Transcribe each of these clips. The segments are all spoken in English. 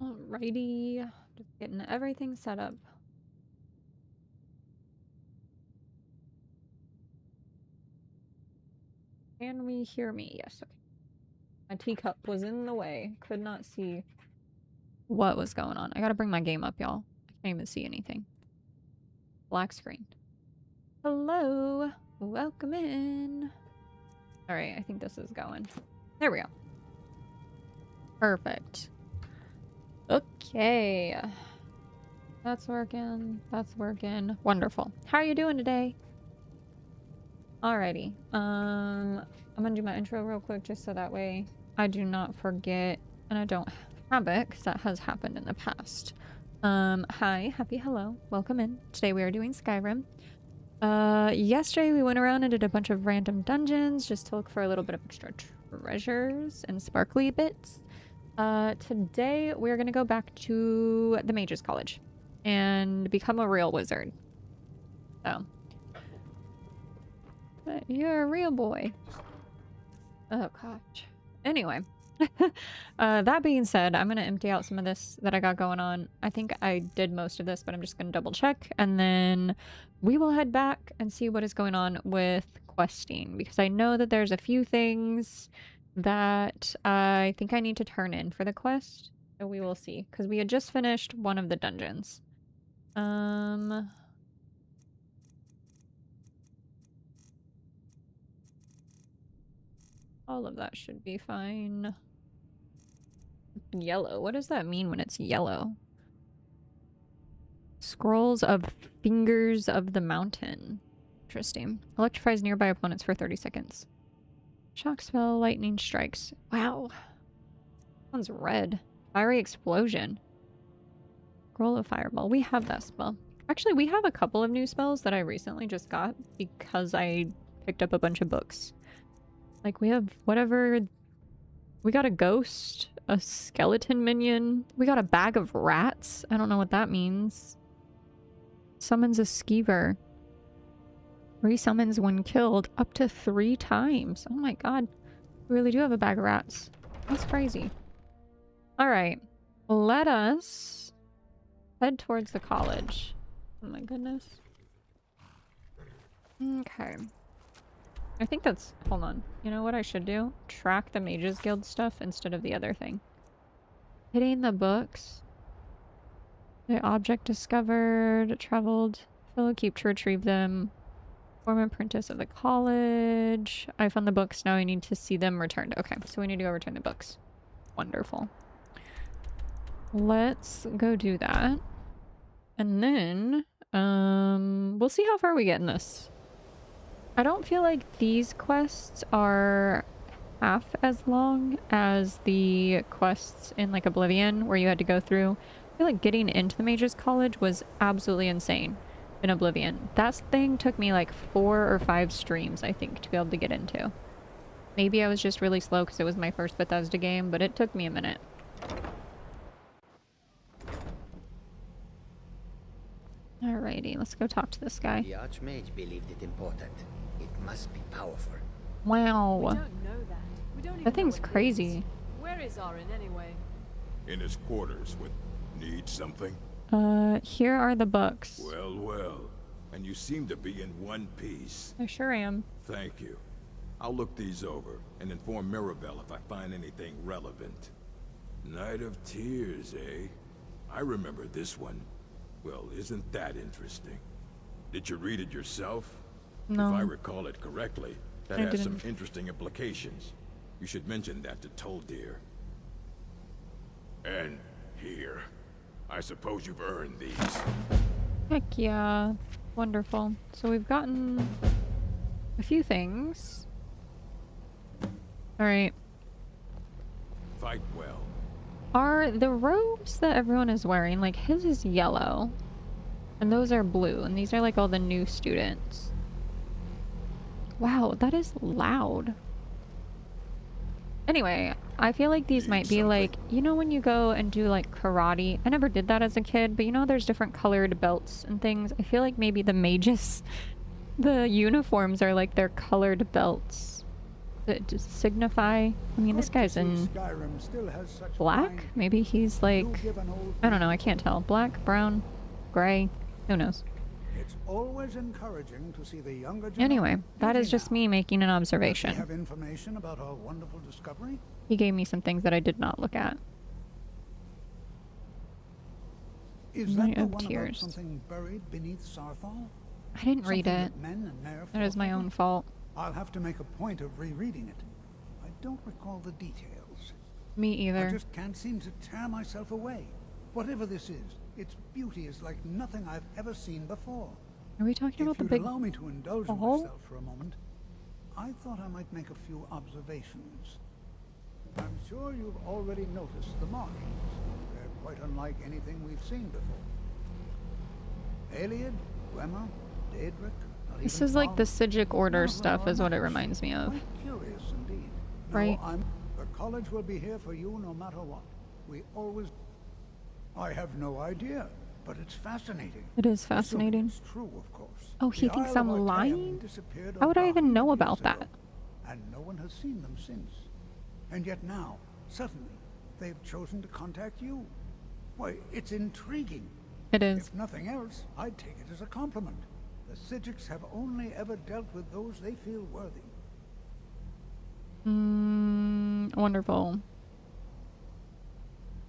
Alrighty. Just getting everything set up. Can we hear me? Yes, okay. My teacup was in the way. Could not see what was going on. I gotta bring my game up, y'all. I can't even see anything. Black screen. Hello. Welcome in. Alright, I think this is going. There we go. Perfect. Okay. That's working. That's working. Wonderful. How are you doing today? Alrighty. I'm gonna do my intro real quick just so that way I do not forget and I don't have it because that has happened in the past. Hi, happy hello. Welcome in. Today we are doing Skyrim. Yesterday we went around and did a bunch of random dungeons just to look for a little bit of extra treasures and sparkly bits. Today we're gonna go back to the Mages College and become a real wizard. So, but you're a real boy. Oh gosh. Anyway, that being said, I'm gonna empty out some of this that I got going on. I think I did most of this, but I'm just gonna double check, and then we will head back and see what is going on with questing, because I know that there's a few things that I think I need to turn in for the quest. So we will see, because we had just finished one of the dungeons. All of that should be fine. Yellow. What does that mean when it's yellow? Scrolls of Fingers of the Mountain. Interesting. Electrifies nearby opponents for 30 seconds. Shock spell, lightning strikes. Wow. One's red. Fiery explosion. Scroll of fireball. We have that spell. Actually, we have a couple of new spells that I recently just got because I picked up a bunch of books. Like, we have whatever... We got a ghost, a skeleton minion. We got a bag of rats. I don't know what that means. Summons a skeever. Resummons when killed up to 3 times. Oh my god. We really do have a bag of rats. That's crazy. Alright. Let us head towards the college. Oh my goodness. Okay. I think that's... Hold on. You know what I should do? Track the Mages Guild stuff instead of the other thing. Hitting the books. The object discovered. Traveled. Fellow keep to retrieve them. Former apprentice of the college. I found the books. Now I need to see them returned. Okay, so we need to go return the books. Wonderful. Let's go do that. And then, we'll see how far we get in this. I don't feel like these quests are half as long as the quests in like Oblivion where you had to go through. I feel like getting into the Mages College was absolutely insane in Oblivion. That thing took me like 4 or 5 streams, I think, to be able to get into. Maybe I was just really slow because it was my first Bethesda game, but it took me a minute. Alrighty, let's go talk to this guy. The Archmage believed it important. It must be powerful. Wow. We don't know that. We don't even That thing's know what it crazy. is. Where is Arin anyway? In his quarters with... Need something? Here are the books. Well, well. And you seem to be in one piece. I sure am. Thank you. I'll look these over and inform Mirabelle if I find anything relevant. Night of Tears, eh? I remember this one. Well, isn't that interesting? Did you read it yourself? No. If I recall it correctly, that I has some didn't. interesting implications. You should mention that to Toldir. And here. I suppose you've earned these. Heck yeah. Wonderful. So we've gotten a few things. Alright. Fight well. Are the robes that everyone is wearing, like his is yellow. And those are blue. And these are like all the new students. Wow, that is loud. Anyway, I feel like these might be like, you know when you go and do like karate? I never did that as a kid, but you know there's different colored belts and things. I feel like maybe the mages, the uniforms are like their colored belts. to signify? I mean, this guy's in Skyrim still has such black? fine Maybe he's like, You give an old I don't know, I can't tell. Black, brown, gray, who knows? It's always encouraging to see the younger Anyway, generation that is busy just now. me making an Does he observation. have information about our wonderful discovery? He gave me some things that I did not look at. Is Night that the of one about Tears. something buried beneath Sarthal? I didn't read Something it. that men and Mare That is fought my over? own fault. I'll have to make a point of rereading it. I don't recall the details. Me I either. just can't seem to tear myself away. Whatever this is, its beauty is like nothing I've ever seen before. Are we talking about If the you'd big... allow me to indulge ball? myself for a moment, I thought I might make a few observations. I'm sure you've already noticed the markings. They're quite unlike anything we've seen before. Aliad, Gwema, Daedric, not This even is like the Thalmor. Sigil Order None stuff of them is are what it matched. reminds me of. Quite curious indeed. Right. No, the college will be here for you no matter what. We always... I have no idea, but it's fascinating. It is Assuming fascinating. It's true, of course. Oh, he The thinks Isle of I'm Archaeum lying? disappeared How would I over even know 100 about years ago, that? and no one has seen them since. And yet now, suddenly, they've chosen to contact you. Why, it's intriguing. It is. If nothing else, I'd take it as a compliment. The Sigics have only ever dealt with those they feel worthy. Wonderful.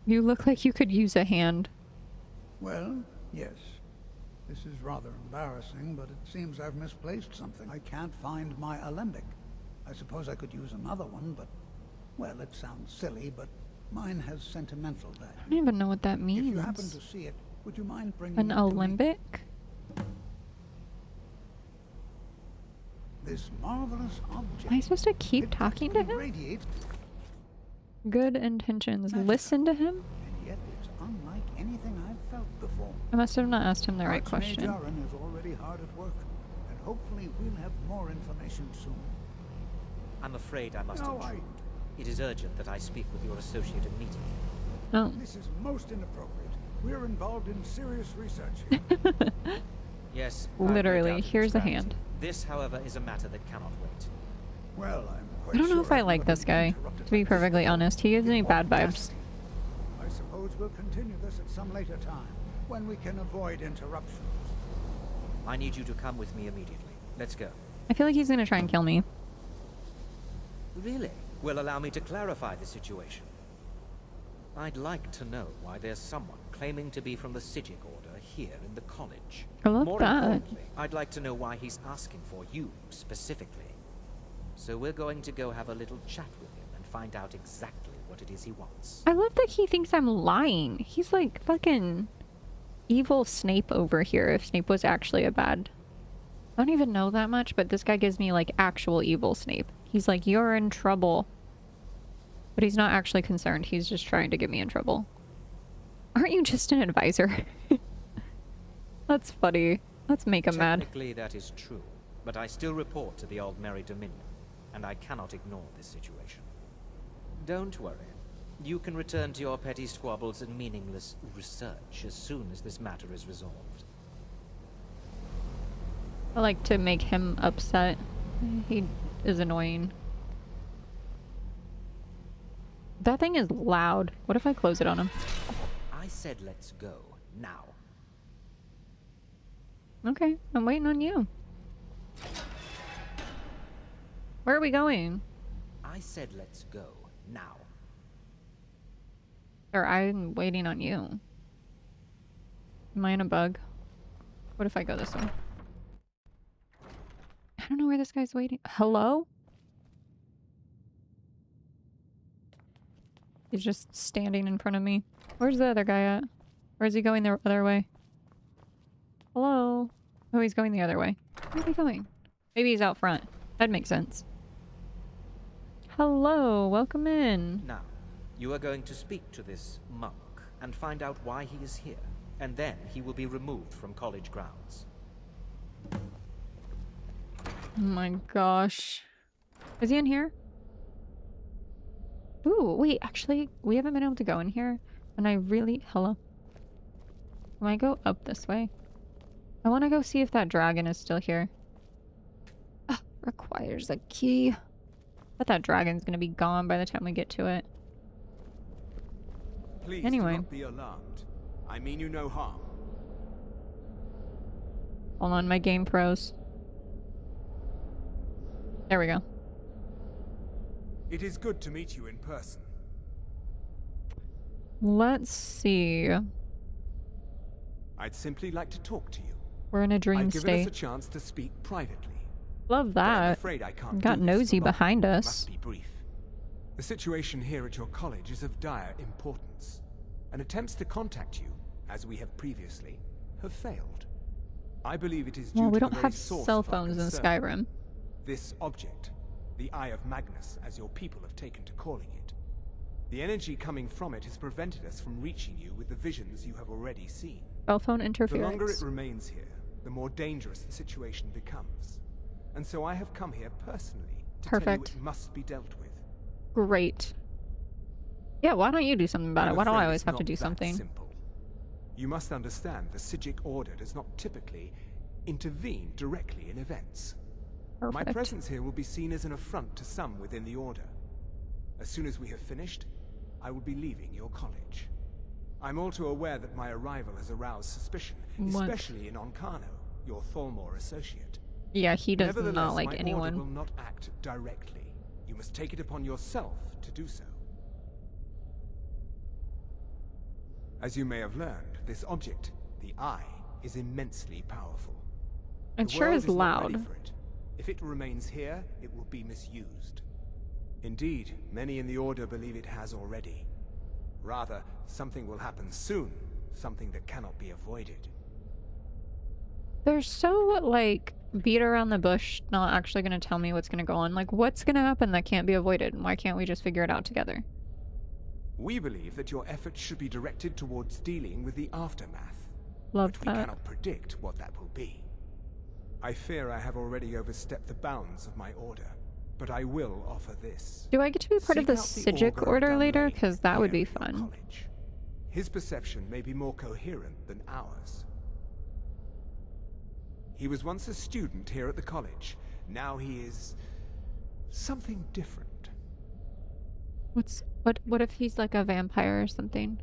You look like you could use a hand. Well, yes. This is rather embarrassing, but it seems I've misplaced something. I can't find my alembic. I suppose I could use another one, but... Well, it sounds silly, but mine has sentimental value. I don't even know what that If means. you happen to see it, would you mind bringing An it to me? alembic? This marvelous object. Am I supposed to keep It talking to practically him? radiates, Good intentions. Listen to him? and yet it's unlike anything I've felt before. I must have not asked him the right Archmage question. Aaron is already hard at work, and hopefully we'll have more information soon. I'm afraid I must No, intrude. It is urgent that I speak with your associate immediately. Oh. This is most inappropriate. We're involved in serious research here. Yes, I've no Literally, doubt of its here's a gravity. hand. This, however, is a matter that cannot wait. Well, I'm quite I don't know sure if I I've like never this been guy. interrupted To be like this perfectly before. honest, he gives me The bad vibes. audacity. I suppose we'll continue this at some later time, when we can avoid interruptions. I need you to come with me immediately. Let's go. I feel like he's gonna try and kill me. Really? Well, allow me to clarify the situation. I'd like to know why there's someone claiming to be from the Sigic Order here in the college. I love More that. importantly, I'd like to know why he's asking for you, specifically. So we're going to go have a little chat with him and find out exactly what it is he wants. I love that he thinks I'm lying. He's like fucking evil Snape over here if Snape was actually a bad... I don't even know that much, but this guy gives me like actual evil Snape. He's like, you're in trouble. But he's not actually concerned. He's just trying to get me in trouble. Aren't you just an advisor? That's funny. Let's make him mad. Technically, that is true, but I still report to the Aldmeri Dominion, and I cannot ignore this situation. Don't worry. You can return to your petty squabbles and meaningless research as soon as this matter is resolved. I like to make him upset. He is annoying. That thing is loud. What if I close it on him? I said let's go, now. Okay, I'm waiting on you. Where are we going? I said let's go, now. Or I'm waiting on you. Am I in a bug? What if I go this way? I don't know where this guy's waiting. Hello? He's just standing in front of me. Where's the other guy at? Or is he going the other way? Hello? Oh, he's going the other way. Where's he going? Maybe he's out front. That makes sense. Hello, welcome in. Now, you are going to speak to this monk and find out why he is here, and then he will be removed from college grounds. Oh my gosh. Is he in here? Ooh, wait, actually, we haven't been able to go in here. And I really... Hello? Can I go up this way? I want to go see if that dragon is still here. Ah, requires a key. But that dragon's gonna be gone by the time we get to it. Please Anyway. do not be alarmed. I mean you no harm. Hold on, my game froze. There we go. It is good to meet you in person. Let's see. I'd simply like to talk to you. We're in a dream I've given us a state. chance to speak privately. Love But I'm that. afraid I can't Got do this nosy for long. behind I us. must be brief. The situation here at your college is of dire importance, and attempts to contact you, as we have previously, have failed. I believe it is due Well, we to don't the very have source cell of our phones in concern. Skyrim. This object, the Eye of Magnus, as your people have taken to calling it. The energy coming from it has prevented us from reaching you with the visions you have already seen. Cell phone The interference. longer it remains here, the more dangerous the situation becomes. And so I have come here personally to Perfect. tell you it must be dealt with. Great. Yeah, why don't you do something about I'm it? Why do afraid I always it's have to not do that something? simple. You must understand the Psijic Order does not typically intervene directly in events. My Perfect. presence here will be seen as an affront to some within the Order. As soon as we have finished, I will be leaving your college. I'm all too aware that my arrival has aroused suspicion, What? especially in Onkano, your Tholmor associate. Yeah, he does Nevertheless, not like my Order anyone. will not act directly. You must take it upon yourself to do so. As you may have learned, this object, the Eye, is immensely powerful. It The sure world is not ready loud. for it. If it remains here, it will be misused. Indeed, many in the Order believe it has already. Rather, something will happen soon, something that cannot be avoided. They're so, like, beat around the bush, not actually gonna tell me what's gonna go on. Like, what's gonna happen that can't be avoided? And why can't we just figure it out together? We believe that your efforts should be directed towards dealing with the aftermath. Love but we that. cannot predict what that will be. I fear I have already overstepped the bounds of my Order, but I will offer this. Do I get to be part of the Seek out Psijic Augur of Order later? Dunlane Because that would here be at your fun. college. His perception may be more coherent than ours. He was once a student here at the college. Now he is something different. What if he's like a vampire or something?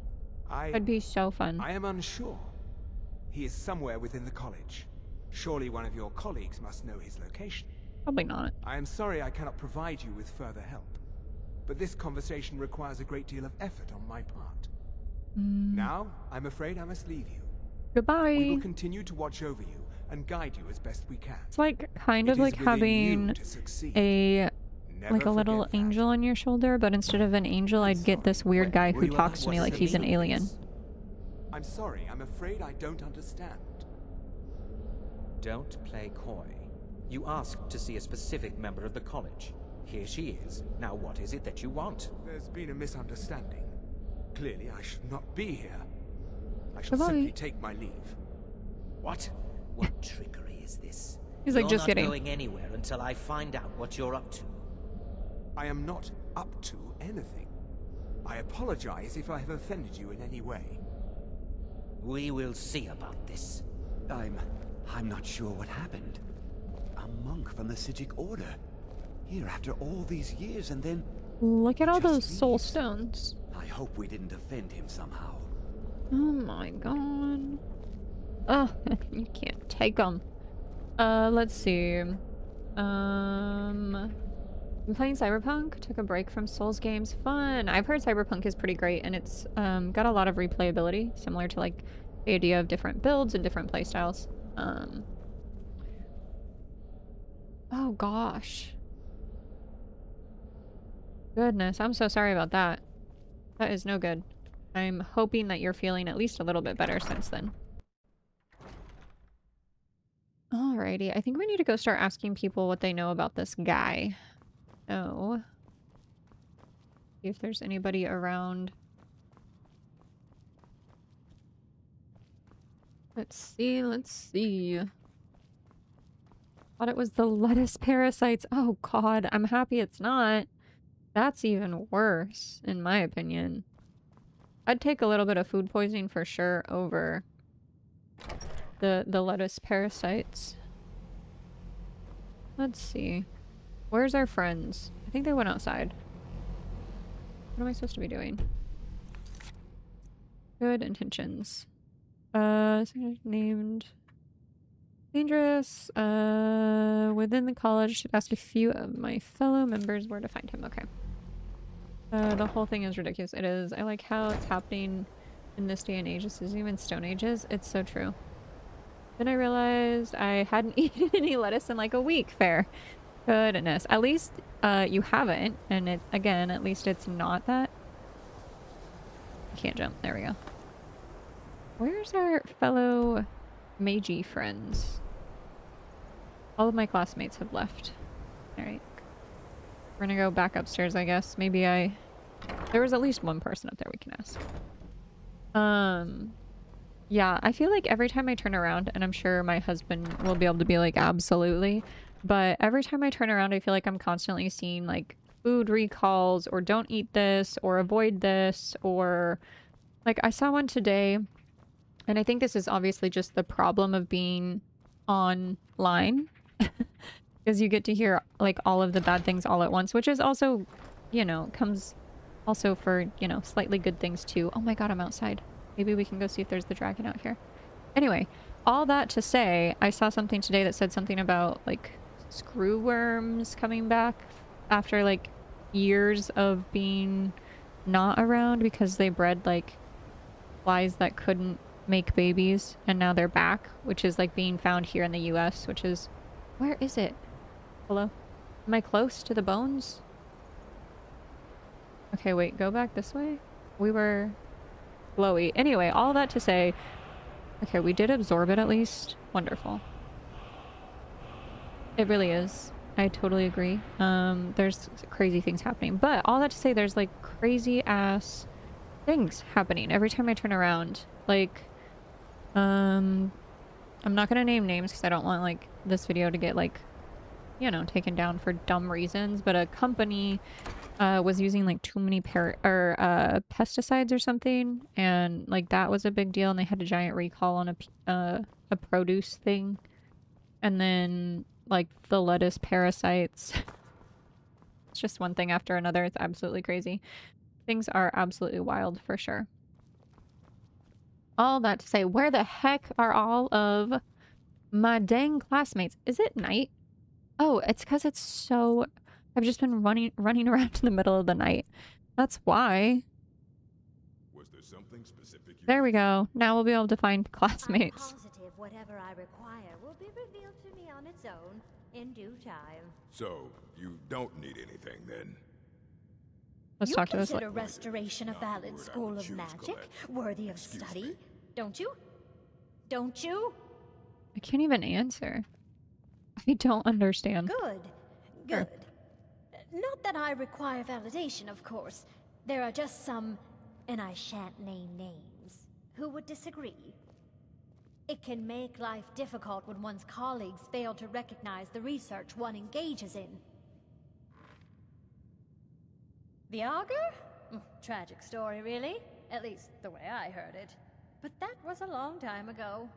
That'd be so fun. I am unsure. He is somewhere within the college. Surely one of your colleagues must know his location. Probably not. I am sorry I cannot provide you with further help, but this conversation requires a great deal of effort on my part. Now, I'm afraid I must leave you. Goodbye. We will continue to watch over you and guide you as best we can. It's like kind It of is like within having you to succeed. a Never like a little forget that. angel on your shoulder, but instead of an angel, I'd get this weird guy Were who you at talks that to me one like he's an session? alien. I'm sorry, I'm afraid I don't understand. Don't play coy. You asked to see a specific member of the college. Here she is. Now what is it that you want? There's been a misunderstanding. Clearly, I should not be here. I shall Goodbye. simply take my leave. What? What trickery is this? He's like, You're just not kidding. going anywhere until I find out what you're up to. I am not up to anything. I apologize if I have offended you in any way. We will see about this. I'm not sure what happened. A monk from the Psijic Order. Here after all these years and then... Look at all Just those soul leaves. stones. I hope we didn't offend him somehow. Oh my god. Oh, you can't take them. Let's see. I'm playing Cyberpunk. Took a break from Souls games. Fun. I've heard Cyberpunk is pretty great, and it's got a lot of replayability, similar to like the idea of different builds and different playstyles. Oh gosh. Goodness, I'm so sorry about that. That is no good. I'm hoping that you're feeling at least a little bit better since then. Alrighty, I think we need to go start asking people what they know about this guy. So, see if there's anybody around. Let's see, let's see. Thought it was the lettuce parasites. Oh god, I'm happy it's not. That's even worse, in my opinion. I'd take a little bit of food poisoning for sure over the lettuce parasites. Let's see. Where's our friends? I think they went outside. What am I supposed to be doing? Good intentions. Named dangerous. Within the college, should ask a few of my fellow members where to find him. Okay. The whole thing is ridiculous. It is. I like how it's happening in this day and age. This isn't even Stone Ages. It's so true. Then I realized I hadn't eaten any lettuce in like a week. Fair. Goodness. At least you haven't. And it again, at least it's not that. I can't jump. There we go. Where's our fellow Meiji friends? All of my classmates have left. Alright. We're gonna go back upstairs, I guess. Maybe there was at least one person up there we can ask. Yeah, I feel like every time I turn around, and I'm sure my husband will be able to be like, absolutely, but every time I turn around, I feel like I'm constantly seeing like food recalls, or don't eat this, or avoid this, or like I saw one today, and I think this is obviously just the problem of being online, because you get to hear like all of the bad things all at once, which is also, you know, comes also for, you know, slightly good things too. Oh my god, I'm outside. Maybe we can go see if there's the dragon out here. Anyway, all that to say, I saw something today that said something about like screw worms coming back after like years of being not around because they bred like flies that couldn't make babies, and now they're back, which is like being found here in the US, which is... Where is it? Hello? Am I close to the bones? Okay, wait, go back this way? We were... glowy. Anyway, all that to say... Okay, we did absorb it at least. Wonderful. It really is. I totally agree. There's crazy things happening. But all that to say, there's like crazy ass things happening every time I turn around. Like, I'm not gonna name names because I don't want like this video to get like, you know, taken down for dumb reasons, but a company was using like too many pesticides or something, and like that was a big deal, and they had a giant recall on a produce thing. And then like the lettuce parasites. It's just one thing after another. It's absolutely crazy. Things are absolutely wild for sure. All that to say, where the heck are all of my dang classmates? Is it night? Oh, it's because it's so... I've just been running around in the middle of the night. That's why. Was there something specific There we go. Now we'll be able to find classmates. I'm positive whatever I require will be revealed to me on its own in due time. So, you don't need anything then? Let's talk to this. You consider restoration a valid school of magic worthy of study, don't you? Don't you? I can't even answer. I don't understand. Good. Good. Not that I require validation, of course. There are just some, and I shan't name names, who would disagree. It can make life difficult when one's colleagues fail to recognize the research one engages in. The augur? Tragic story, really. At least the way I heard it. But that was a long time ago.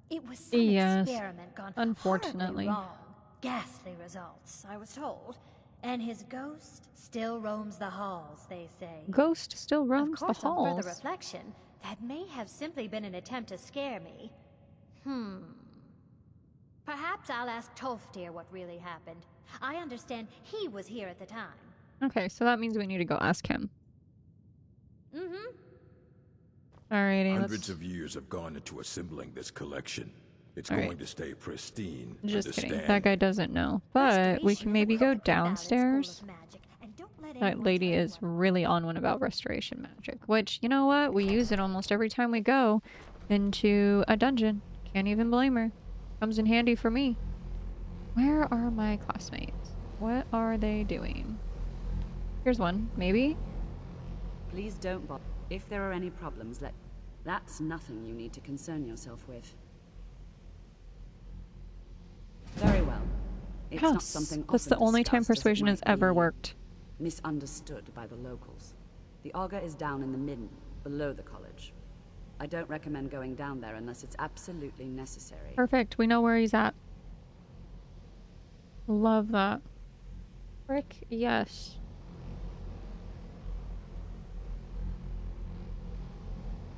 It was some experiment gone unfortunately horribly wrong. Ghastly results, I was told. And his ghost still roams the halls, they say. Ghost still roams the halls? Of course, on further reflection, that may have simply been an attempt to scare me. Perhaps I'll ask Tolfdir what really happened. I understand he was here at the time. Okay, so that means we need to go ask him. Alrighty, Hundreds of years have gone into assembling this collection. It's All going right. to stay pristine. Just understand? kidding. That guy doesn't know. But we can maybe go downstairs. That lady is really on one about restoration magic. Which, you know what? We use it almost every time we go into a dungeon. Can't even blame her. Comes in handy for me. Where are my classmates? What are they doing? Here's one, maybe? Please don't bother. If there are any problems, that's nothing you need to concern yourself with. Very well. It's not Yes, something that's the often only time discussed, as it persuasion has might ever be worked. misunderstood by the locals. The auger is down in the midden, below the college. I don't recommend going down there unless it's absolutely necessary. Perfect, we know where he's at. Love that. Frick, yes.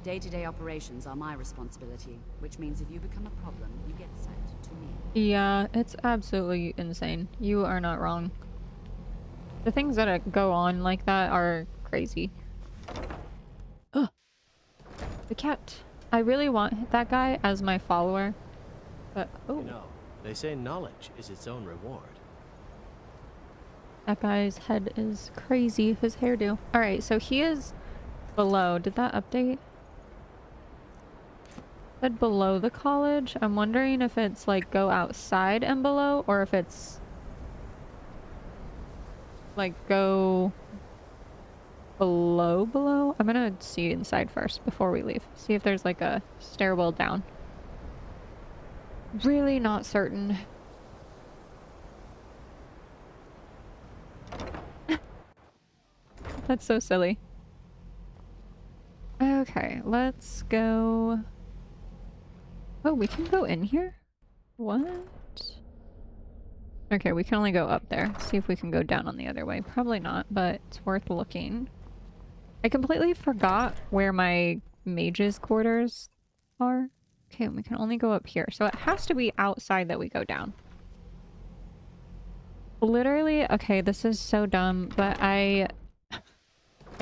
Day-to-day operations are my responsibility, which means if you become a problem, you get sent to me. Yeah, it's absolutely insane. You are not wrong. The things that go on like that are crazy. Ugh. The cat. I really want that guy as my follower. But, oh. You know, they say knowledge is its own reward. That guy's head is crazy. His hairdo. Alright, so he is below. Did that update? Said below the college. I'm wondering if it's like go outside and below, or if it's like go below. I'm gonna see inside first before we leave. See if there's like a stairwell down. Really not certain. That's so silly. Okay, let's go. Oh, we can go in here? What? Okay, we can only go up there. See if we can go down on the other way. Probably not, but it's worth looking. I completely forgot where my mage's quarters are. Okay, we can only go up here. So it has to be outside that we go down. Literally, okay, this is so dumb, but I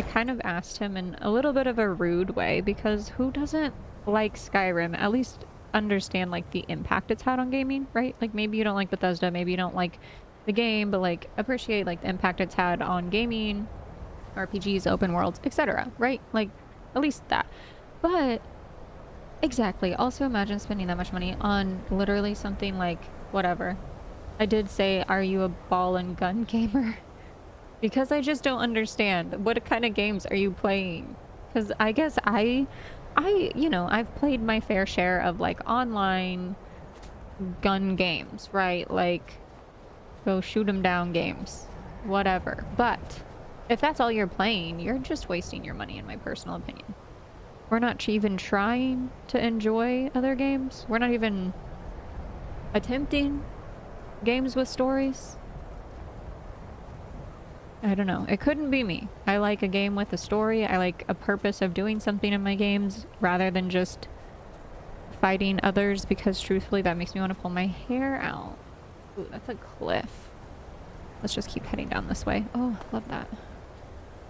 kind of asked him in a little bit of a rude way, because who doesn't like Skyrim? At least understand like the impact it's had on gaming, right? Like maybe you don't like Bethesda, maybe you don't like the game, but like appreciate like the impact it's had on gaming, RPGs, open worlds, etc., right? Like at least that. But exactly, also imagine spending that much money on literally something like whatever. I did say, are you a ball and gun gamer? Because I just don't understand. What kind of games are you playing? Because I guess you know, I've played my fair share of like online gun games, right? Like go shoot 'em down games, whatever. But if that's all you're playing, you're just wasting your money in my personal opinion. We're not even trying to enjoy other games. We're not even attempting games with stories. I don't know. It couldn't be me. I like a game with a story. I like a purpose of doing something in my games rather than just fighting others, because truthfully that makes me want to pull my hair out. Ooh, that's a cliff. Let's just keep heading down this way. Oh, love that.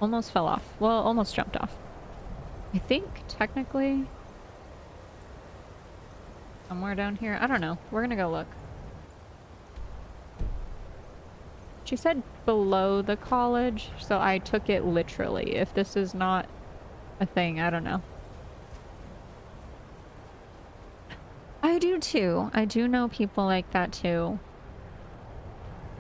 Almost fell off. Well, almost jumped off. I think technically somewhere down here. I don't know. We're gonna go look. She said below the college, so I took it literally. If this is not a thing, I don't know. I do too. I do know people like that too.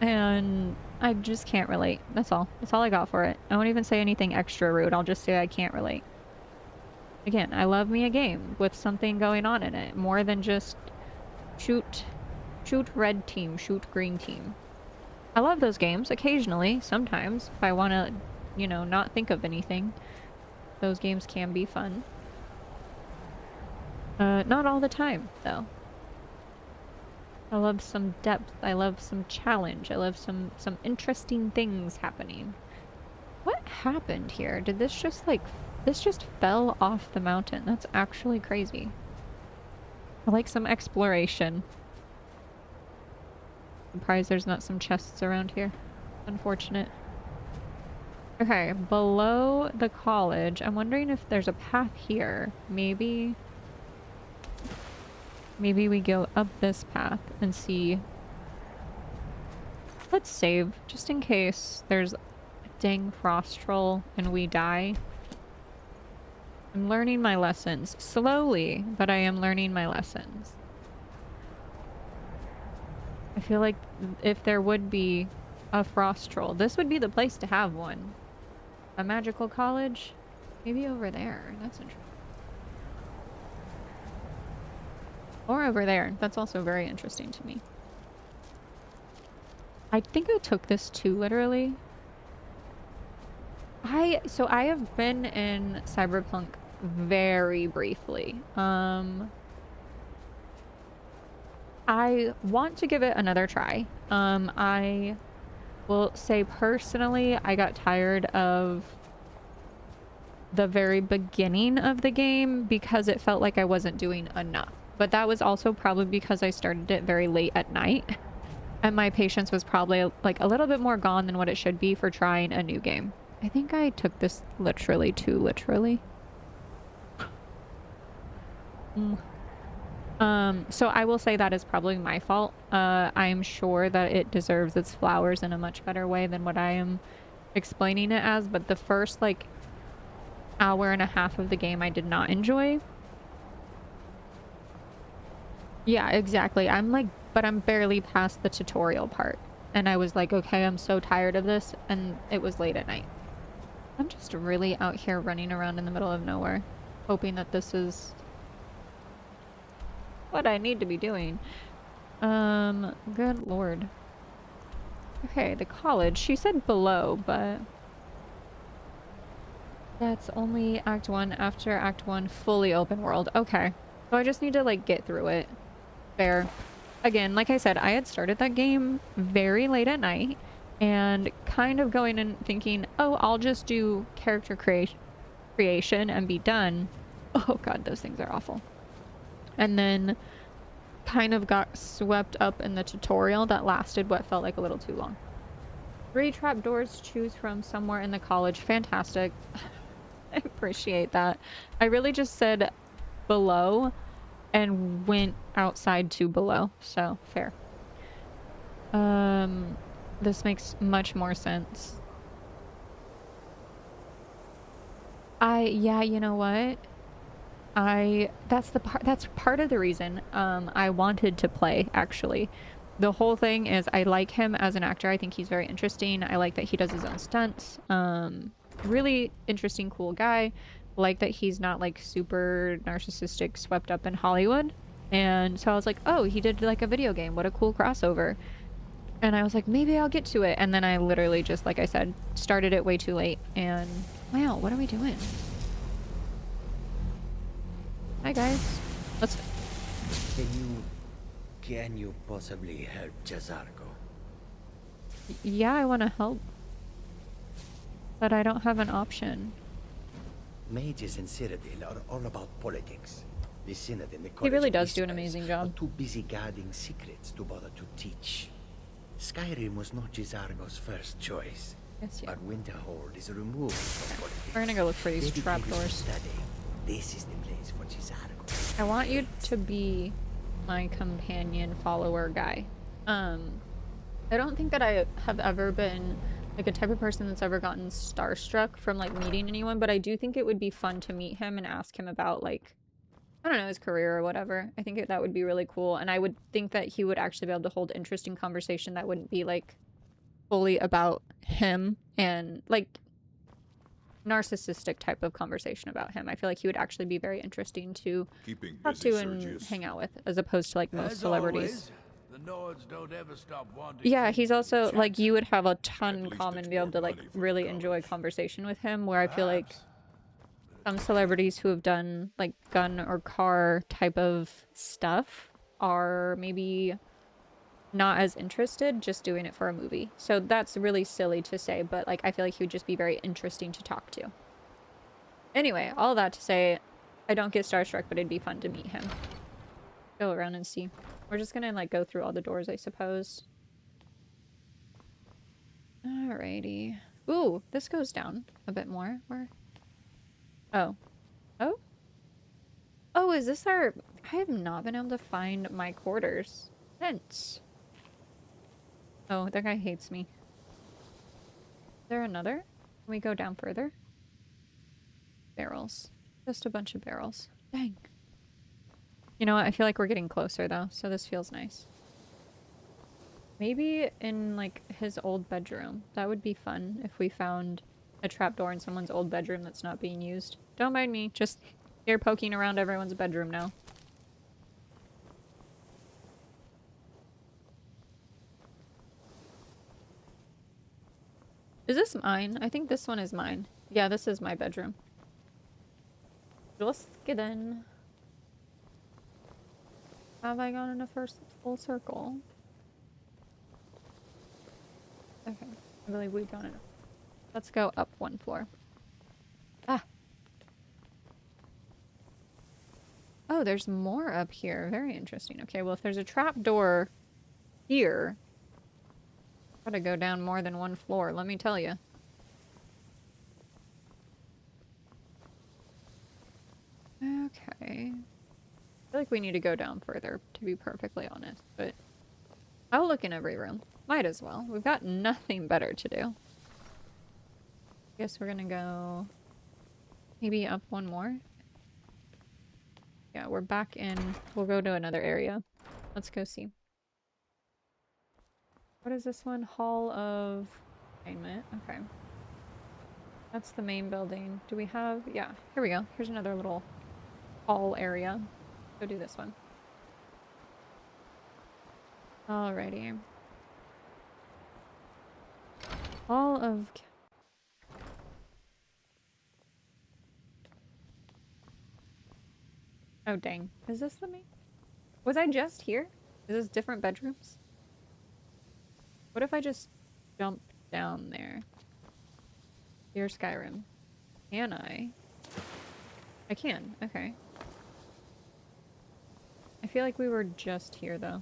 And I just can't relate. That's all. That's all I got for it. I won't even say anything extra rude. I'll just say I can't relate. Again, I love me a game with something going on in it. More than just shoot red team, shoot green team. I love those games occasionally, sometimes, if I want to, you know, not think of anything. Those games can be fun. Not all the time, though. I love some depth, I love some challenge, I love some interesting things happening. What happened here? Did this just, like, this just fell off the mountain? That's actually crazy. I like some exploration. Surprised there's not some chests around here. Unfortunate. Okay, below the college, I'm wondering if there's a path here. Maybe we go up this path and see. Let's save, just in case there's a dang frost troll and we die. I'm learning my lessons. Slowly, but I am learning my lessons. I feel like if there would be a frost troll, this would be the place to have one. A magical college? Maybe over there. That's interesting. Or over there. That's also very interesting to me. I think I took this too literally. So I have been in Cyberpunk very briefly. I want to give it another try. I will say personally, I got tired of the very beginning of the game because it felt like I wasn't doing enough. But that was also probably because I started it very late at night. And my patience was probably like a little bit more gone than what it should be for trying a new game. I think I took this literally too literally. So I will say that is probably my fault. I am sure that it deserves its flowers in a much better way than what I am explaining it as, but the first like hour and a half of the game I did not enjoy. Yeah, exactly. But I'm barely past the tutorial part. And I was like, okay, I'm so tired of this, and it was late at night. I'm just really out here running around in the middle of nowhere, hoping that this is what I need to be doing. Good lord. Okay, the college. She said below, but that's only Act 1 after Act 1 fully open world. Okay. So I just need to, like, get through it. Fair. Again, like I said, I had started that game very late at night and kind of going and thinking, oh, I'll just do character creation and be done. Oh god, those things are awful. And then kind of got swept up in the tutorial that lasted what felt like a little too long. 3 trapdoors to choose from somewhere in the college. Fantastic. I appreciate that. I really just said below and went outside to below, so fair. This makes much more sense. Yeah, you know what? That's part of the reason I wanted to play, actually. The whole thing is I like him as an actor. I think he's very interesting. I like that he does his own stunts. Really interesting, cool guy. Like that he's not like super narcissistic, swept up in Hollywood. And so I was like, oh, he did like a video game. What a cool crossover. And I was like, maybe I'll get to it. And then I literally just, like I said, started it way too late. And wow, what are we doing? Hi guys. Let's... Can you possibly help Jazargo? Yeah, I want to help. But I don't have an option. Mages in Cyrodiil are all about politics. The Synod in the He really does do an whispers, amazing job. are too busy guarding secrets to bother to teach. Skyrim was not Jazargo's first choice. Yes, yeah. But Winterhold is removed from politics. We're gonna go look for these Dedicated trapdoors. to study. This is the place for Jazargo. I want you to be my companion follower guy. I don't think that I have ever been like a type of person that's ever gotten starstruck from like meeting anyone, but I do think it would be fun to meet him and ask him about like, I don't know, his career or whatever. I think that would be really cool, and I would think that he would actually be able to hold interesting conversation that wouldn't be like fully about him and like narcissistic type of conversation about him. I feel like he would actually be very interesting to talk to and hang out with, as opposed to like most celebrities. The Nords don't ever stop wanting. Yeah, he's also like, you would have a ton in common and be able to like really enjoy conversation with him, where I feel like some celebrities who have done like gun or car type of stuff are maybe not as interested, just doing it for a movie. So that's really silly to say, but like I feel like he would just be very interesting to talk to. Anyway, all that to say, I don't get starstruck, but it'd be fun to meet him. Go around and see. We're just gonna like go through all the doors, I suppose. Alrighty. Ooh, this goes down a bit more. Where? Oh. Oh? Oh, is this our... I have not been able to find my quarters. Hence. Oh, that guy hates me. Is there another? Can we go down further? Barrels. Just a bunch of barrels. Dang. You know what? I feel like we're getting closer though, so this feels nice. Maybe in like his old bedroom. That would be fun if we found a trapdoor in someone's old bedroom that's not being used. Don't mind me, just here poking around everyone's bedroom now. Is this mine? I think this one is mine. Yeah, this is my bedroom. Just kidding. Have I gone in a full circle? Okay, I believe we've done it. Let's go up one floor. Ah! Oh, there's more up here. Very interesting. Okay, well, if there's a trap door here, gotta go down more than one floor, let me tell you. Okay. I feel like we need to go down further, to be perfectly honest, but I'll look in every room. Might as well. We've got nothing better to do. Guess we're gonna go maybe up one more. Yeah, we're back in. We'll go to another area. Let's go see. What is this one? Hall of Entertainment. Okay. That's the main building. Do we have... Yeah, here we go. Here's another little hall area. Go do this one. Alrighty. Hall of... Oh, dang. Is this the main? Was I just here? Is this different bedrooms? What if I just jump down there? Dear Skyrim. Can I? I can. Okay. I feel like we were just here, though.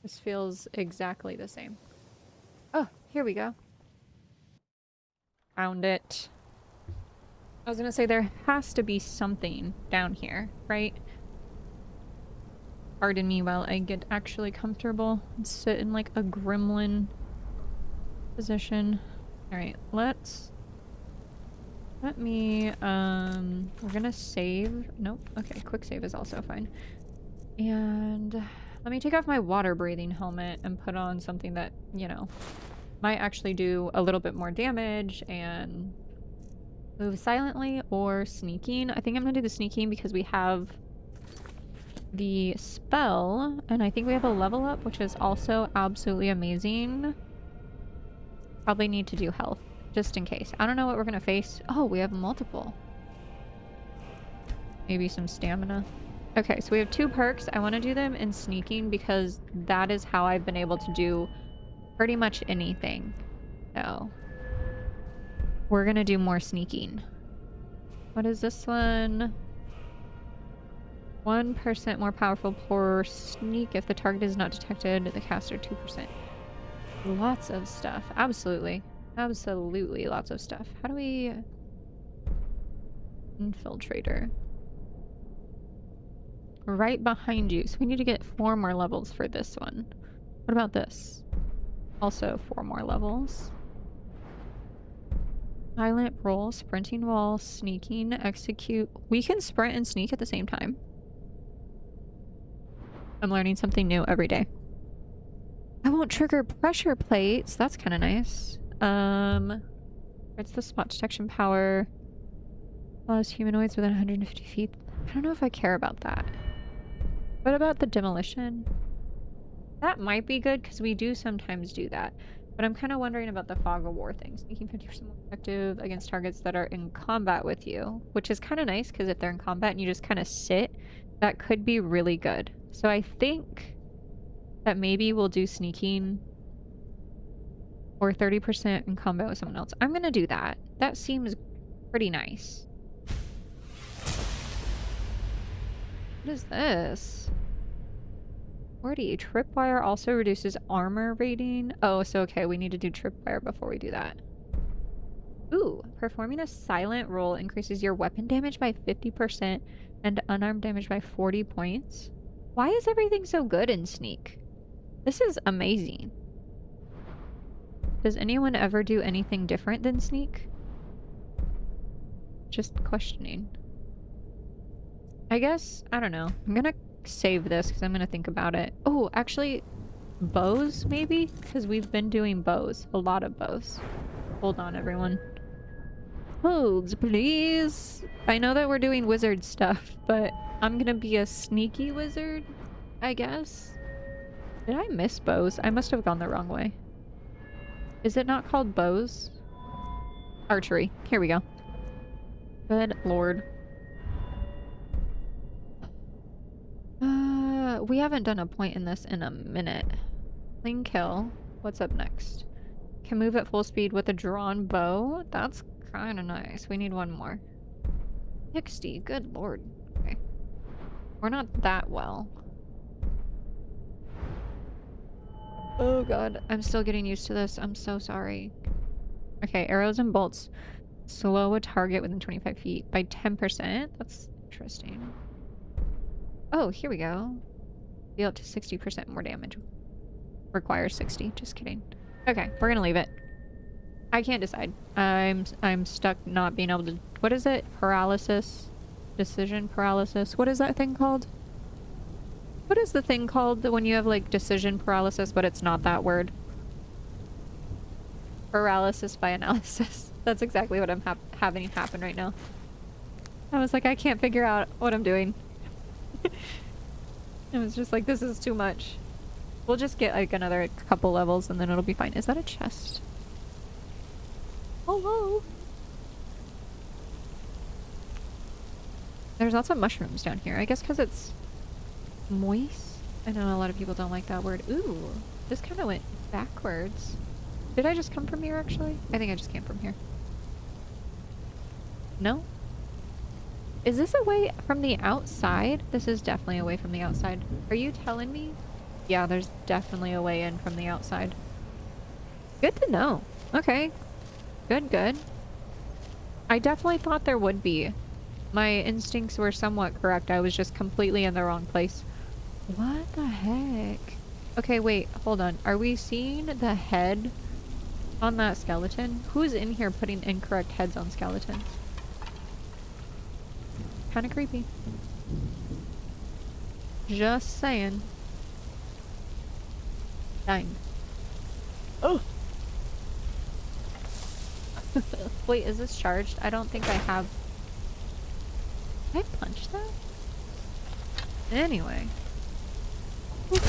This feels exactly the same. Oh, here we go. Found it. I was gonna say there has to be something down here, right? Pardon me while I get actually comfortable and sit in like a gremlin position. Alright, let me, we're gonna save. Nope. Okay, quick save is also fine. And let me take off my water breathing helmet and put on something that, you know, might actually do a little bit more damage and move silently or sneaking. I think I'm gonna do the sneaking because we have the spell and I think we have a level up, which is also absolutely amazing. Probably need to do health just in case. I don't know what we're gonna face. Oh, we have multiple. Maybe some stamina. Okay, so we have 2 perks. I want to do them in sneaking because that is how I've been able to do pretty much anything. So we're gonna do more sneaking. What is this one? 1% more powerful per sneak if the target is not detected. The caster 2%. Lots of stuff. Absolutely. Absolutely lots of stuff. How do we... Infiltrator. Right behind you. So we need to get 4 more levels for this one. What about this? Also 4 more levels. Silent roll, sprinting wall, sneaking, execute. We can sprint and sneak at the same time. I'm learning something new every day. I won't trigger pressure plates. That's kind of nice. It's the spot detection power. Allows humanoids within 150 feet. I don't know if I care about that. What about the demolition? That might be good because we do sometimes do that. But I'm kind of wondering about the fog of war thing. Sneaking 50% more effective against targets that are in combat with you. Which is kind of nice because if they're in combat and you just kind of sit, that could be really good. So I think that maybe we'll do sneaking or 30% in combat with someone else. I'm going to do that. That seems pretty nice. What is this? 40. Tripwire also reduces armor rating. Oh, so okay, we need to do tripwire before we do that. Ooh, performing a silent roll increases your weapon damage by 50% and unarmed damage by 40 points. Why is everything so good in Sneak? This is amazing. Does anyone ever do anything different than Sneak? Just questioning. I guess, I don't know. I'm gonna save this because I'm gonna think about it. Oh, actually, bows maybe? Because we've been doing bows. A lot of bows. Hold on, everyone. Holds, please. I know that we're doing wizard stuff, but I'm gonna be a sneaky wizard, I guess. Did I miss bows? I must have gone the wrong way. Is it not called bows? Archery. Here we go. Good lord. We haven't done a point in this in a minute. Clean kill. What's up next? Can move at full speed with a drawn bow. That's kind of nice. We need one more. 60. Good lord. Okay. We're not that well. Oh god. I'm still getting used to this. I'm so sorry. Okay. Arrows and bolts. Slow a target within 25 feet by 10%. That's interesting. Oh, here we go. Deal up to 60% more damage. Requires 60. Just kidding. Okay, we're gonna leave it. I can't decide. I'm stuck not being able to... What is it? Paralysis? Decision paralysis? What is that thing called? What is the thing called when you have, like, decision paralysis, but it's not that word? Paralysis by analysis. That's exactly what I'm having happen right now. I was like, I can't figure out what I'm doing. I was just like, this is too much. We'll just get like another couple levels and then it'll be fine. Is that a chest? Hello? There's lots of mushrooms down here. I guess because it's moist. I know a lot of people don't like that word. Ooh, this kind of went backwards. Did I just come from here actually? I think I just came from here. No? Is this away from the outside? This is definitely away from the outside. Are you telling me? Yeah, there's definitely a way in from the outside. Good to know. Okay. Good, good. I definitely thought there would be. My instincts were somewhat correct. I was just completely in the wrong place. What the heck? Okay, wait. Hold on. Are we seeing the head on that skeleton? Who's in here putting incorrect heads on skeletons? Kind of creepy. Just saying. Dang. Oh! Wait, is this charged? I don't think I have... Did I punch that? Anyway. Ooh.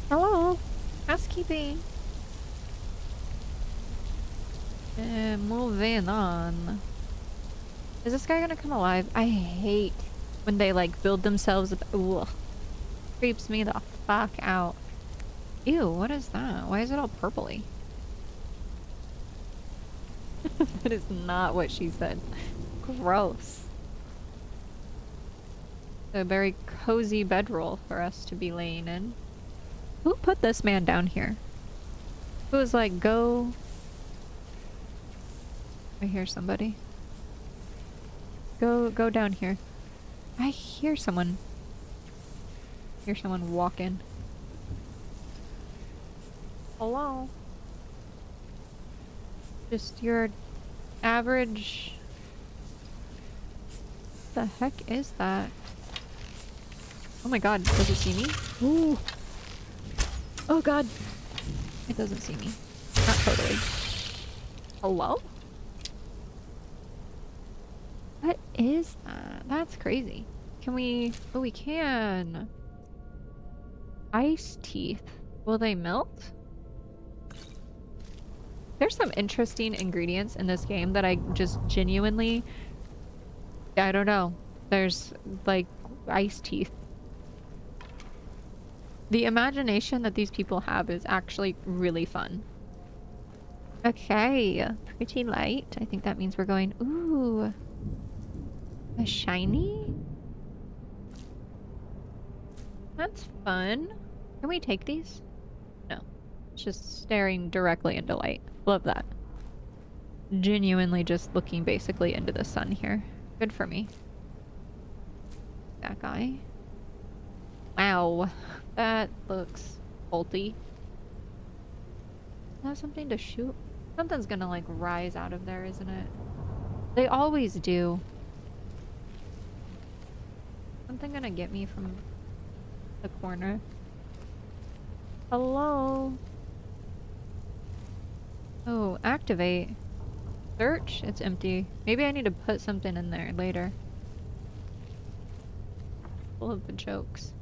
Hello? Housekeeping. Moving on. Is this guy gonna come alive? I hate when they like build themselves up. Ooh. Creeps me the fuck out. Ew, what is that? Why is it all purpley? That is not what she said. Gross. A very cozy bedroll for us to be laying in. Who put this man down here? Who was like, go... I hear somebody. Go down here. I hear someone. Hear someone walking. Hello? Just your average... What the heck is that? Oh my god, does it see me? Ooh. Oh god. It doesn't see me. Not totally. Hello? What is that? That's crazy. Can we... Oh, we can. Ice teeth. Will they melt? There's some interesting ingredients in this game that I just genuinely... I don't know. There's, like, ice teeth. The imagination that these people have is actually really fun. Okay. Pretty light. I think that means we're going... Ooh. A shiny? That's fun. Can we take these? No. It's just staring directly into light. Love that. Genuinely just looking basically into the sun here. Good for me. That guy. Wow. That looks bolty. Is that something to shoot? Something's gonna like rise out of there, isn't it? They always do. Something gonna get me from the corner. Hello? Oh, activate. Search? It's empty. Maybe I need to put something in there later. Full of the jokes.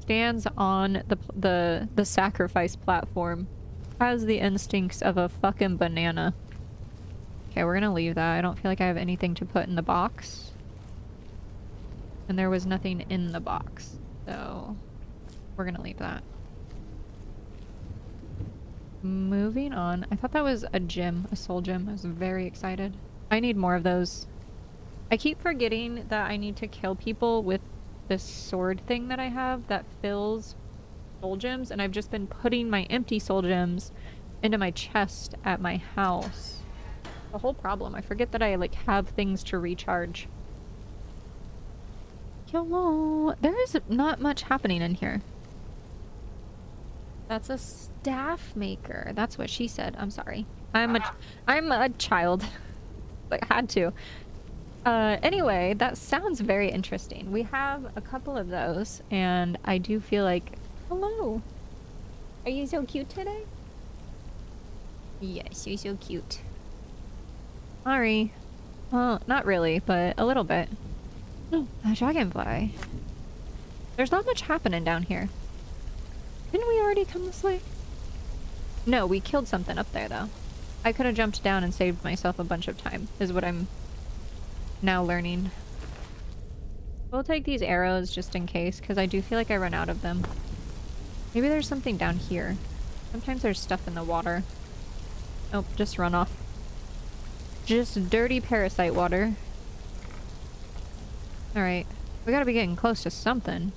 Stands on the sacrifice platform. Has the instincts of a fucking banana. Okay, we're gonna leave that. I don't feel like I have anything to put in the box. And there was nothing in the box. So we're gonna leave that. Moving on. I thought that was a gym, a soul gym. I was very excited. I need more of those. I keep forgetting that I need to kill people with this sword thing that I have that fills soul gems, and I've just been putting my empty soul gems into my chest at my house. The whole problem. I forget that I like have things to recharge. Hello. There is not much happening in here. That's a staff maker. That's what she said. I'm sorry. I'm a child. Like, had to. Anyway, that sounds very interesting. We have a couple of those, and I do feel like... Hello. Are you so cute today? Yes, you're so cute. Sorry. Well, not really, but a little bit. Oh, a dragonfly. There's not much happening down here. Didn't we already come this way? No, we killed something up there, though. I could have jumped down and saved myself a bunch of time, is what I'm now learning. We'll take these arrows just in case, because I do feel like I run out of them. Maybe there's something down here. Sometimes there's stuff in the water. Oh, just run off. Just dirty parasite water. Alright. We gotta be getting close to something.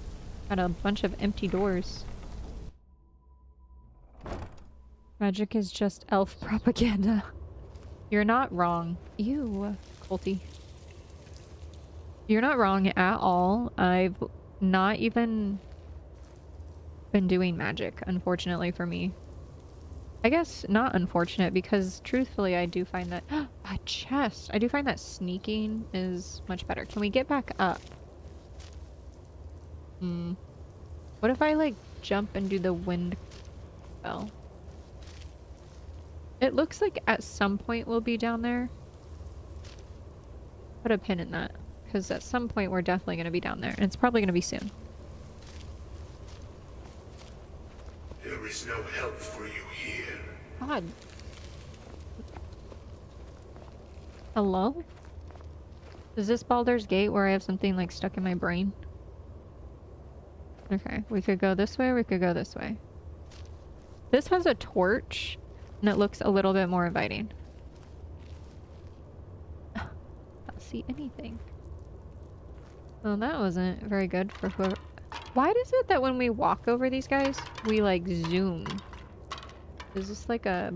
Got a bunch of empty doors. Magic is just elf propaganda. You're not wrong. Ew, Colty. You're not wrong at all. I've not even been doing magic, unfortunately for me. I guess not unfortunate, because truthfully I do find that... a chest! I do find that sneaking is much better. Can we get back up? What if I, like, jump and do the wind spell? It looks like at some point we'll be down there. Put a pin in that, because at some point we're definitely going to be down there, and it's probably going to be soon. There is no help for you here. God. Hello? Is this Baldur's Gate where I have something like stuck in my brain? Okay, we could go this way or we could go this way. This has a torch and it looks a little bit more inviting. I don't see anything. Well, that wasn't very good for whoever... Why is it that when we walk over these guys, we like zoom? Is this like a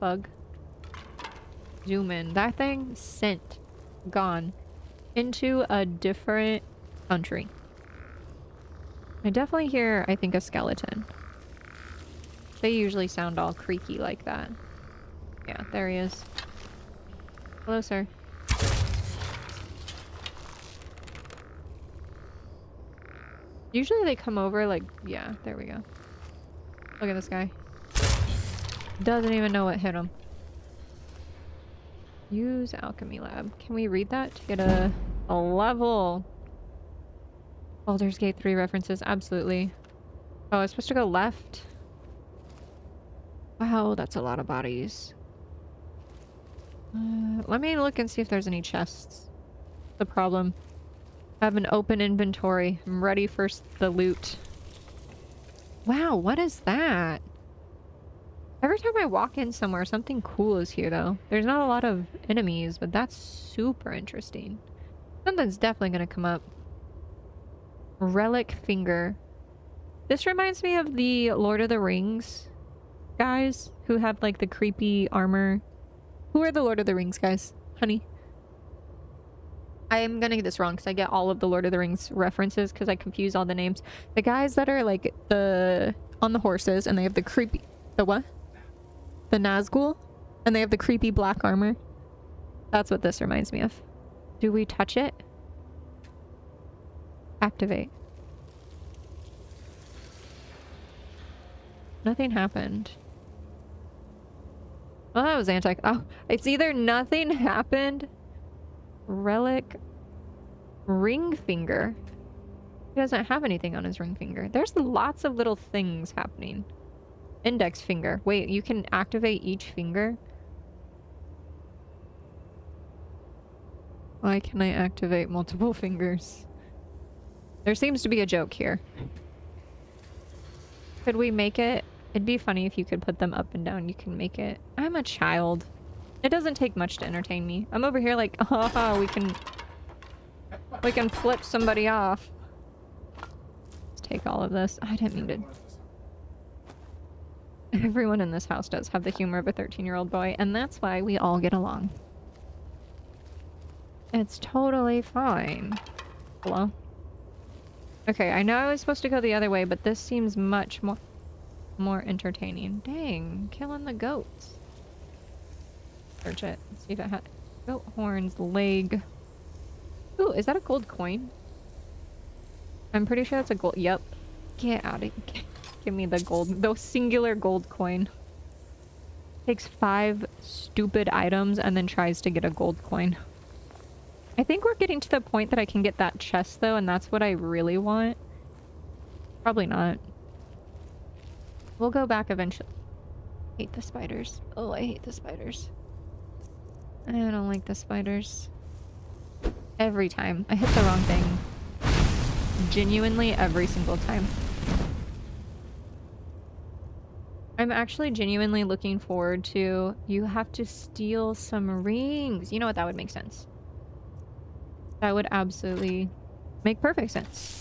bug? Zoom in. That thing sent. Gone. Into a different country. I definitely hear, I think, a skeleton. They usually sound all creaky like that. Yeah, there he is. Hello, sir. Usually they come over like... Yeah, there we go. Look at this guy. Doesn't even know what hit him. Use alchemy lab. Can we read that to get a level? Baldur's Gate 3 references. Absolutely. Oh, I was supposed to go left. Wow, that's a lot of bodies. Let me look and see if there's any chests. The problem. I have an open inventory. I'm ready for the loot. Wow, what is that? Every time I walk in somewhere, something cool is here, though. There's not a lot of enemies, but that's super interesting. Something's definitely gonna come up. Relic finger. This reminds me of the Lord of the Rings guys who have, like, the creepy armor. Who are the Lord of the Rings guys? Honey? I'm gonna get this wrong because I get all of the Lord of the Rings references because I confuse all the names. The guys that are, like, on the horses and they have the creepy... The what? The Nazgul, and they have the creepy black armor. That's what this reminds me of. Do we touch it? Activate. Nothing happened. Well, that was oh, it's either nothing happened. Relic. Ring finger. He doesn't have anything on his ring finger. There's lots of little things happening. Index finger. Wait, you can activate each finger? Why can I activate multiple fingers? There seems to be a joke here. Could we make it? It'd be funny if you could put them up and down. You can make it. I'm a child. It doesn't take much to entertain me. I'm over here like, haha, we can flip somebody off. Let's take all of this. I didn't mean to. Everyone in this house does have the humor of a 13-year-old boy, and that's why we all get along. It's totally fine. Hello? Okay, I know I was supposed to go the other way, but this seems much more entertaining. Dang, killing the goats. Search it. Let's see if it had goat horns, leg. Ooh, is that a gold coin? I'm pretty sure that's a gold. Yep. Get out of here. Give me the gold, the singular gold coin. Takes 5 stupid items and then tries to get a gold coin. I think we're getting to the point that I can get that chest though, and that's what I really want. Probably not. We'll go back eventually. Hate the spiders. Oh, I hate the spiders. I don't like the spiders. Every time. I hit the wrong thing. Genuinely every single time. I'm actually genuinely looking forward to... You have to steal some rings. You know what? That would make sense. That would absolutely make perfect sense.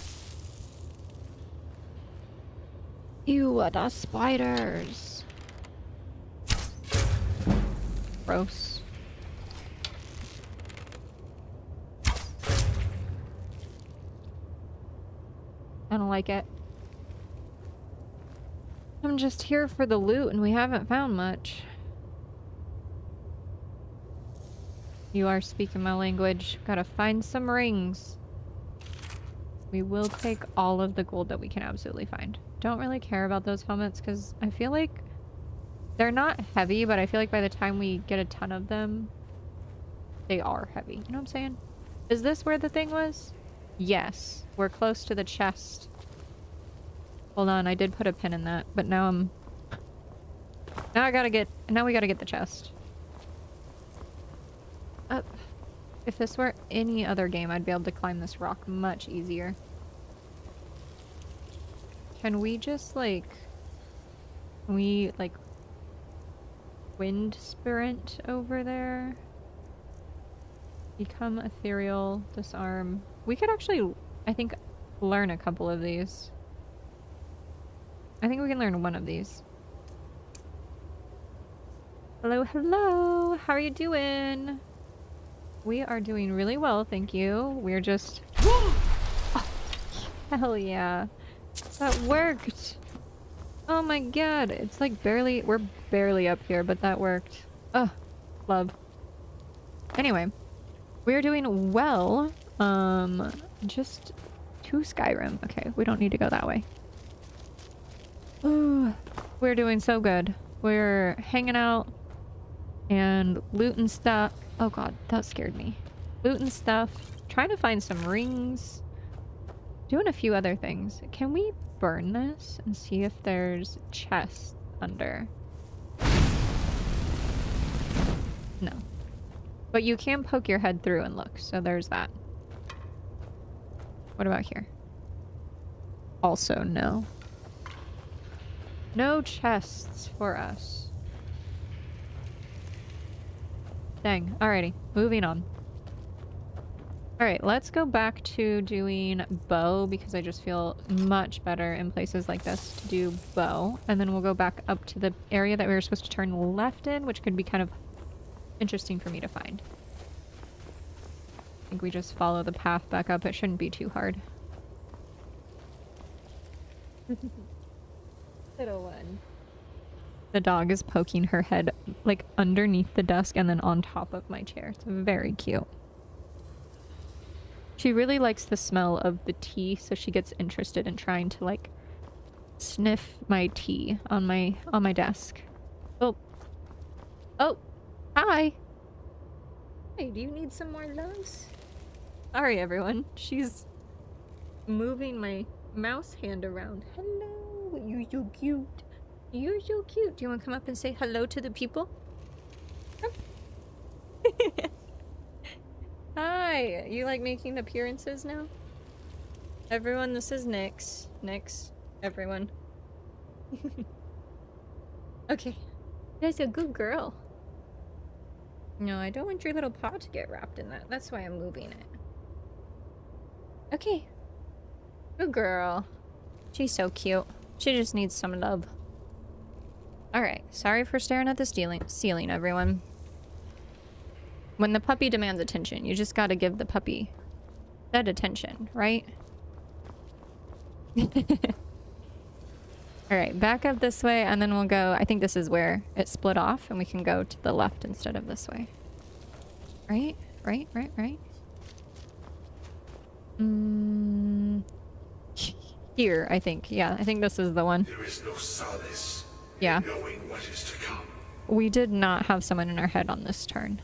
Ew, the spiders. Gross. I don't like it. I'm just here for the loot and we haven't found much. You are speaking my language. Gotta find some rings. We will take all of the gold that we can absolutely find. Don't really care about those helmets because I feel like they're not heavy, but I feel like by the time we get a ton of them, they are heavy. You know what I'm saying? Is this where the thing was? Yes. We're close to the chest. Hold on, I did put a pin in that, but now I'm... Now we gotta get the chest. Up. If this were any other game, I'd be able to climb this rock much easier. Can we just, like... Can we, like... wind sprint over there? Become ethereal, disarm. We could actually, I think, learn a couple of these. I think we can learn one of these. Hello, hello! How are you doing? We are doing really well, thank you. We're just... Oh, hell yeah. That worked! Oh my god, it's like barely... We're barely up here, but that worked. Ugh. Love. Anyway. We're doing well. Just to Skyrim. Okay, we don't need to go that way. Ooh, we're doing so good. We're hanging out and looting stuff. Oh god, that scared me. Looting stuff. Trying to find some rings. Doing a few other things. Can we burn this and see if there's chests under? No. But you can poke your head through and look, so there's that. What about here? Also no. No chests for us. Dang. Alrighty. Moving on. Alright, let's go back to doing bow because I just feel much better in places like this to do bow. And then we'll go back up to the area that we were supposed to turn left in, which could be kind of interesting for me to find. I think we just follow the path back up. It shouldn't be too hard. Little one. The dog is poking her head like underneath the desk and then on top of my chair. It's very cute. She really likes the smell of the tea, so she gets interested in trying to like sniff my tea on my desk. Oh. Oh. Hi. Hey, do you need some more loves? Sorry everyone. She's moving my mouse hand around. Hello. You're so cute. You're so cute. Do you want to come up and say hello to the people? Hi. You like making appearances now? Everyone, this is Nyx. Nyx. Everyone. Okay. That's a good girl. No, I don't want your little paw to get wrapped in that. That's why I'm moving it. Okay. Good girl. She's so cute. She just needs some love. Alright. Sorry for staring at the ceiling, everyone. When the puppy demands attention, you just gotta give the puppy that attention, right? Alright, back up this way, and then we'll go... I think this is where it split off, and we can go to the left instead of this way. Right? Right? Here, I think. Yeah, I think this is the one. There is no solace Yeah. in knowing what is to come. We did not have someone in our head on this turn.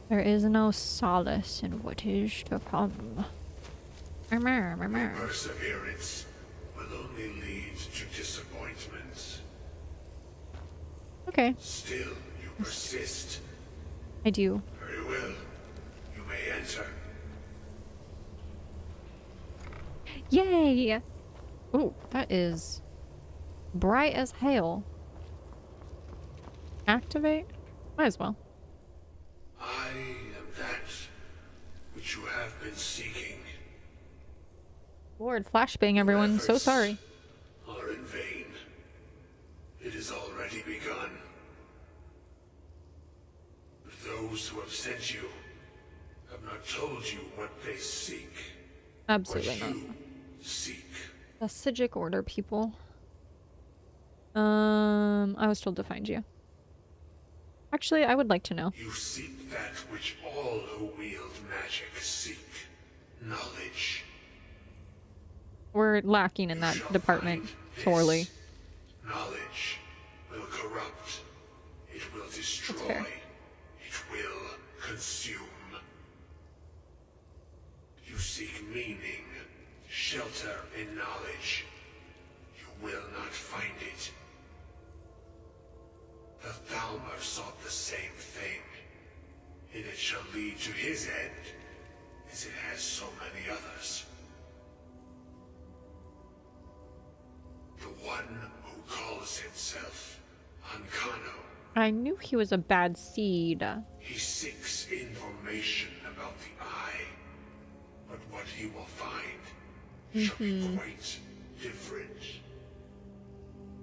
There is no solace in what is to come. Perseverance will only lead to disappointments. Okay. Still, you persist. I do. Very well. You may enter. Yay! Oh, that is bright as hell. Activate? Might as well. I am that which you have been seeking. Lord, flashbang everyone. So sorry. Are in vain. It has already begun. Those who have sent you have not told you what they seek. Absolutely what not. you seek. The Sigic Order people. I was told to find you. Actually, I would like to know. You seek that which all who wield magic seek. Knowledge. We're lacking in that department sorely. Knowledge will corrupt. It will destroy. That's fair. It will consume. You seek meaning, shelter in knowledge. You will not find it. The Thalmor sought the same thing, and it shall lead to his end, as it has so many others. The one who calls himself Ancano. I knew he was a bad seed. He seeks information about the Eye, but what he will find shall be quite different.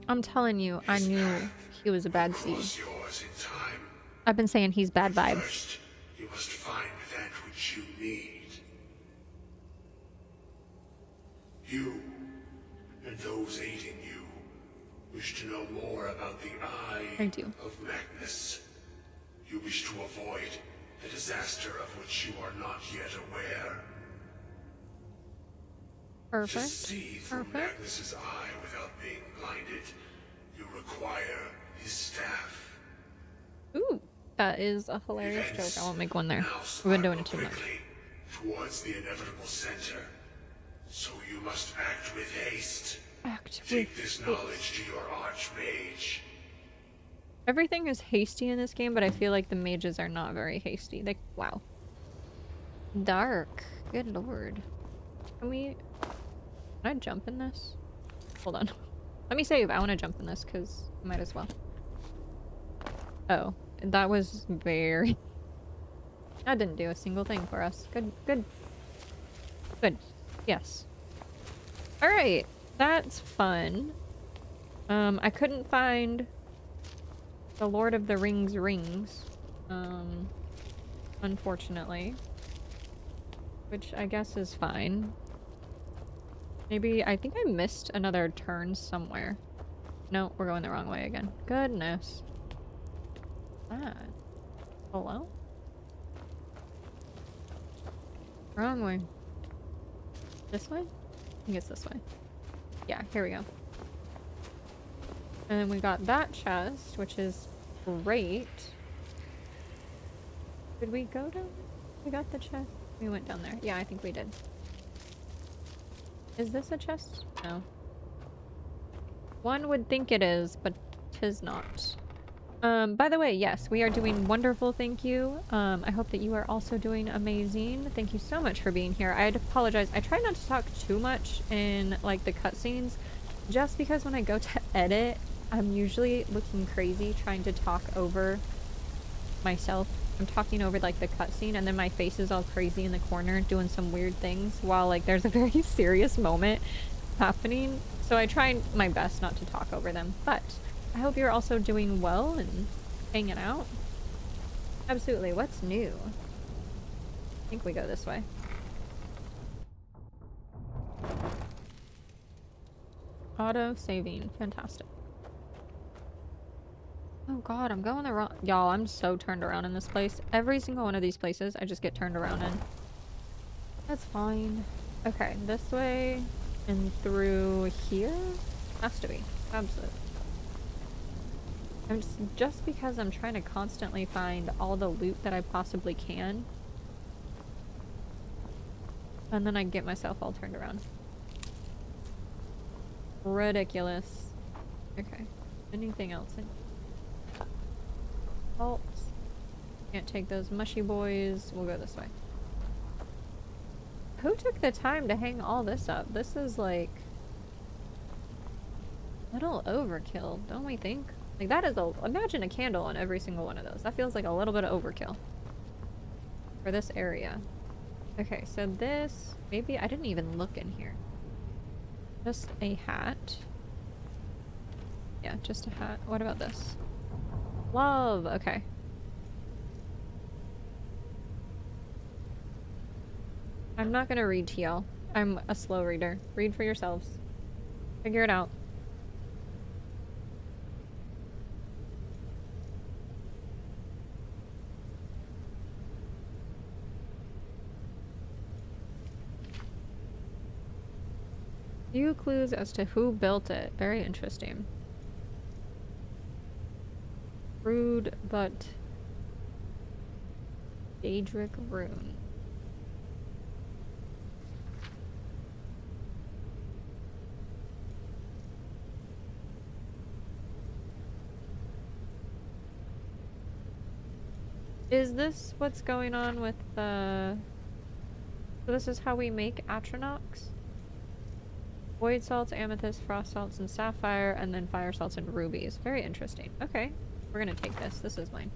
I'm telling you, I knew he was a bad seed. Was yours in time. I've been saying he's bad vibes. First, you must find that which you need. You and those aiding you wish to know more about the Eye of Magnus. You wish to avoid the disaster of which you are not yet aware. Perfect. To see through Magnus's eye without being blinded, you require his staff. Ooh, that is a hilarious joke. I won't make one there. We've been doing it too much. Towards the inevitable center. So you must act with haste. Take this knowledge to your archmage. Everything is hasty in this game, but I feel like the mages are not very hasty. Like, wow. Dark. Good lord. Can I jump in this? Hold on. Let me save. I want to jump in this because I might as well. Oh, that was very... That didn't do a single thing for us. Good. Yes. Alright. That's fun. I couldn't find the Lord of the Rings rings. Unfortunately. Which I guess is fine. Maybe, I think I missed another turn somewhere. No, we're going the wrong way again. Goodness. Ah. Hello? Wrong way. This way? I think it's this way. Yeah, here we go. And then we got that chest, which is great. Did we go down? We got the chest. We went down there. Yeah, I think we did. Is this a chest? No. One would think it is, but 'tis not. By the way, yes, we are doing wonderful, thank you. I hope that you are also doing amazing. Thank you so much for being here. I'd apologize. I try not to talk too much in, like, the cutscenes, just because when I go to edit, I'm usually looking crazy trying to talk over myself. I'm talking over, like, the cutscene, and then my face is all crazy in the corner doing some weird things while, like, there's a very serious moment happening. So I try my best not to talk over them, but I hope you're also doing well and hanging out. Absolutely. What's new? I think we go this way. Auto saving. Fantastic. Oh god, I'm going the wrong— Y'all, I'm so turned around in this place. Every single one of these places, I just get turned around in. That's fine. Okay, this way and through here? Has to be. Absolutely. I'm just because I'm trying to constantly find all the loot that I possibly can. And then I get myself all turned around. Ridiculous. Okay. Anything else? Halt. Can't take those mushy boys. We'll go this way. Who took the time to hang all this up? This is like a little overkill, don't we think? Like that is a— imagine a candle on every single one of those. That feels like a little bit of overkill for this area. Okay, so this— maybe I didn't even look in here. Just a hat. Yeah, just a hat. What about this? Love. Okay. I'm not gonna read to y'all. I'm a slow reader. Read for yourselves. Figure it out. Few clues as to who built it. Very interesting. Rude, but Daedric rune. Is this what's going on with the— so this is how we make Atronox? Void salts, amethyst, frost salts, and sapphire, and then fire salts and rubies. Very interesting. Okay. We're gonna take this. This is mine.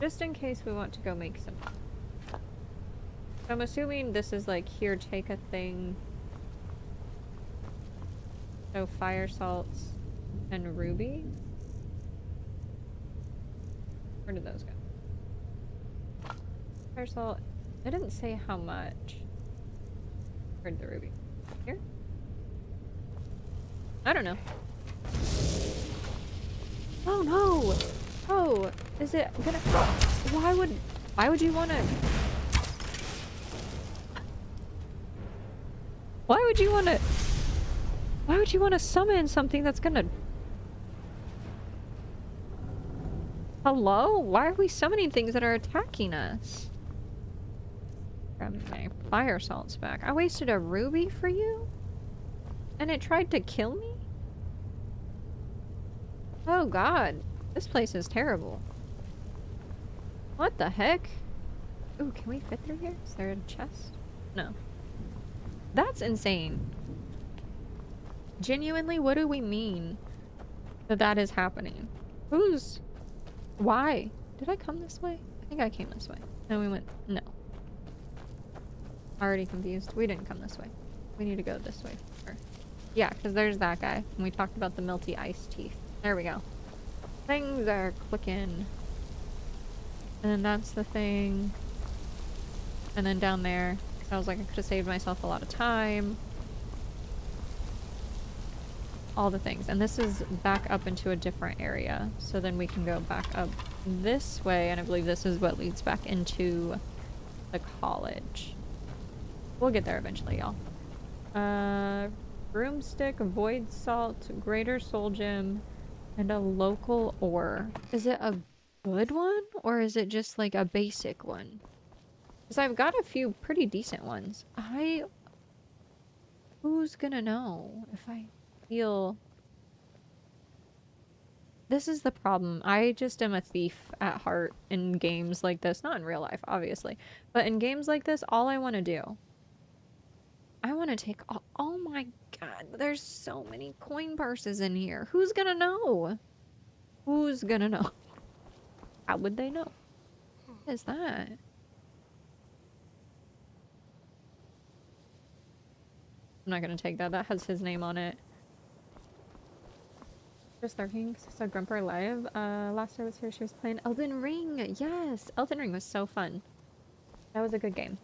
Just in case we want to go make some. So I'm assuming this is like, here, take a thing. So fire salts and ruby. Where did those go? Fire salt. It didn't say how much. Where'd the ruby? Here? I don't know. Oh no! Oh, is it gonna— why would you wanna— why would you wanna summon something that's gonna— hello? Why are we summoning things that are attacking us? Grab my fire salts back. I wasted a ruby for you? And it tried to kill me? Oh god. This place is terrible. What the heck? Ooh, can we fit through here? Is there a chest? No. That's insane. Genuinely, what do we mean that that is happening? Who's— why? Did I come this way? I think I came this way. And we went— no. Already confused. We didn't come this way. We need to go this way. Yeah, because there's that guy. And we talked about the melty ice teeth. There we go. Things are clicking. And that's the thing. And then down there, I was like, I could have saved myself a lot of time. All the things. And this is back up into a different area. So then we can go back up this way. And I believe this is what leads back into the college. We'll get there eventually, y'all. Broomstick, void salt, greater soul gem, and a local ore. Is it a good one, or is it just like a basic one? Because I've got a few pretty decent ones. Who's gonna know if I feel This is the problem. I just am a thief at heart in games like this. Not in real life, obviously. But in games like this, all I want to do... I want to take all... Oh my god, there's so many coin purses in here. Who's gonna know? Who's gonna know? How would they know? What is that? I'm not gonna take that. That has his name on it. Just 13 saw Grumper live. Last year was here. She was playing Elden Ring. Yes, Elden Ring was so fun. That was a good game.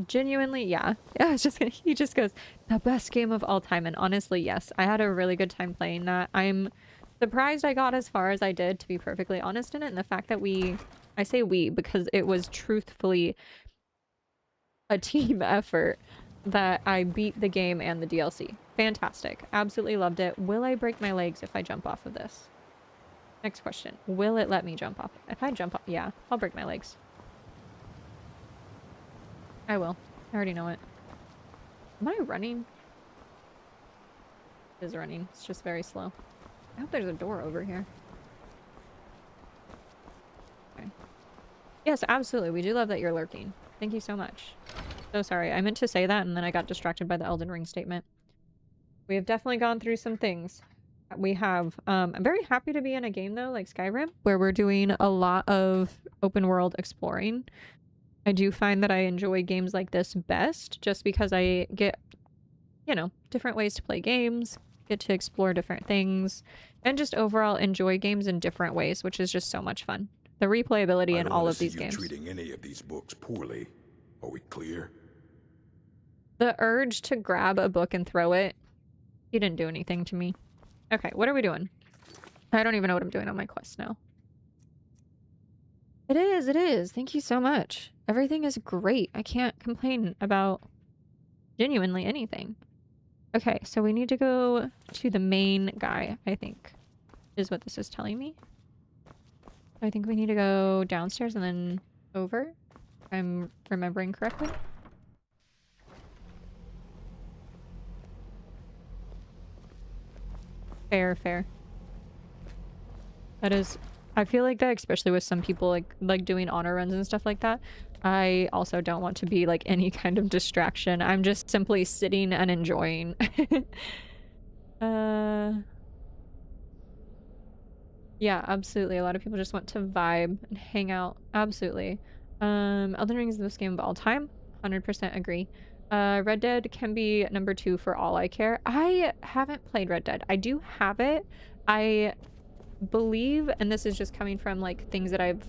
Genuinely, yeah. Yeah, I was just gonna. He just goes, the best game of all time, and honestly, yes, I had a really good time playing that. I'm surprised I got as far as I did, to be perfectly honest in it, and the fact that I say we because it was truthfully a team effort that I beat the game and the DLC. Fantastic. Absolutely loved it. Will I break my legs if I jump off of this? Next question. Will it let me jump off? If I jump off, yeah, I'll break my legs. I will. I already know it. Am I running? It is running. It's just very slow. I hope there's a door over here. Okay. Yes, absolutely. We do love that you're lurking. Thank you so much. So sorry. I meant to say that and then I got distracted by the Elden Ring statement. We have definitely gone through some things. We have. I'm very happy to be in a game though, like Skyrim, where we're doing a lot of open world exploring. I do find that I enjoy games like this best just because I get, you know, different ways to play games, get to explore different things, and just overall enjoy games in different ways, which is just so much fun. The replayability in all of these games. Treating any of these books poorly. Are we clear? The urge to grab a book and throw it, he didn't do anything to me. Okay, what are we doing? I don't even know what I'm doing on my quest now. It is, it is. Thank you so much. Everything is great. I can't complain about genuinely anything. Okay, so we need to go to the main guy, I think, is what this is telling me. I think we need to go downstairs and then over, if I'm remembering correctly. Fair, fair. That is... I feel like that, especially with some people like doing honor runs and stuff like that. I also don't want to be like any kind of distraction. I'm just simply sitting and enjoying. Yeah, absolutely. A lot of people just want to vibe and hang out. Absolutely. Elden Ring is the best game of all time. 100% agree. Red Dead can be number 2 for all I care. I haven't played Red Dead. I do have it. I believe, and this is just coming from like things that I've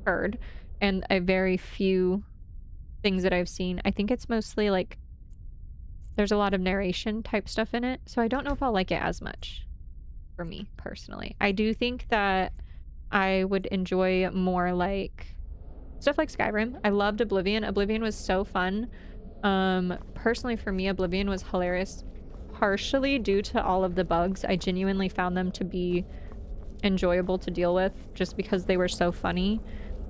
heard and a very few things that I've seen. I think it's mostly like there's a lot of narration type stuff in it, so I don't know if I'll like it as much for me personally. I do think that I would enjoy more like stuff like Skyrim. I loved Oblivion. Oblivion was so fun. Personally for me, Oblivion was hilarious, partially due to all of the bugs. I genuinely found them to be enjoyable to deal with just because they were so funny.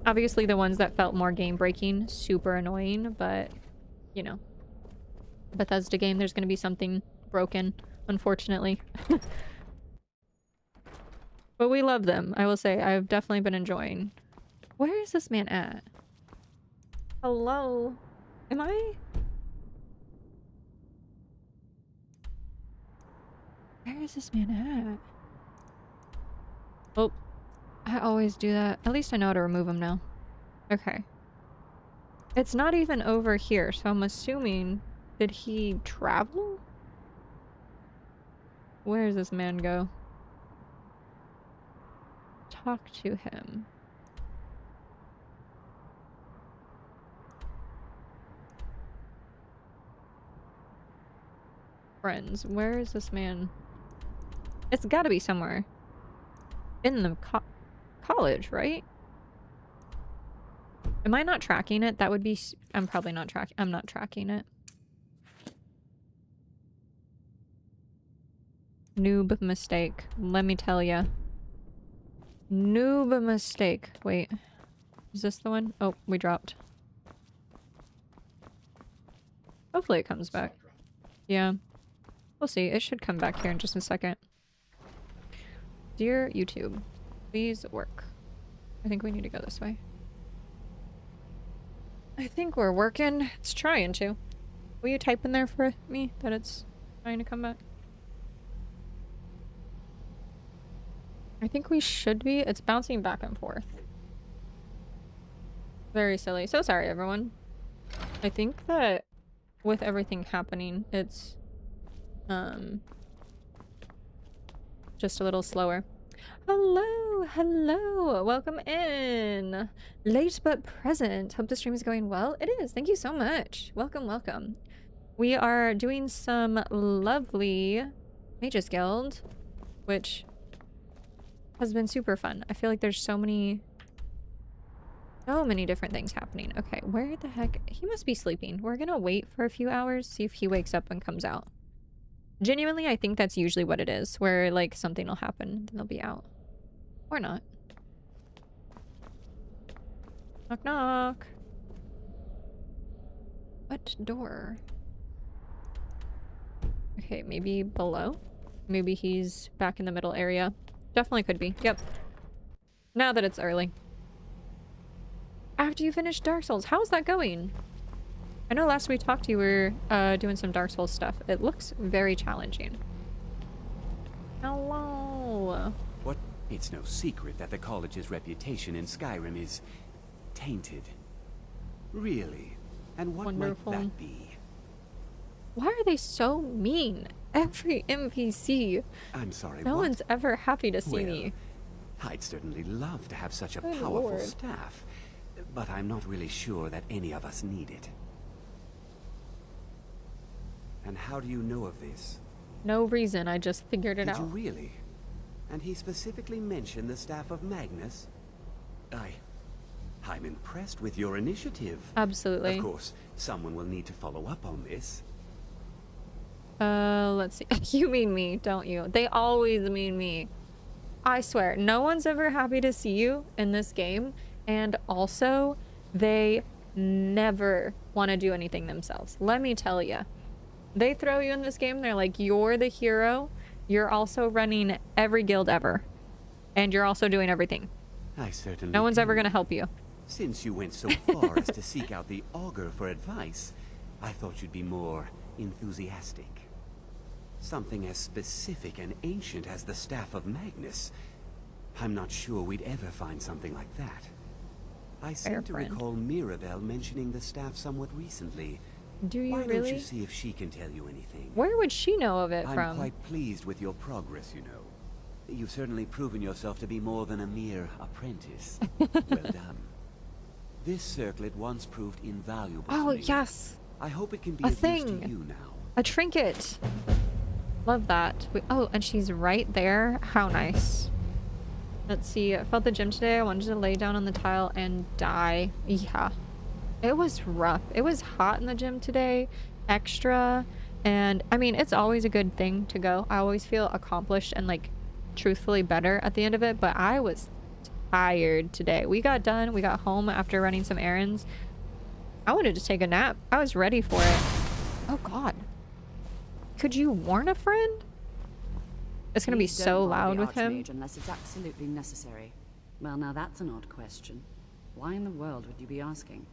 Obviously the ones that felt more game breaking, super annoying, but you know, Bethesda game, there's gonna be something broken, unfortunately. But we love them. I will say I've definitely been enjoying. Where is this man at? Hello? Am I? Where is this man at? Oh, I always do that. At least I know how to remove him now. Okay. It's not even over here, so I'm assuming... Did he travel? Where does this man go? Talk to him. Friends, where is this man? It's gotta be somewhere. In the college, right? Am I not tracking it? That would be... I'm probably not tracking... I'm not tracking it. Noob mistake. Let me tell ya. Noob mistake. Wait. Is this the one? Oh, we dropped. Hopefully it comes back. Yeah. We'll see. It should come back here in just a second. Dear YouTube, please work. I think we need to go this way. I think we're working. It's trying to. Will you type in there for me that it's trying to come back? I think we should be. It's bouncing back and forth. Very silly. So sorry, everyone. I think that with everything happening, it's just a little slower. Hello, hello, welcome in. Late but present. Hope the stream is going well. It is. Thank you so much. Welcome, welcome. We are doing some lovely Mages Guild, which has been super fun. I feel like there's so many different things happening. Okay, where the heck? He must be sleeping. We're gonna wait for a few hours, see if he wakes up and comes out. Genuinely, I think that's usually what it is, where like something will happen, then they'll be out. Or not. Knock knock. What door? Okay, maybe below? Maybe he's back in the middle area. Definitely could be. Yep. Now that it's early. After you finish Dark Souls, how's that going? I know last we talked you were doing some Dark Souls stuff. It looks very challenging. Hello. What? It's no secret that the college's reputation in Skyrim is tainted. Really? And what Wonderful. might that be? Why are they so mean? Every NPC. I'm sorry, No what? one's ever happy to see Well, me. I'd certainly love to have such a Good powerful Lord. staff, but I'm not really sure that any of us need it. And how do you know of this? No reason, I just figured it Did you out. really? And he specifically mentioned the staff of Magnus? I'm impressed with your initiative. Absolutely. Of course, someone will need to follow up on this. Let's see. You mean me, don't you? They always mean me. I swear, no one's ever happy to see you in this game. And also, they never want to do anything themselves. Let me tell you. They throw you in this game, they're like, you're the hero. You're also running every guild ever. And you're also doing everything. I certainly No one's do. ever going to help you. Since you went so far as to seek out the Augur for advice, I thought you'd be more enthusiastic. Something as specific and ancient as the Staff of Magnus. I'm not sure we'd ever find something like that. I seem to recall Mirabelle mentioning the staff somewhat recently. Do you Why really? don't you see if she can tell you anything? Where would she know of it I'm from? quite pleased with your progress, you know. You've certainly proven yourself to be more than a mere apprentice. Well done. This circlet once proved invaluable Oh, to me. yes. I hope it can be A of use thing. to you now. A trinket. Love that. Oh, and she's right there. How nice. Let's see. I felt the gym today. I wanted to lay down on the tile and die. Yeah. It was rough. It was hot in the gym today. Extra. And I mean, it's always a good thing to go. I always feel accomplished and like truthfully better at the end of it. But I was tired today. We got done. We got home after running some errands. I wanted to take a nap. I was ready for it. Oh God. Could you warn a friend? It's gonna be Please so don't bother loud the with him. Archmage unless it's absolutely necessary. Well, now that's an odd question. Why in the world would you be asking?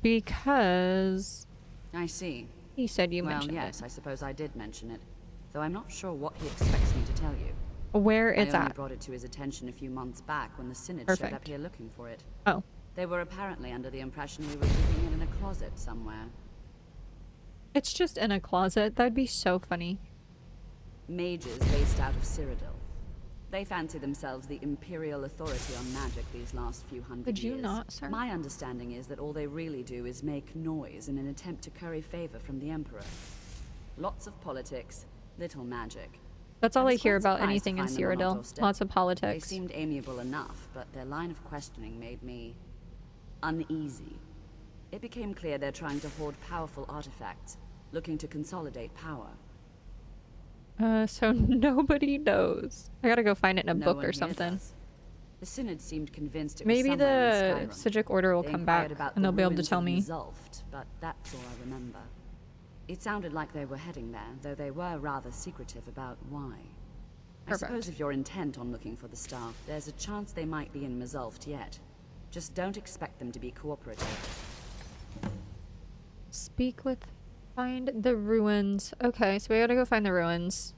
Because I see. he said you mentioned Well, yes, it. I suppose I did mention it. Though I'm not sure what he expects me to tell you. Where it's I only at. brought it to his attention a few months back when the Synod Perfect. showed up here looking for it. Oh. They were apparently under the impression we were keeping it in a closet somewhere. It's just in a closet. That'd be so funny. Mages based out of Cyrodiil. They fancy themselves the imperial authority on magic these last few hundred Could you years. not, sir? My understanding is that all they really do is make noise in an attempt to curry favor from the Emperor. Lots of politics, little magic. That's all I I was hear quite about surprised anything to in find them on our Cyrodiil. doorstep. Lots of They politics. seemed amiable enough, but their line of questioning made me uneasy. It became clear they're trying to hoard powerful artifacts, looking to consolidate power. So nobody knows. I gotta go find it in a No book one or here something. does. The Synod seemed convinced it Maybe was somewhere the in Skyrim. Psijic Order will They come inquired back about and the they'll be able to ruins tell of me. Zulft, but that's all I remember. It sounded like they were heading there, though they were rather secretive about why. I suppose if you're intent on looking for the staff, there's a chance they might be in Mazulft yet. Just don't expect them to be cooperative. Speak with... Find the ruins. Okay, so we gotta go find the ruins.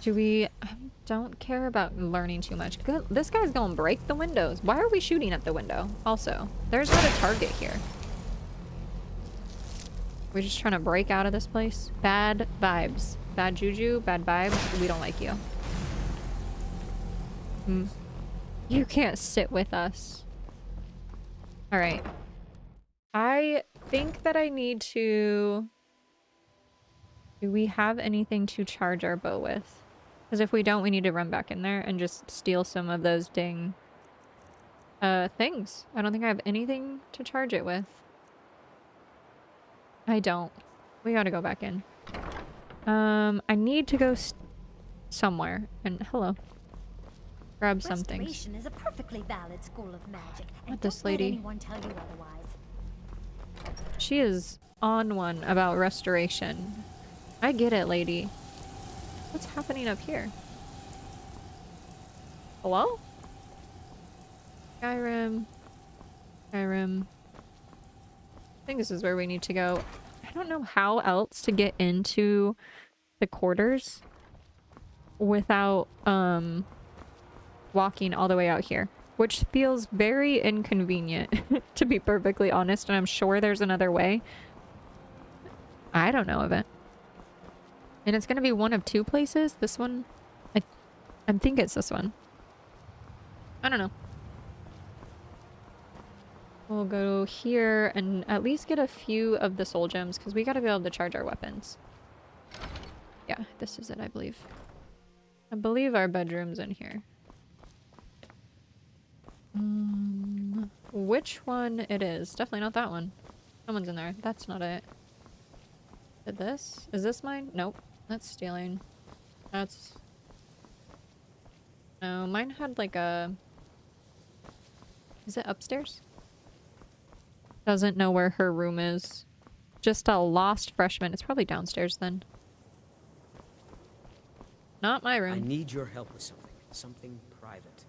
Do we... I don't care about learning too much. Good. This guy's gonna break the windows. Why are we shooting at the window? Also, there's not a target here. We're just trying to break out of this place. Bad vibes. Bad juju, bad vibes. We don't like you. You can't sit with us. Alright. I think that I need to... Do we have anything to charge our bow with? Because if we don't, we need to run back in there and just steal some of those dang... things. I don't think I have anything to charge it with. I don't. We gotta go back in. I need to go somewhere. And hello. Grab some things. Restoration is a perfectly valid school of magic. Not And this don't let lady. anyone tell you otherwise. She is on one about restoration. I get it, lady. What's happening up here? Hello? Skyrim. Skyrim. I think this is where we need to go. I don't know how else to get into the quarters without walking all the way out here, which feels very inconvenient to be perfectly honest, and I'm sure there's another way. I don't know of it. And it's gonna be one of two places. This one, I think it's this one. I don't know. We'll go here and at least get a few of the soul gems because we gotta be able to charge our weapons. Yeah, this is it, I believe. I believe our bedroom's in here. Which one it is? Definitely not that one. Someone's in there. That's not it. Is it this? Is this mine? Nope. That's stealing. That's... No, mine had like a... Is it upstairs? Doesn't know where her room is. Just a lost freshman. It's probably downstairs then. Not my room. I need your help with something. Something private.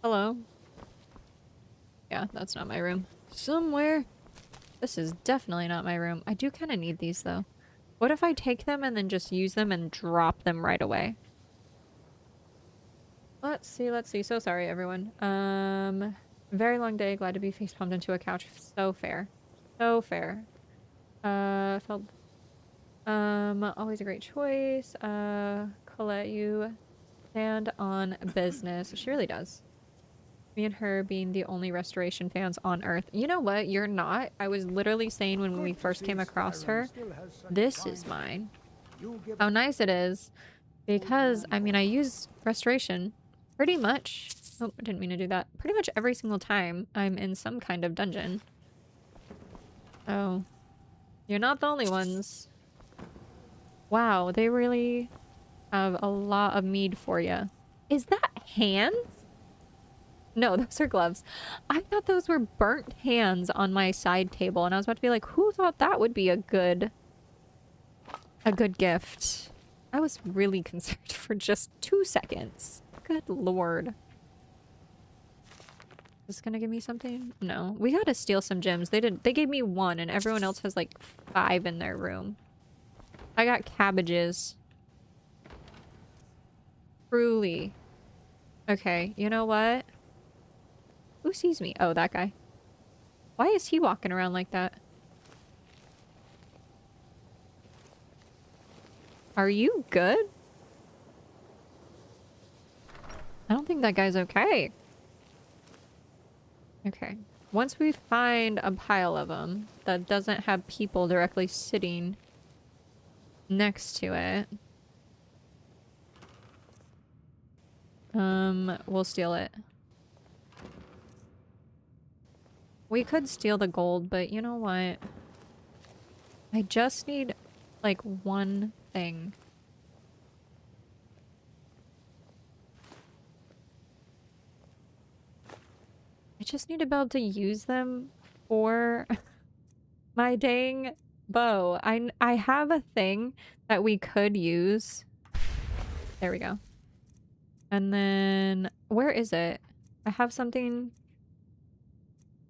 Hello? Yeah, that's not my room. Somewhere. This is definitely not my room. I do kind of need these though. What if I take them and then just use them and drop them right away? Let's see, let's see. So sorry, everyone. Very long day. Glad to be face pumped into a couch. So fair. So fair. Felt... always a great choice. Colette, you stand on business. She really does. Me and her being the only restoration fans on Earth. You know what? You're not. I was literally saying when we first came across her, this is mine. How nice it is. Because, I mean, I use restoration pretty much. Oh, I didn't mean to do that. Pretty much every single time I'm in some kind of dungeon. Oh. You're not the only ones. Wow, they really have a lot of mead for you. Is that hands? No, those are gloves. I thought those were burnt hands on my side table, and I was about to be like, who thought that would be a good gift? I was really concerned for just 2 seconds. Good lord. Is this gonna give me something? No. We gotta steal some gems. They gave me 1, and everyone else has like 5 in their room. I got cabbages. Truly. Okay, you know what? Who sees me? Oh, that guy. Why is he walking around like that? Are you good? I don't think that guy's okay. Okay. Once we find a pile of them that doesn't have people directly sitting next to it, we'll steal it. We could steal the gold, but you know what? I just need, like, one thing. I just need to be able to use them for my dang bow. I have a thing that we could use. There we go. And then where is it? I have something.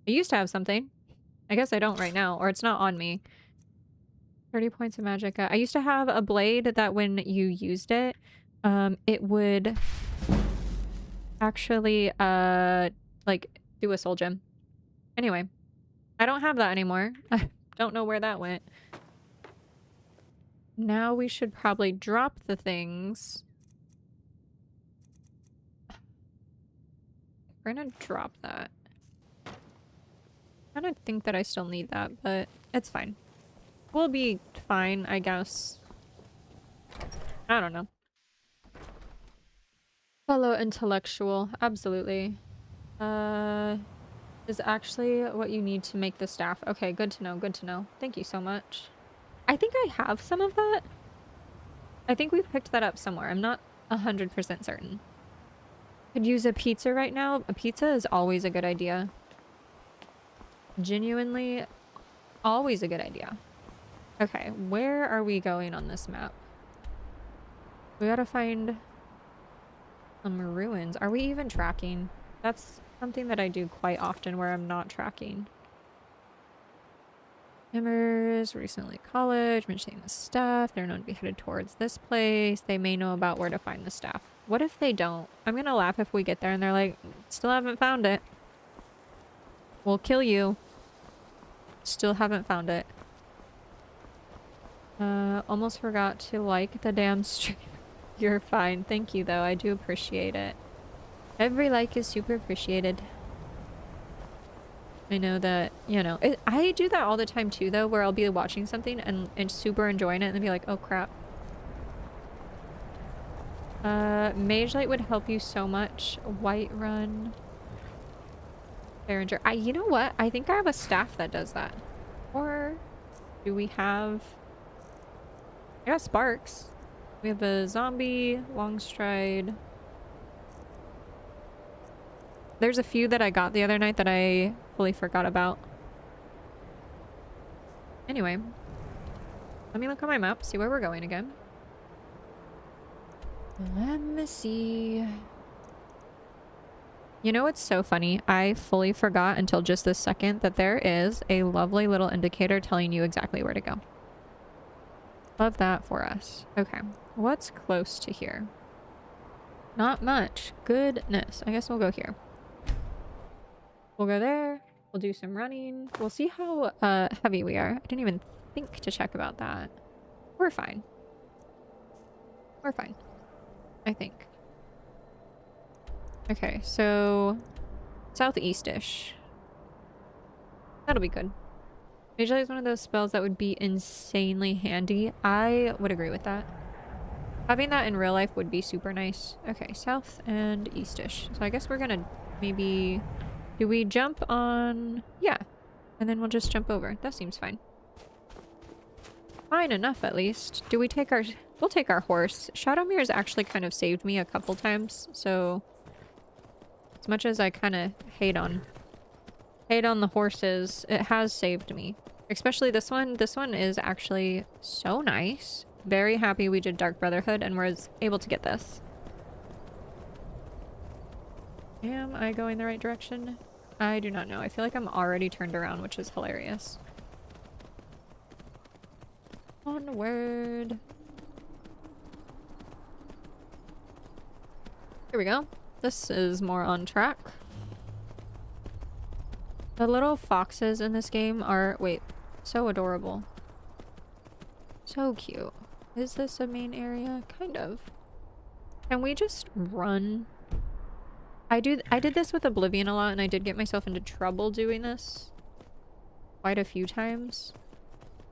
I used to have something. I guess I don't right now, or it's not on me. 30 points of magic. I used to have a blade that when you used it, it would actually like do a soul gem. Anyway, I don't have that anymore. I don't know where that went. Now we should probably drop the things. We're gonna drop that. I don't think that I still need that, but it's fine. We'll be fine, I guess. I don't know. Fellow intellectual, absolutely. Is actually what you need to make the staff. Okay, good to know, good to know. Thank you so much. I think I have some of that. I think we've picked that up somewhere. I'm not 100% certain. Could use a pizza right now. A pizza is always a good idea. Genuinely, always a good idea. Okay, where are we going on this map? We gotta find some ruins. Are we even tracking? That's something that I do quite often where I'm not tracking. Members, recently college, mentioning the staff. They're known to be headed towards this place. They may know about where to find the staff. What if they don't? I'm gonna laugh if we get there and they're like, still haven't found it. We'll kill you. Still haven't found it. Almost forgot to like the damn stream. You're fine. Thank you though. I do appreciate it. Every like is super appreciated. I know that, you know, I do that all the time too though, where I'll be watching something and super enjoying it and then be like, oh crap. Mage Light would help you so much. Whiterun. Behringer. You know what? I think I have a staff that does that. Or do we have... I got sparks. We have a zombie, long stride. There's a few that I got the other night that I fully forgot about. Anyway. Let me look on my map, see where we're going again. Let me see. You know what's so funny? I fully forgot until just this second that there is a lovely little indicator telling you exactly where to go. Love that for us. Okay. What's close to here? Not much. Goodness. I guess we'll go here. We'll go there. We'll do some running. We'll see how heavy we are. I didn't even think to check about that. We're fine. We're fine. I think. Okay, so southeast-ish. That'll be good. Mage Light is one of those spells that would be insanely handy. I would agree with that. Having that in real life would be super nice. Okay, south and east-ish. So I guess we're gonna maybe... Do we jump on... Yeah. And then we'll just jump over. That seems fine. Fine enough, at least. Do we take our... We'll take our horse. Shadowmere's actually kind of saved me a couple times, so... As much as I kind of hate on the horses, it has saved me. Especially this one. This one is actually so nice. Very happy we did Dark Brotherhood and was able to get this. Am I going the right direction? I do not know. I feel like I'm already turned around, which is hilarious. Onward. Here we go. This is more on track. The little foxes in this game are, wait, so adorable. So cute. Is this a main area? Kind of. Can we just run? I did this with Oblivion a lot, and I did get myself into trouble doing this quite a few times.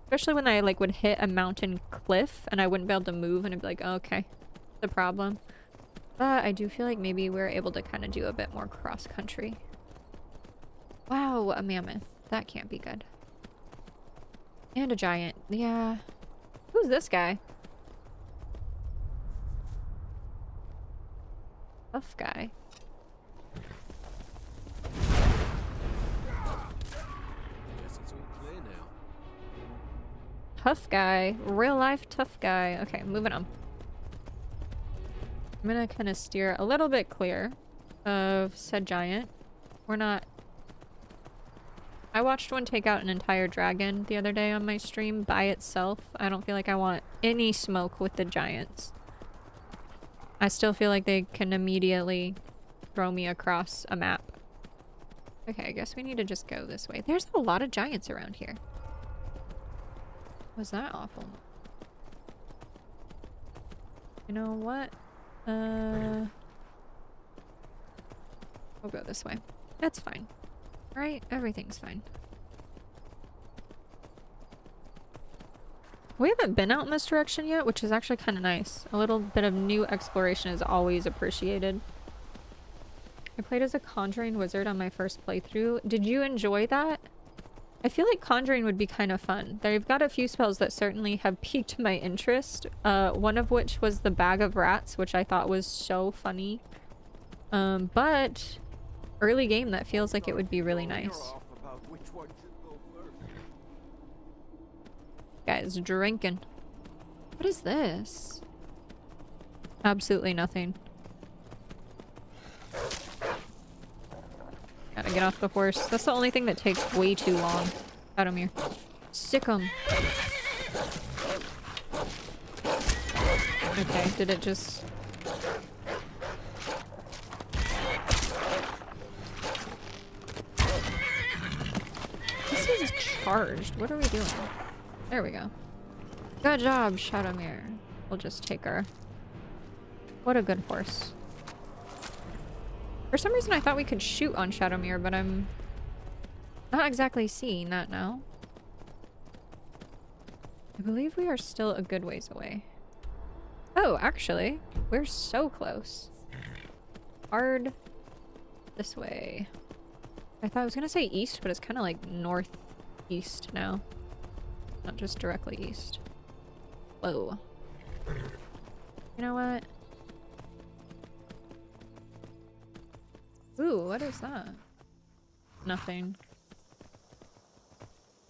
Especially when I like would hit a mountain cliff and I wouldn't be able to move, and I'd be like, oh, okay, the problem. But I do feel like maybe we're able to kind of do a bit more cross country. Wow, a mammoth. That can't be good. And a giant. Yeah. Who's this guy? Tough guy. Guess it's all clear now. Tough guy. Real life tough guy. Okay, moving on. I'm gonna kind of steer a little bit clear of said giant. We're not... I watched one take out an entire dragon the other day on my stream by itself. I don't feel like I want any smoke with the giants. I still feel like they can immediately throw me across a map. Okay, I guess we need to just go this way. There's a lot of giants around here. Was that awful? You know what? We'll go this way. That's fine. Right? Everything's fine. We haven't been out in this direction yet, which is actually kind of nice. A little bit of new exploration is always appreciated. I played as a conjuring wizard on my first playthrough. Did you enjoy that? I feel like conjuring would be kind of fun. They've got a few spells that certainly have piqued my interest. One of which was the bag of rats, which I thought was so funny. But early game, that feels like it would be really nice. Guys, drinking. What is this? Absolutely nothing. Gotta get off the horse. That's the only thing that takes way too long. Shadowmere. Sick 'em. Okay, did it just... This is charged. What are we doing? There we go. Good job, Shadowmere. We'll just take her. What a good horse. For some reason I thought we could shoot on Shadowmere, but I'm not exactly seeing that now. I believe we are still a good ways away. Oh, actually, we're so close. Hard this way. I thought I was gonna say east, but it's kind of like northeast now. Not just directly east. Whoa. You know what? Ooh, what is that? Nothing.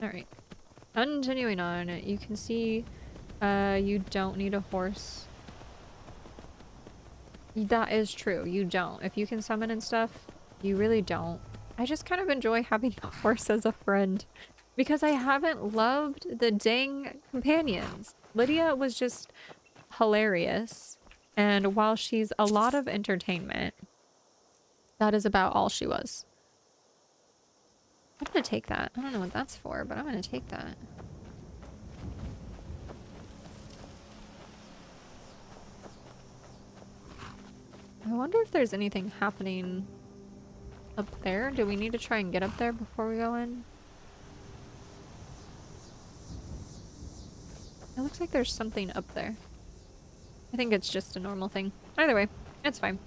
Alright. Continuing on, you can see you don't need a horse. That is true, you don't. If you can summon and stuff, you really don't. I just kind of enjoy having the horse as a friend because I haven't loved the dang companions. Lydia was just hilarious, and while she's a lot of entertainment, that is about all she was. I'm gonna take that. I don't know what that's for, but I'm gonna take that. I wonder if there's anything happening up there. Do we need to try and get up there before we go in? It looks like there's something up there. I think it's just a normal thing. Either way, it's fine.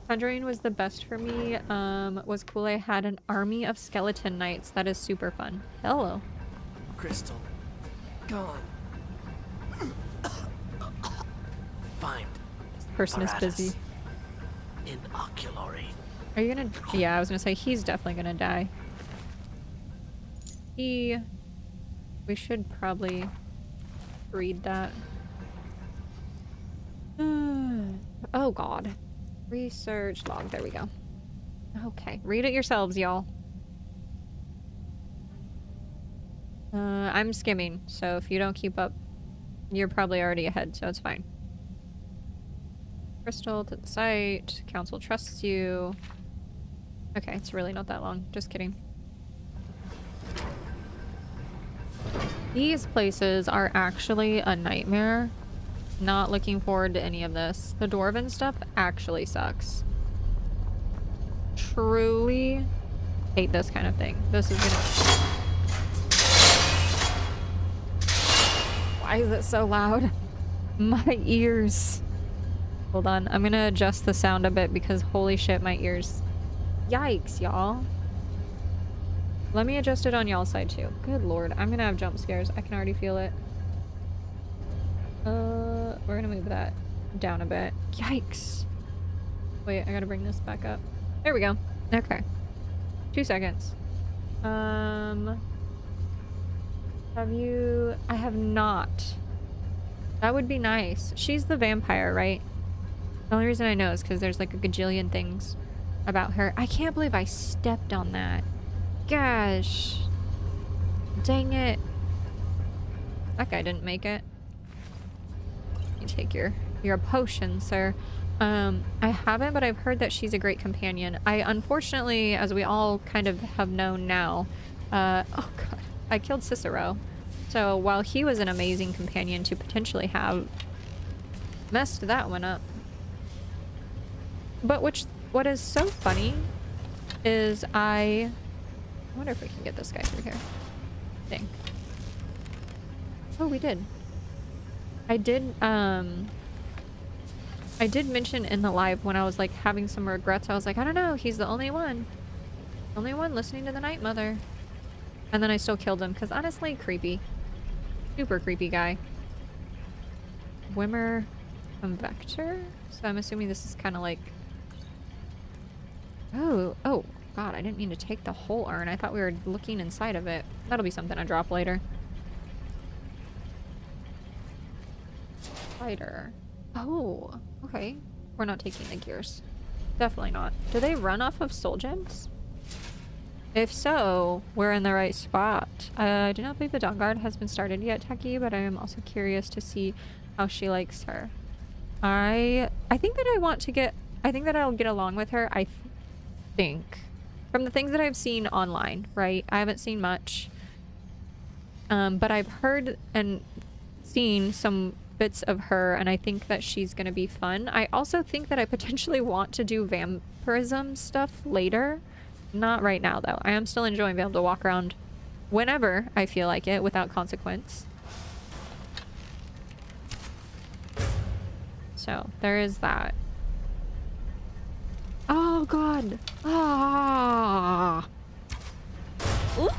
Conjuring was the best for me. Was cool. I had an army of skeleton knights. That is super fun. Hello. Crystal. Gone. Find. This person is busy. In oculary. Are you gonna... Yeah, I was gonna say, he's definitely gonna die. We should probably read that. Oh god. Research log. There we go. Okay. Read it yourselves, y'all. I'm skimming, so if you don't keep up, you're probably already ahead, so it's fine. Crystal to the site. Council trusts you. Okay, it's really not that long. Just kidding. These places are actually a nightmare. Not looking forward to any of this. The dwarven stuff actually sucks. Truly hate this kind of thing. This is gonna... Why is it so loud? My ears. Hold on, I'm gonna adjust the sound a bit because holy shit, my ears. Yikes, y'all. Let me adjust it on y'all's side too. Good lord, I'm gonna have jump scares. I can already feel it. We're gonna move that down a bit. Yikes. Wait, I gotta bring this back up. There we go. Okay. 2 seconds. Have you? I have not. That would be nice. She's the vampire, right? The only reason I know is because there's like a gajillion things about her. I can't believe I stepped on that. Gosh. Dang it. That guy didn't make it. You take your potion, sir. I haven't, but I've heard that she's a great companion. I unfortunately, as we all kind of have known now, oh god, I killed Cicero. So while he was an amazing companion to potentially have, messed that one up. But what is so funny is I wonder if we can get this guy through here. Dang. Oh, we did. I did mention in the live when I was like having some regrets. I was like, I don't know, he's the only one listening to the Night Mother. And then I still killed him because honestly, creepy. Super creepy guy. Wimmer Convector? So I'm assuming this is kind of like... Oh god, I didn't mean to take the whole urn. I thought we were looking inside of it. That'll be something I drop later. Spider. Oh, okay. We're not taking the gears. Definitely not. Do they run off of soul gems? If so, we're in the right spot. I do not believe the Dawn Guard has been started yet, Techie, but I am also curious to see how she likes her. I think that I think that I'll get along with her, I think. From the things that I've seen online, right? I haven't seen much. But I've heard and seen some bits of her, and I think that she's gonna be fun. I also think that I potentially want to do vampirism stuff later. Not right now, though. I am still enjoying being able to walk around whenever I feel like it without consequence. So, there is that. Oh, God. Ah. Ooh.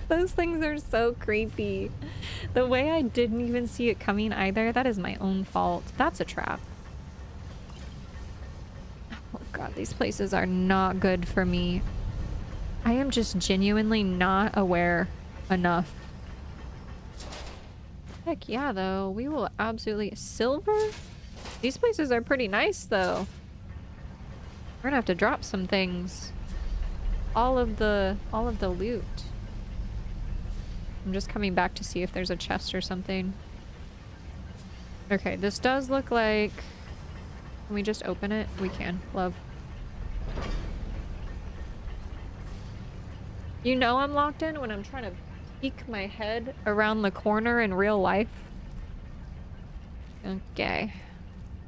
Those things are so creepy. The way I didn't even see it coming either, that is my own fault. That's a trap. Oh god, these places are not good for me. I am just genuinely not aware enough. Heck yeah, though. We will absolutely... Silver? These places are pretty nice, though. We're gonna have to drop some things. All of the loot. I'm just coming back to see if there's a chest or something. Okay, this does look like... Can we just open it? We can. Love. You know I'm locked in when I'm trying to peek my head around the corner in real life. Okay.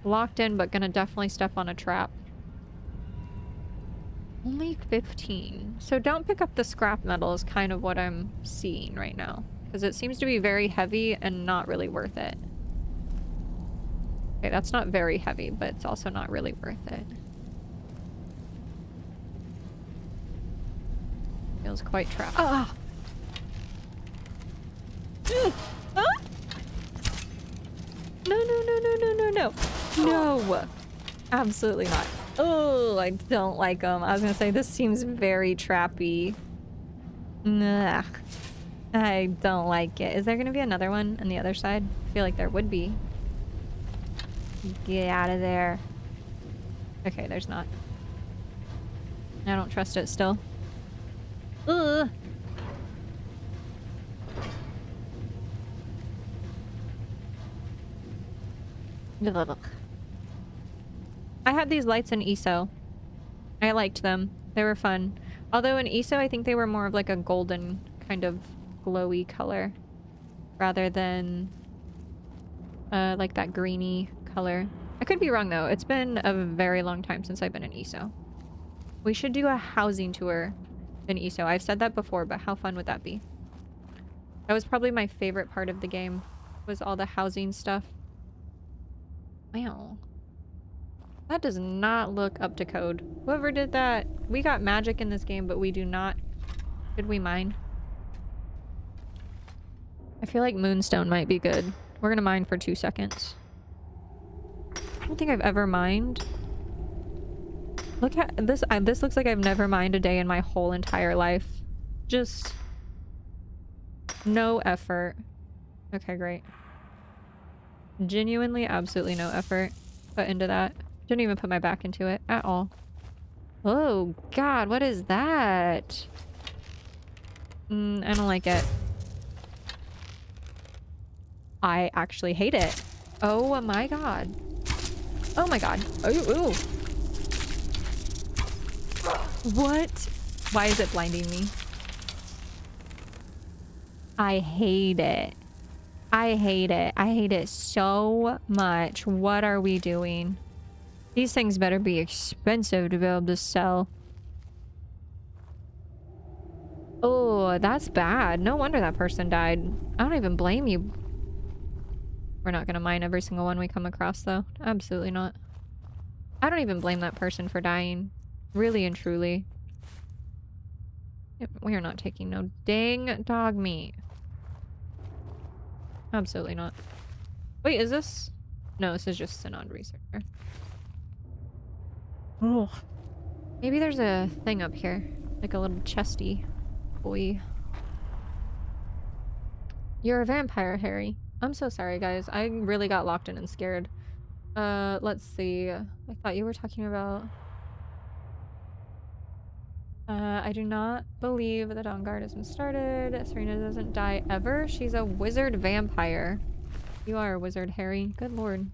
Locked in, but gonna definitely step on a trap. Only 15. So don't pick up the scrap metal is kind of what I'm seeing right now. Because it seems to be very heavy and not really worth it. Okay, that's not very heavy, but it's also not really worth it. Feels quite trapped. Ah! Ah! No, no, no, no, no, no, no. No! Absolutely not. Oh, I don't like them. I was gonna say, this seems very trappy. Ugh. I don't like it. Is there gonna be another one on the other side? I feel like there would be. Get out of there. Okay, there's not. I don't trust it still. Ugh. I had these lights in ESO. I liked them. They were fun. Although in ESO, I think they were more of like a golden kind of glowy color rather than like that greeny color. I could be wrong though. It's been a very long time since I've been in ESO. We should do a housing tour in ESO. I've said that before, but how fun would that be? That was probably my favorite part of the game, was all the housing stuff. Wow. That does not look up to code. Whoever did that, we got magic in this game, but we do not. Should we mine? I feel like moonstone might be good. We're gonna mine for 2 seconds. I don't think I've ever mined. Look at this. This looks like I've never mined a day in my whole entire life. Just No effort. Okay, great. Genuinely, absolutely no effort put into that. Didn't even put my back into it at all. Oh, God, what is that? I don't like it. I actually hate it. Oh my God. Oh my God. Ooh. What? Why is it blinding me? I hate it. I hate it. I hate it so much. What are we doing? These things better be expensive to be able to sell. Oh, that's bad. No wonder that person died. I don't even blame you. We're not gonna mine every single one we come across, though. Absolutely not. I don't even blame that person for dying. Really and truly. We are not taking no dang dog meat. Absolutely not. Wait, is this? No, this is just Synod researcher. Oh. Maybe there's a thing up here. Like a little chesty boy. You're a vampire, Harry. I'm so sorry, guys. I really got locked in and scared. Let's see. I thought you were talking about... I do not believe the Dawn Guard has been started. Serena doesn't die ever. She's a wizard vampire. You are a wizard, Harry. Good lord.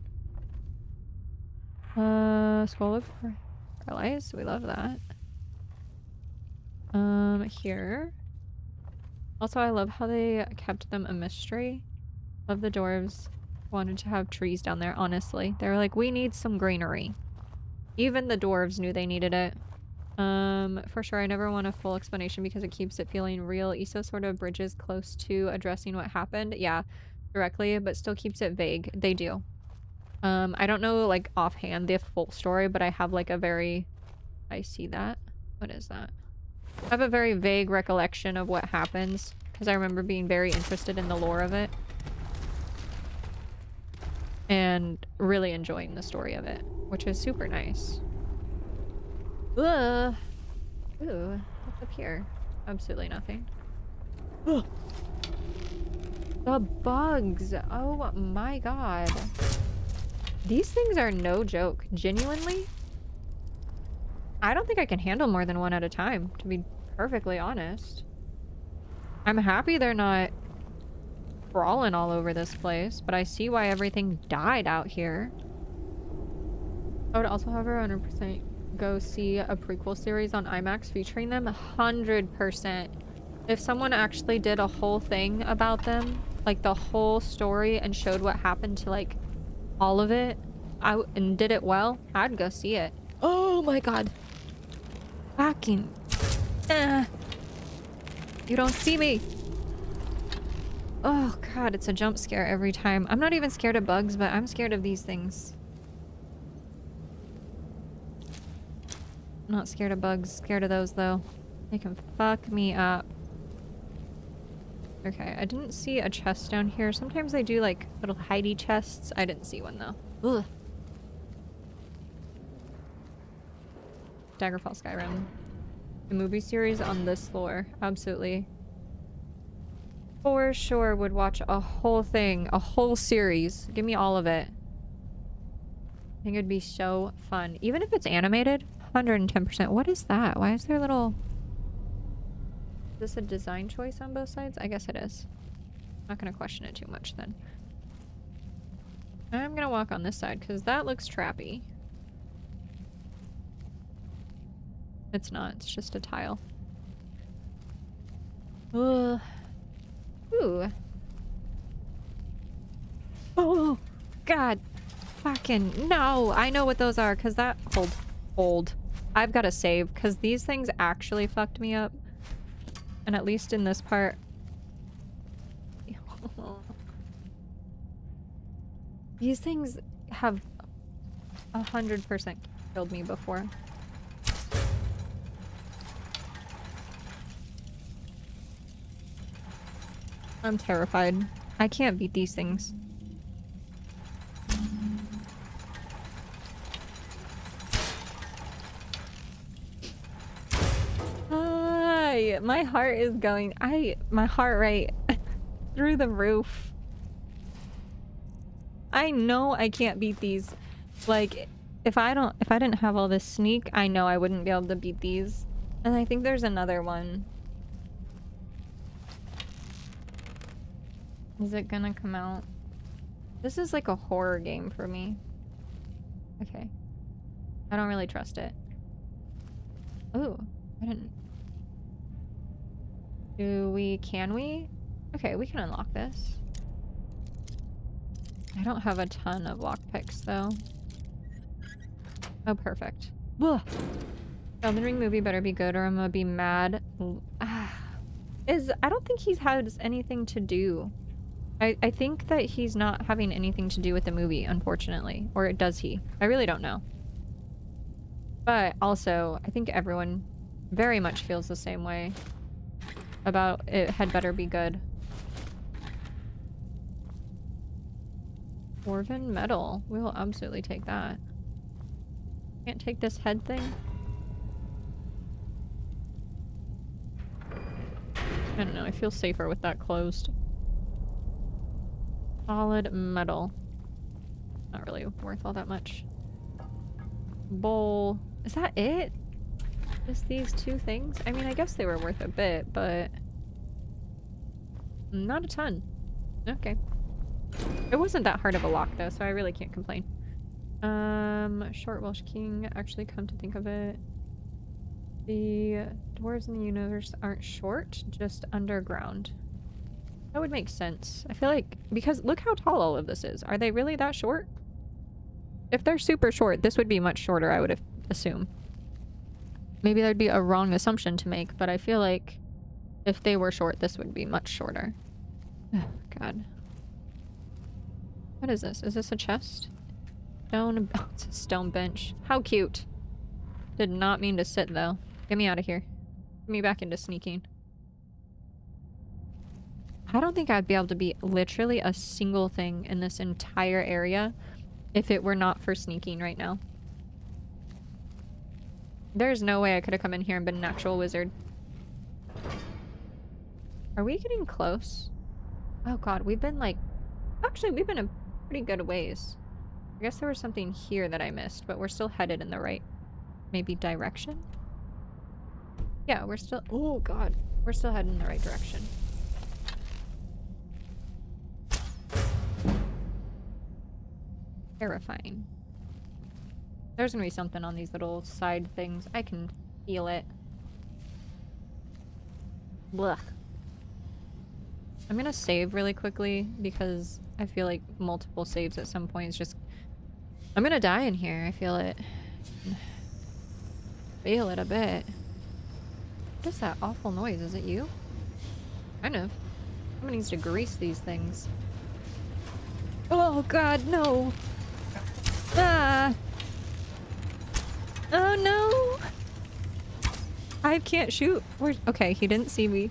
Scroll of Paralyze. We love that. Here. Also, I love how they kept them a mystery. Love the dwarves. Wanted to have trees down there, honestly. They were like, we need some greenery. Even the dwarves knew they needed it. For sure, I never want a full explanation because it keeps it feeling real. ESO sort of bridges close to addressing what happened. Yeah, directly, but still keeps it vague. They do. I don't know, like, offhand the full story, but I have, like, a very... I see that. What is that? I have a very vague recollection of what happens because I remember being very interested in the lore of it. And really enjoying the story of it, which is super nice. Ugh. Ooh, what's up here? Absolutely nothing. The bugs! Oh my god. These things are no joke. Genuinely? I don't think I can handle more than one at a time, to be perfectly honest. I'm happy they're not crawling all over this place, but I see why everything died out here. I would also, however, 100% go see a prequel series on IMAX featuring them. 100%. If someone actually did a whole thing about them, like the whole story, and showed what happened to, like, all of it, and did it well, I'd go see it. Oh my god. Fucking. You don't see me. Oh god, it's a jump scare every time. I'm not even scared of bugs, but I'm scared of these things. I'm not scared of bugs, scared of those though. They can fuck me up. Okay, I didn't see a chest down here. Sometimes they do like little hidey chests. I didn't see one though. Ugh. Daggerfall Skyrim. The movie series on this lore. Absolutely. For sure would watch a whole thing, a whole series. Give me all of it. I think it'd be so fun. Even if it's animated, 110%. What is that? Why is there little... Is this a design choice on both sides? I guess it is. Not gonna question it too much then. I'm gonna walk on this side because that looks trappy. It's not. It's just a tile. Ugh. Ooh. Oh, God. Fucking no. I know what those are because that... Hold. I've got to save because these things actually fucked me up. And at least in this part... These things have 100% killed me before. I'm terrified. I can't beat these things. My heart is going... my heart rate through the roof. I know I can't beat these. Like, if I didn't have all this sneak, I know I wouldn't be able to beat these. And I think there's another one. Is it gonna come out? This is like a horror game for me. Okay. I don't really trust it. Oh, I didn't. Can we? Okay, we can unlock this. I don't have a ton of lockpicks though. Oh, perfect. Ugh. Elden Ring movie better be good or I'm gonna be mad. I don't think he has anything to do. I think that he's not having anything to do with the movie, unfortunately. Or does he? I really don't know. But also, I think everyone very much feels the same way about it had better be good. Dwarven metal. We will absolutely take that. Can't take this head thing? I don't know, I feel safer with that closed. Solid metal. Not really worth all that much. Bowl. Is that it? Just these two things? I mean, I guess they were worth a bit, but not a ton. Okay. It wasn't that hard of a lock though, so I really can't complain. Short Welsh King, actually come to think of it. The dwarves in the universe aren't short, just underground. That would make sense. I feel like, because look how tall all of this is. Are they really that short? If they're super short, this would be much shorter, I would assume. Maybe that'd be a wrong assumption to make, but I feel like if they were short, this would be much shorter. Oh, God. What is this? Is this a chest? Stone. Oh, it's a stone bench. How cute. Did not mean to sit, though. Get me out of here. Get me back into sneaking. I don't think I'd be able to beat literally a single thing in this entire area if it were not for sneaking right now. There's no way I could have come in here and been an actual wizard. Are we getting close? Oh god, we've been like... Actually, we've been a pretty good ways. I guess there was something here that I missed, but we're still headed in the right... maybe direction? Yeah, we're still... Oh god. We're still heading in the right direction. Terrifying. There's gonna be something on these little side things. I can feel it. Blech. I'm gonna save really quickly because I feel like multiple saves at some point is just... I'm gonna die in here. I feel it. Feel it a bit. What is that awful noise? Is it you? Kind of. Someone needs to grease these things. Oh god, no! Ah! Oh no! I can't shoot. Where's... Okay, he didn't see me.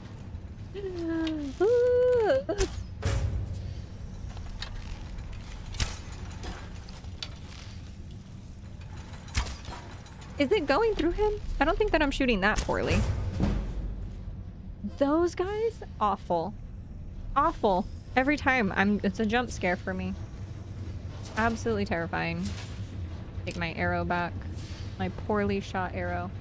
Is it going through him? I don't think that I'm shooting that poorly. Those guys? Awful. Awful. Every time it's a jump scare for me. Absolutely terrifying. Take my arrow back. My poorly shot arrow.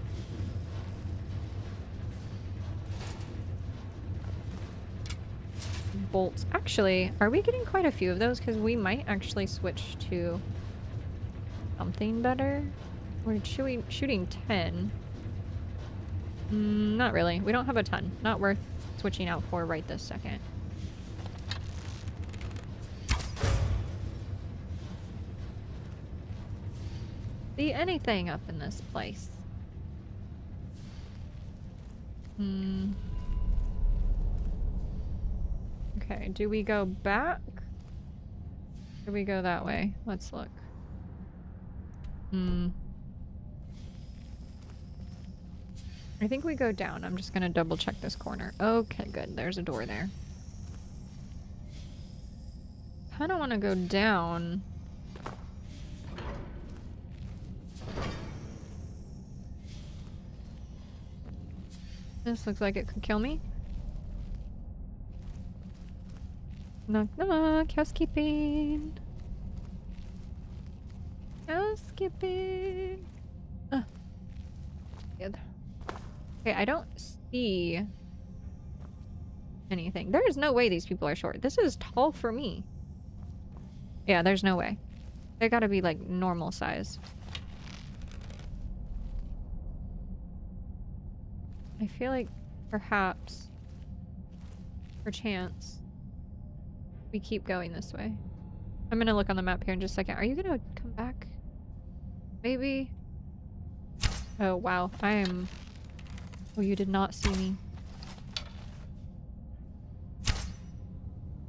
Bolts. Actually, are we getting quite a few of those? Because we might actually switch to something better. We're shooting 10. Not really. We don't have a ton. Not worth switching out for right this second. See anything up in this place? Okay, do we go back? Do we go that way? Let's look. I think we go down. I'm just gonna double check this corner. Okay, good. There's a door there. I don't want to go down. This looks like it could kill me. Knock knock, housekeeping. Housekeeping. Good. Okay, I don't see anything. There is no way these people are short. This is tall for me. Yeah, there's no way. They gotta be like normal size. I feel like perhaps, perchance, we keep going this way. I'm gonna look on the map here in just a second. Are you gonna come back? Maybe? Oh, wow. I am... Oh, you did not see me.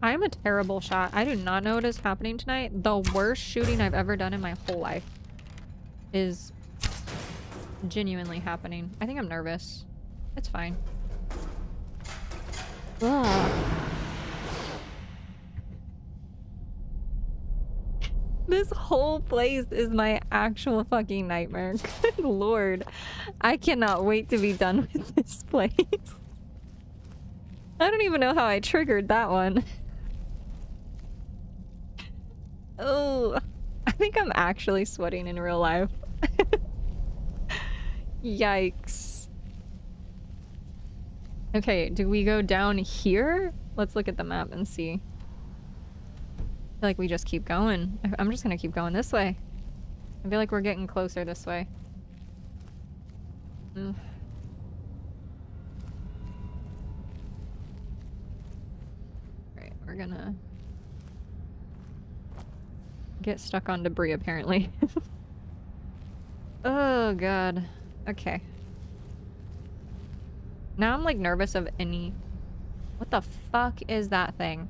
I am a terrible shot. I do not know what is happening tonight. The worst shooting I've ever done in my whole life is genuinely happening. I think I'm nervous. It's fine. Ugh. This whole place is my actual fucking nightmare. Good lord. I cannot wait to be done with this place. I don't even know how I triggered that one. Oh, I think I'm actually sweating in real life. Yikes. Okay, do we go down here? Let's look at the map and see. I feel like we just keep going. I'm just gonna keep going this way. I feel like we're getting closer this way. Right, we're gonna get stuck on debris apparently. Oh god. Okay. Now I'm like nervous of any... What the fuck is that thing?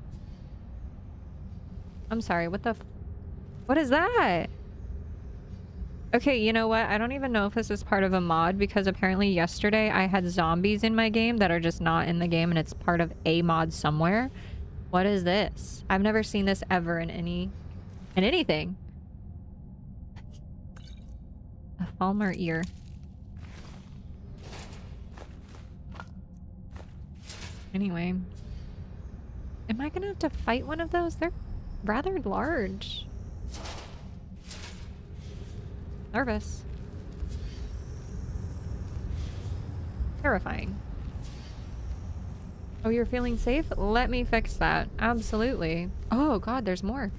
I'm sorry, what the what is that? Okay, you know what? I don't even know if this is part of a mod because apparently yesterday I had zombies in my game that are just not in the game and it's part of a mod somewhere. What is this? I've never seen this ever in anything. A Falmer ear. Anyway. Am I gonna have to fight one of those? They're rather large. Nervous. Terrifying. Oh, you're feeling safe? Let me fix that. Absolutely. Oh god, there's more.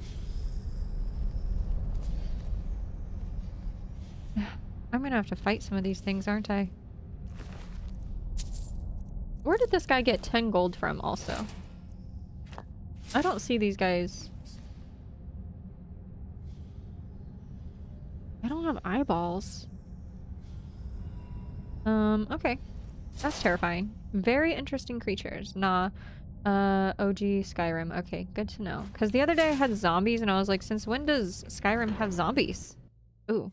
I'm gonna have to fight some of these things, aren't I? Where did this guy get 10 gold from also? I don't see these guys. I don't have eyeballs. Okay. That's terrifying. Very interesting creatures. Nah. OG Skyrim. Okay, good to know. Because the other day I had zombies and I was like, since when does Skyrim have zombies? Ooh.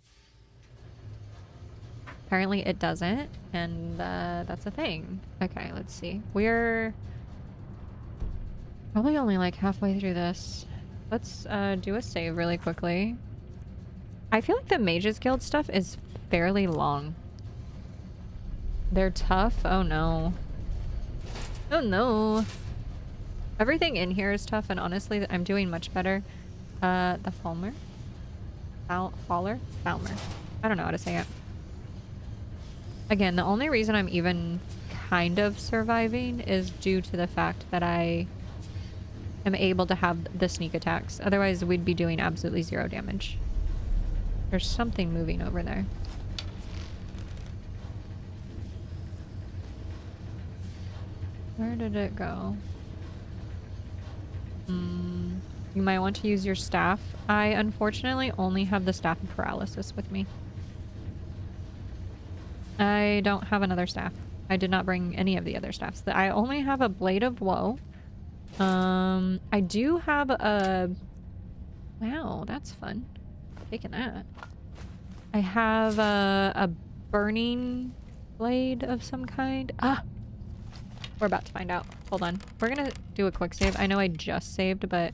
Apparently it doesn't, and that's a thing. Okay, let's see. We're probably only like halfway through this. Let's do a save really quickly. I feel like the Mages Guild stuff is fairly long. They're tough? Oh no. Oh no. Everything in here is tough, and honestly, I'm doing much better. The Falmer? Falmer? I don't know how to say it. Again, the only reason I'm even kind of surviving is due to the fact that I am able to have the sneak attacks. Otherwise, we'd be doing absolutely 0 damage. There's something moving over there. Where did it go? You might want to use your staff. I unfortunately only have the Staff of Paralysis with me. I don't have another staff. I did not bring any of the other staffs. I only have a Blade of Woe. I do have a... Wow, that's fun. Taking that. I have a burning blade of some kind. Ah! We're about to find out. Hold on. We're gonna do a quick save. I know I just saved, but...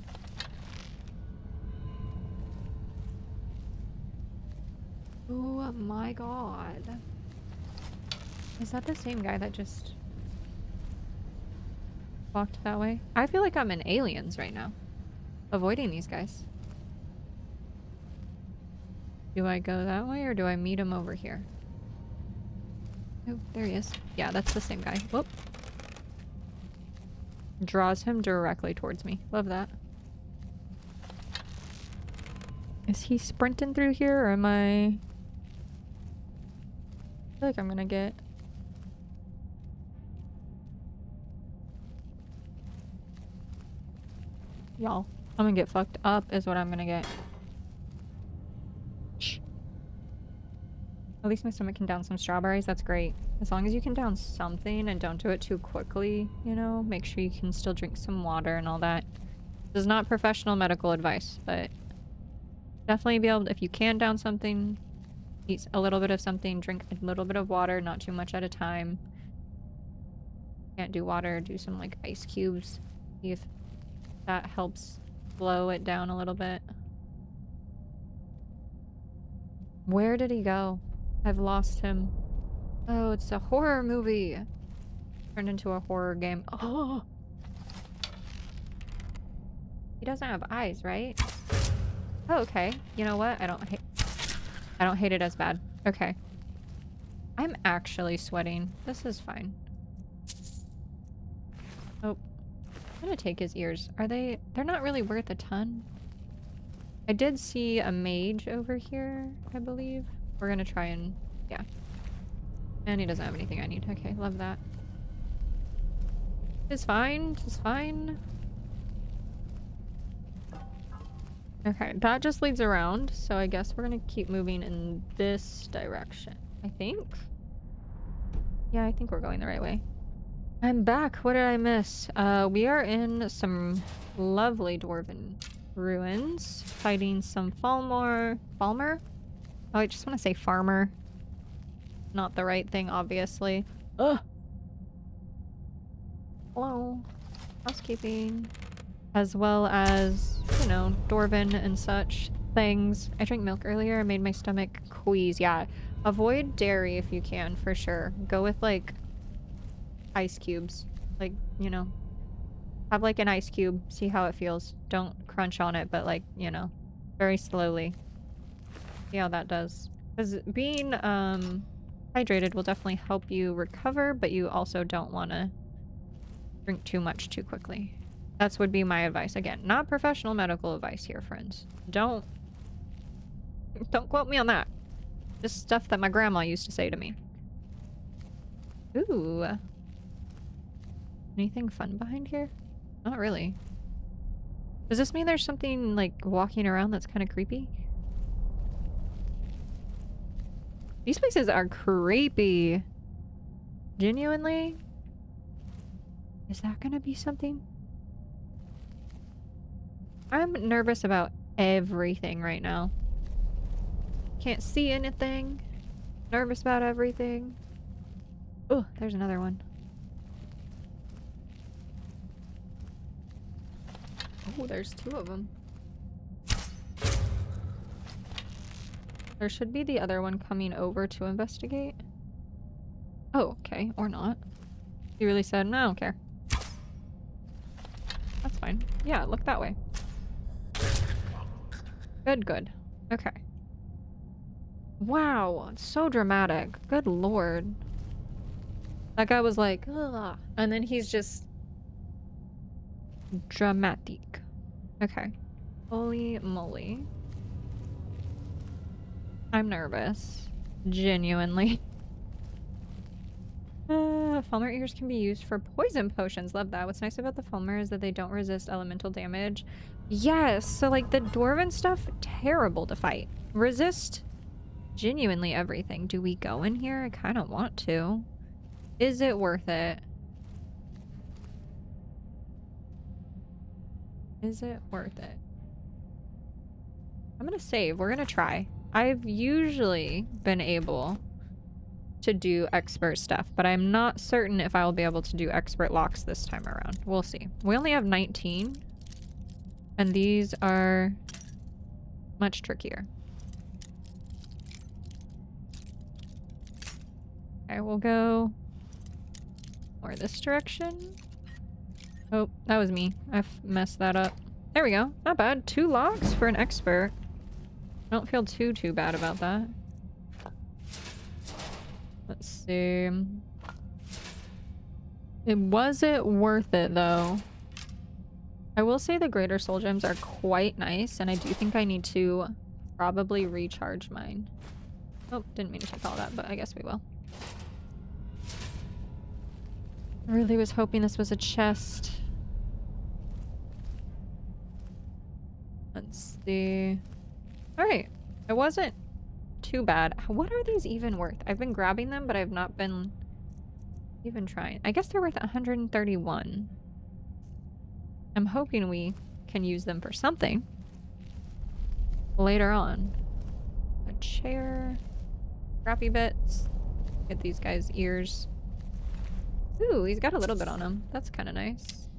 Oh my god. Is that the same guy that just... walked that way. I feel like I'm in Aliens right now. Avoiding these guys. Do I go that way or do I meet him over here? Oh, there he is. Yeah, that's the same guy. Whoop. Draws him directly towards me. Love that. Is he sprinting through here or am I feel like I'm gonna get... Y'all, I'm gonna get fucked up is what I'm gonna get. Shh. At least my stomach can down some strawberries. That's great. As long as you can down something and don't do it too quickly, you know, make sure you can still drink some water and all that. This is not professional medical advice, but definitely be able to, if you can down something, eat a little bit of something, drink a little bit of water, not too much at a time. Can't do water, do some like ice cubes. See if that helps slow it down a little bit. Where did he go? I've lost him. Oh, it's a horror movie. Turned into a horror game. Oh! He doesn't have eyes, right? Oh, okay. You know what? I don't hate it as bad. Okay. I'm actually sweating. This is fine. Oh. I'm gonna take his ears. They're not really worth a ton. I did see a mage over here, I believe. We're gonna try and... yeah. And he doesn't have anything I need. Okay, love that. It's fine. It's fine. Okay, that just leads around, so I guess we're gonna keep moving in this direction. I think? Yeah, I think we're going the right way. I'm back. What did I miss? We are in some lovely dwarven ruins, fighting some Falmer? Oh, I just want to say farmer. Not the right thing, obviously. Ugh! Hello. Housekeeping. As well as, you know, dwarven and such things. I drank milk earlier. I made my stomach quease. Yeah. Avoid dairy if you can, for sure. Go with, like, ice cubes. Like, you know, have, like, an ice cube. See how it feels. Don't crunch on it, but, like, you know, very slowly. See how that does. Because being, hydrated will definitely help you recover, but you also don't want to drink too much too quickly. That's would be my advice. Again, not professional medical advice here, friends. Don't quote me on that. Just stuff that my grandma used to say to me. Ooh. Anything fun behind here? Not really. Does this mean there's something, like, walking around that's kind of creepy? These places are creepy. Genuinely? Is that gonna be something? I'm nervous about everything right now. Can't see anything. Nervous about everything. Oh, there's another one. Oh, there's two of them. There should be the other one coming over to investigate. Oh, okay. Or not. He really said, no, I don't care. That's fine. Yeah, look that way. Good, good. Okay. Wow, so dramatic. Good lord. That guy was like, ugh. And then he's just dramatic. Okay. Holy moly. I'm nervous. Genuinely. Falmer ears can be used for poison potions. Love that. What's nice about the Falmer is that they don't resist elemental damage. Yes, so like the dwarven stuff, terrible to fight. Resist genuinely everything. Do we go in here? I kind of want to. Is it worth it? Is it worth it? I'm gonna save. We're gonna try. I've usually been able to do expert stuff, but I'm not certain if I will be able to do expert locks this time around. We'll see. We only have 19, and these are much trickier. Okay, we'll go more this direction. Oh, that was me. I messed that up. There we go. Not bad. 2 locks for an expert. I don't feel too bad about that. Let's see. Was it worth it, though? I will say the greater soul gems are quite nice, and I do think I need to probably recharge mine. Oh, didn't mean to take all that, but I guess we will. I really was hoping this was a chest. Let's see. Alright. It wasn't too bad. What are these even worth? I've been grabbing them, but I've not been even trying. I guess they're worth 131. I'm hoping we can use them for something later on. A chair. Crappy bits. Get these guys' ears. Ooh, he's got a little bit on him. That's kind of nice.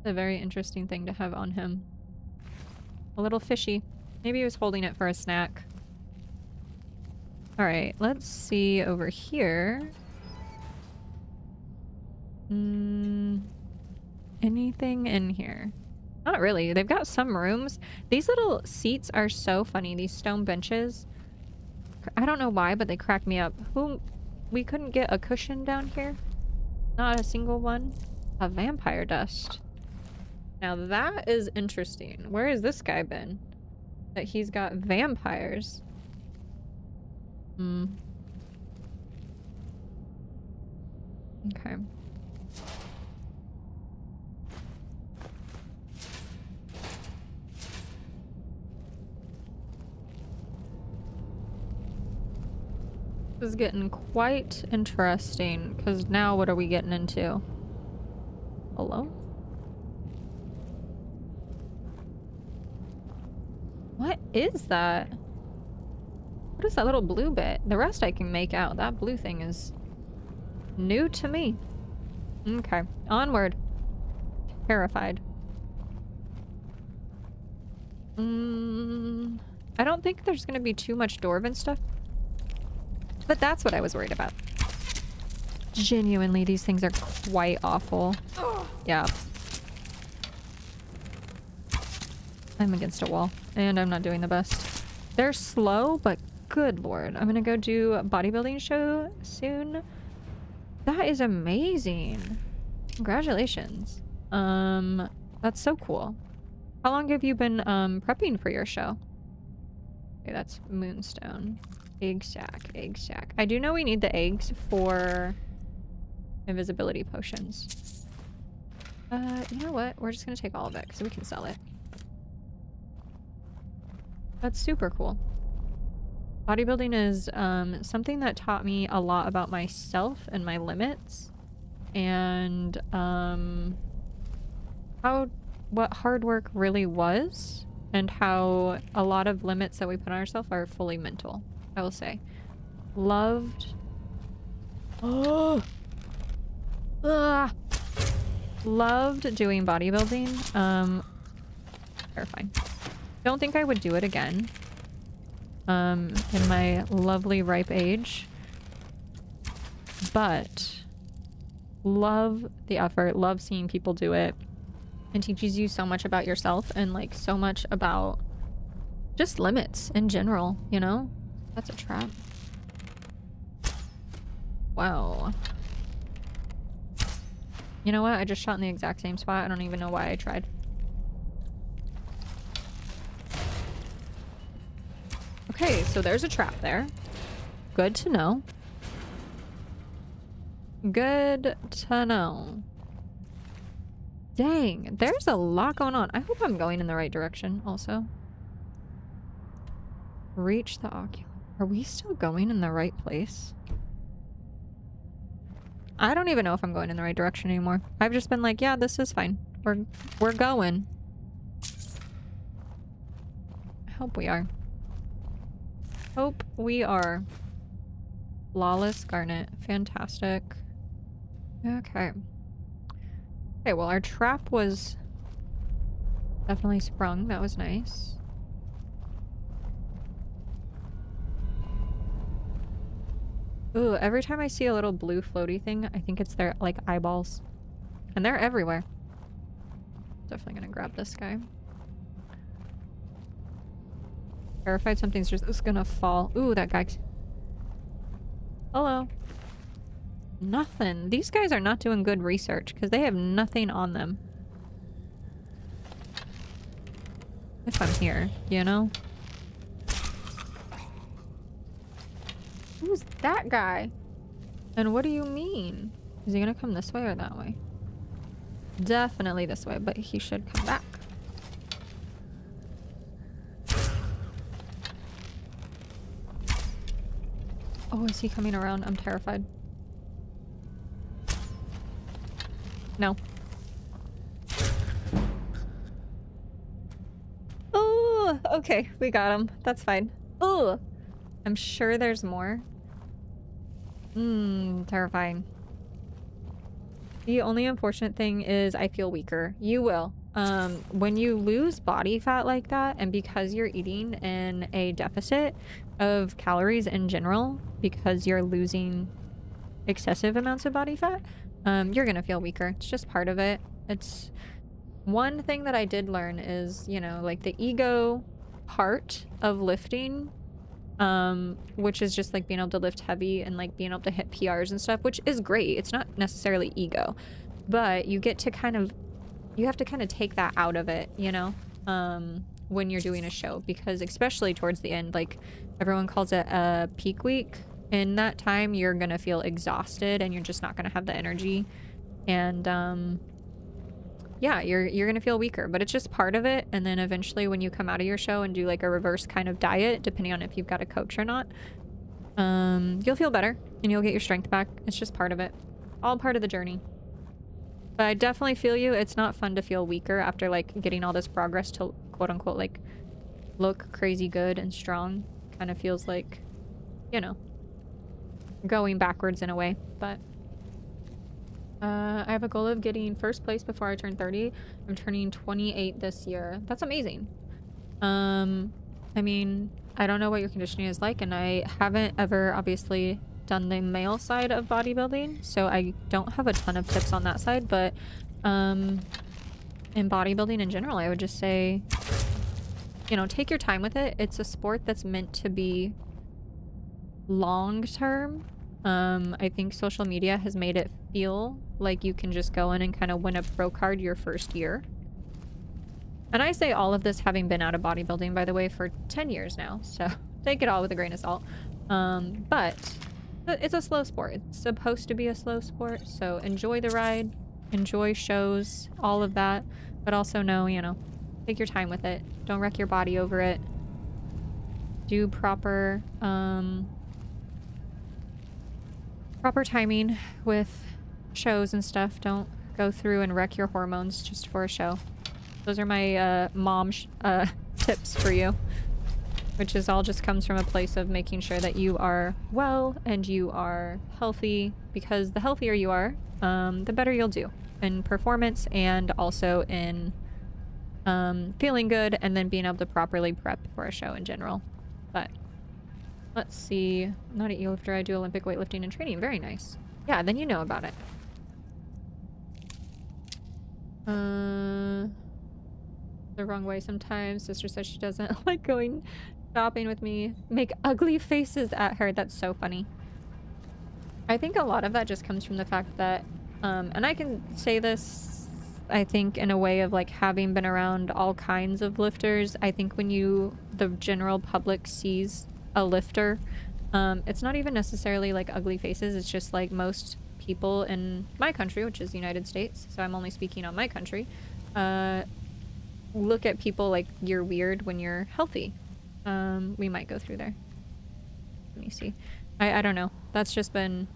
A very interesting thing to have on him. A little fishy. Maybe he was holding it for a snack. Alright, let's see over here. Anything in here? Not really. They've got some rooms. These little seats are so funny. These stone benches. I don't know why, but they crack me up. We couldn't get a cushion down here? Not a single one? A vampire dust. Now that is interesting. Where has this guy been? That he's got vampires. Okay. This is getting quite interesting, because now what are we getting into? Hello? What is that? What is that little blue bit? The rest I can make out. That blue thing is new to me. Okay, onward. Terrified. I don't think there's gonna be too much dwarven stuff. But that's what I was worried about. Genuinely, these things are quite awful. Yeah. I'm against a wall, and I'm not doing the best. They're slow, but good lord. I'm gonna go do a bodybuilding show soon. That is amazing. Congratulations. That's so cool. How long have you been prepping for your show? Okay, that's moonstone. Egg sack, egg sack. I do know we need the eggs for invisibility potions. You know what? We're just gonna take all of it because we can sell it. That's super cool. Bodybuilding is something that taught me a lot about myself and my limits, and what hard work really was, and how a lot of limits that we put on ourselves are fully mental. I will say, loved doing bodybuilding. Terrifying. Don't think I would do it again. In my lovely ripe age, but love the effort, love seeing people do it. It teaches you so much about yourself and like so much about just limits in general, you know? That's a trap. Wow. You know what? I just shot in the exact same spot. I don't even know why I tried. Okay, so there's a trap there. Good to know. Good to know. Dang, there's a lot going on. I hope I'm going in the right direction also. Reach the ocular. Are we still going in the right place? I don't even know if I'm going in the right direction anymore. I've just been like, yeah, this is fine. We're going. I hope we are. Hope we are. Flawless garnet. Fantastic. Okay. Okay, well, our trap was definitely sprung. That was nice. Ooh, every time I see a little blue floaty thing, I think it's their, like, eyeballs. And they're everywhere. Definitely gonna grab this guy. Terrified something's just gonna fall. Ooh, that guy. Hello. Nothing. These guys are not doing good research because they have nothing on them. If I'm here, you know? Who's that guy? And what do you mean? Is he gonna come this way or that way? Definitely this way, but he should come back. Oh, is he coming around? I'm terrified. No. Oh, okay. We got him. That's fine. Oh, I'm sure there's more. Terrifying. The only unfortunate thing is I feel weaker. You will. When you lose body fat like that, and because you're eating in a deficit of calories in general, because you're losing excessive amounts of body fat, you're gonna feel weaker. It's just part of it. It's one thing that I did learn is, you know, like the ego part of lifting, which is just like being able to lift heavy and like being able to hit PRs and stuff, which is great. It's not necessarily ego, but you get to kind of, you have to kind of take that out of it, you know, when you're doing a show, because especially towards the end, like everyone calls it a peak week. In that time, you're gonna feel exhausted and you're just not gonna have the energy, and yeah, you're gonna feel weaker, but it's just part of it. And then eventually when you come out of your show and do like a reverse kind of diet, depending on if you've got a coach or not, you'll feel better and you'll get your strength back. It's just part of it, all part of the journey. But I definitely feel you. It's not fun to feel weaker after like getting all this progress to quote unquote like look crazy good and strong. Kind of feels like, you know, going backwards in a way. But I have a goal of getting first place before I turn 30. I'm turning 28 this year. That's amazing. I mean, I don't know what your conditioning is like, and I haven't ever obviously done the male side of bodybuilding, so I don't have a ton of tips on that side, but in bodybuilding in general, I would just say, you know, take your time with it. It's a sport that's meant to be long term. I think social media has made it feel like you can just go in and kind of win a pro card your first year. And I say all of this having been out of bodybuilding, by the way, for 10 years now, so take it all with a grain of salt. But it's a slow sport. It's supposed to be a slow sport, so enjoy the ride, enjoy shows, all of that, but also know, you know, take your time with it. Don't wreck your body over it. Do proper timing with shows and stuff. Don't go through and wreck your hormones just for a show. Those are my mom tips for you, which is all just comes from a place of making sure that you are well and you are healthy, because the healthier you are, the better you'll do in performance and also in feeling good, and then being able to properly prep for a show in general. But let's see. Not an e-lifter. I do Olympic weightlifting and training. Very nice. Yeah, then you know about it. The wrong way sometimes. Sister says she doesn't like going shopping with me. Make ugly faces at her. That's so funny. I think a lot of that just comes from the fact that, and I can say this, I think, in a way of like having been around all kinds of lifters. I think when the general public sees a lifter, it's not even necessarily like ugly faces. It's just like most people in my country, which is the United States, so I'm only speaking on my country, look at people like you're weird when you're healthy. We might go through there. Let me see. I don't know. That's just been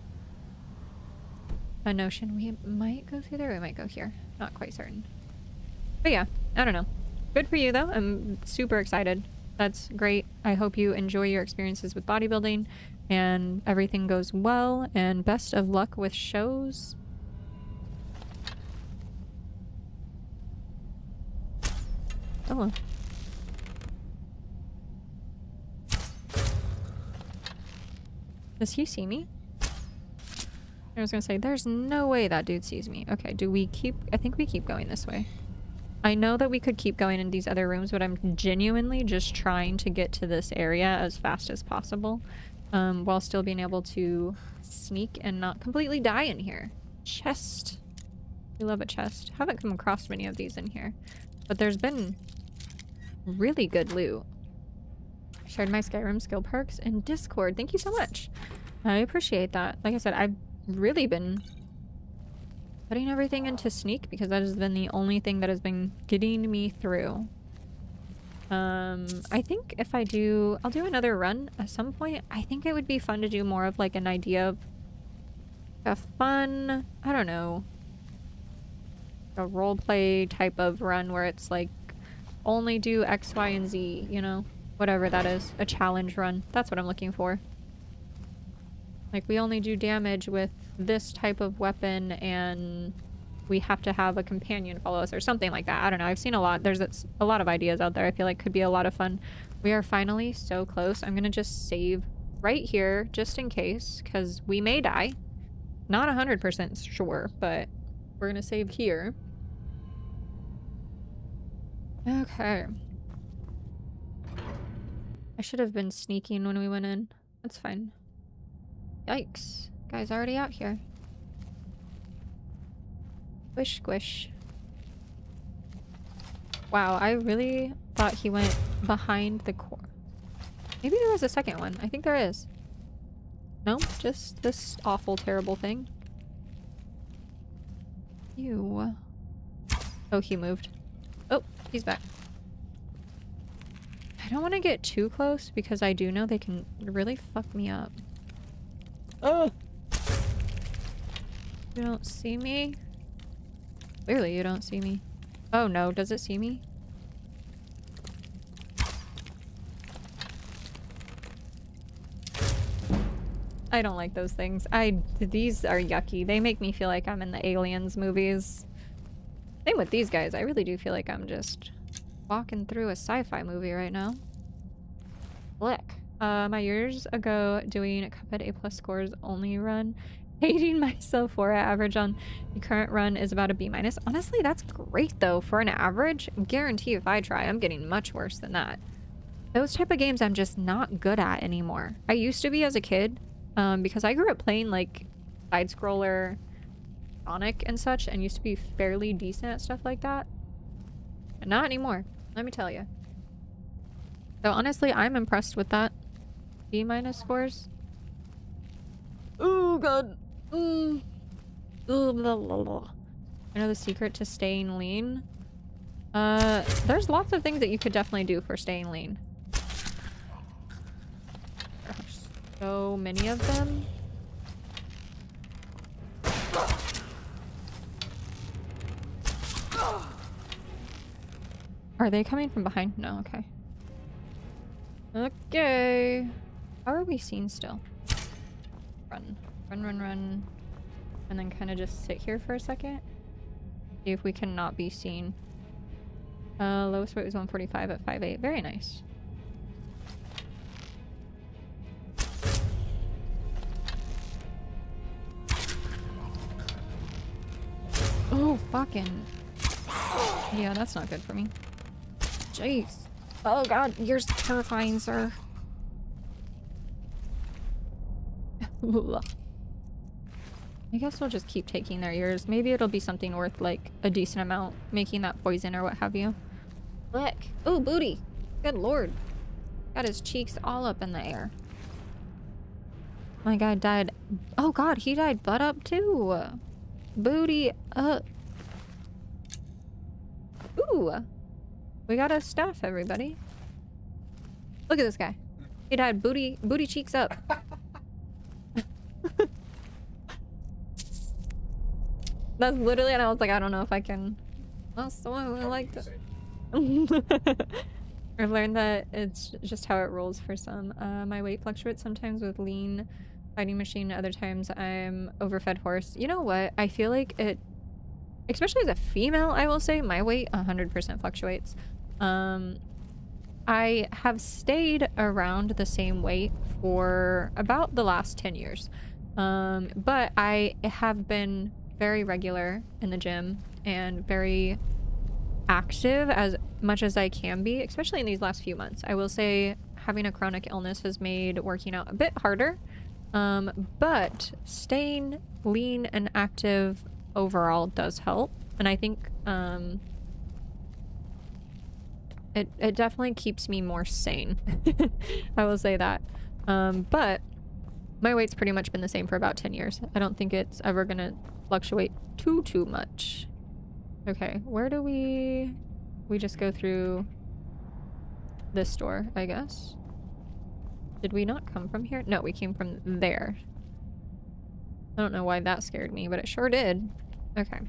a notion. We might go through there. We might go here. Not quite certain. But yeah, I don't know. Good for you though. I'm super excited. That's great. I hope you enjoy your experiences with bodybuilding and everything goes well, and best of luck with shows. Hello. Does he see me? I was gonna say, there's no way that dude sees me. Okay, do we keep... I think we keep going this way. I know that we could keep going in these other rooms, but I'm genuinely just trying to get to this area as fast as possible, while still being able to sneak and not completely die in here. Chest. We love a chest. Haven't come across many of these in here, but there's been really good loot. Shared my Skyrim skill perks in Discord. Thank you so much. I appreciate that. Like I said, I've really been putting everything into sneak because that has been the only thing that has been getting me through. I think if I'll do another run at some point. I think it would be fun to do more of like an idea of a fun, I don't know, a roleplay type of run where it's like only do X, Y, and Z, you know? Whatever that is. A challenge run. That's what I'm looking for. Like, we only do damage with this type of weapon and we have to have a companion follow us or something like that. I don't know. I've seen a lot. There's a lot of ideas out there I feel like could be a lot of fun. We are finally so close. I'm gonna just save right here just in case because we may die. Not 100% sure, but we're gonna save here. Okay. I should have been sneaking when we went in. That's fine. Yikes. Guy's already out here. Squish, squish. Wow, I really thought he went behind the core. Maybe there was a second one. I think there is. No, just this awful, terrible thing. Ew. Oh, he moved. Oh, he's back. I don't want to get too close because I do know they can really fuck me up. Oh! You don't see me? Clearly you don't see me. Oh no, does it see me? I don't like those things. These are yucky. They make me feel like I'm in the Aliens movies. Same with these guys. I really do feel like I'm just walking through a sci-fi movie right now. Look. My years ago doing a Cuphead A+ scores only run, hating myself for it. Average on the current run is about a B-. Honestly, that's great though for an average. Guarantee if I try, I'm getting much worse than that. Those type of games I'm just not good at anymore. I used to be as a kid, because I grew up playing like side-scroller Sonic and such, and used to be fairly decent at stuff like that. But not anymore, let me tell you. So honestly, I'm impressed with that. B- scores. Oh god. I know the secret to staying lean. There's lots of things that you could definitely do for staying lean. There's so many of them. Are they coming from behind? No, okay. Okay. How are we seen still? Run. Run, run, run. And then kind of just sit here for a second. See if we cannot be seen. Lowest weight was 145 at 5'8". Very nice. Oh, fucking. Yeah, that's not good for me. Jeez. Oh god, you're terrifying, sir. I guess we'll just keep taking their ears. Maybe it'll be something worth like a decent amount, making that poison or what have you. Look. Oh, booty. Good lord. Got his cheeks all up in the air. My guy died. Oh god, he died butt up too. Booty up. Ooh. We got a staff, everybody. Look at this guy. He died booty cheeks up. That's literally, and I was like, I don't know if I can. That's the one I liked it. I've learned that it's just how it rolls for some. My weight fluctuates sometimes with lean fighting machine. Other times I'm overfed horse. You know what? I feel like it, especially as a female, I will say my weight 100% fluctuates. I have stayed around the same weight for about the last 10 years. But I have been very regular in the gym and very active as much as I can be, especially in these last few months. I will say having a chronic illness has made working out a bit harder, but staying lean and active overall does help. And I think it definitely keeps me more sane. I will say that. But my weight's pretty much been the same for about 10 years. I don't think it's ever gonna fluctuate too much. Okay, where do we just go through this door, I guess? Did we not come from here? No, we came from there. I don't know why that scared me, but it sure did. Okay.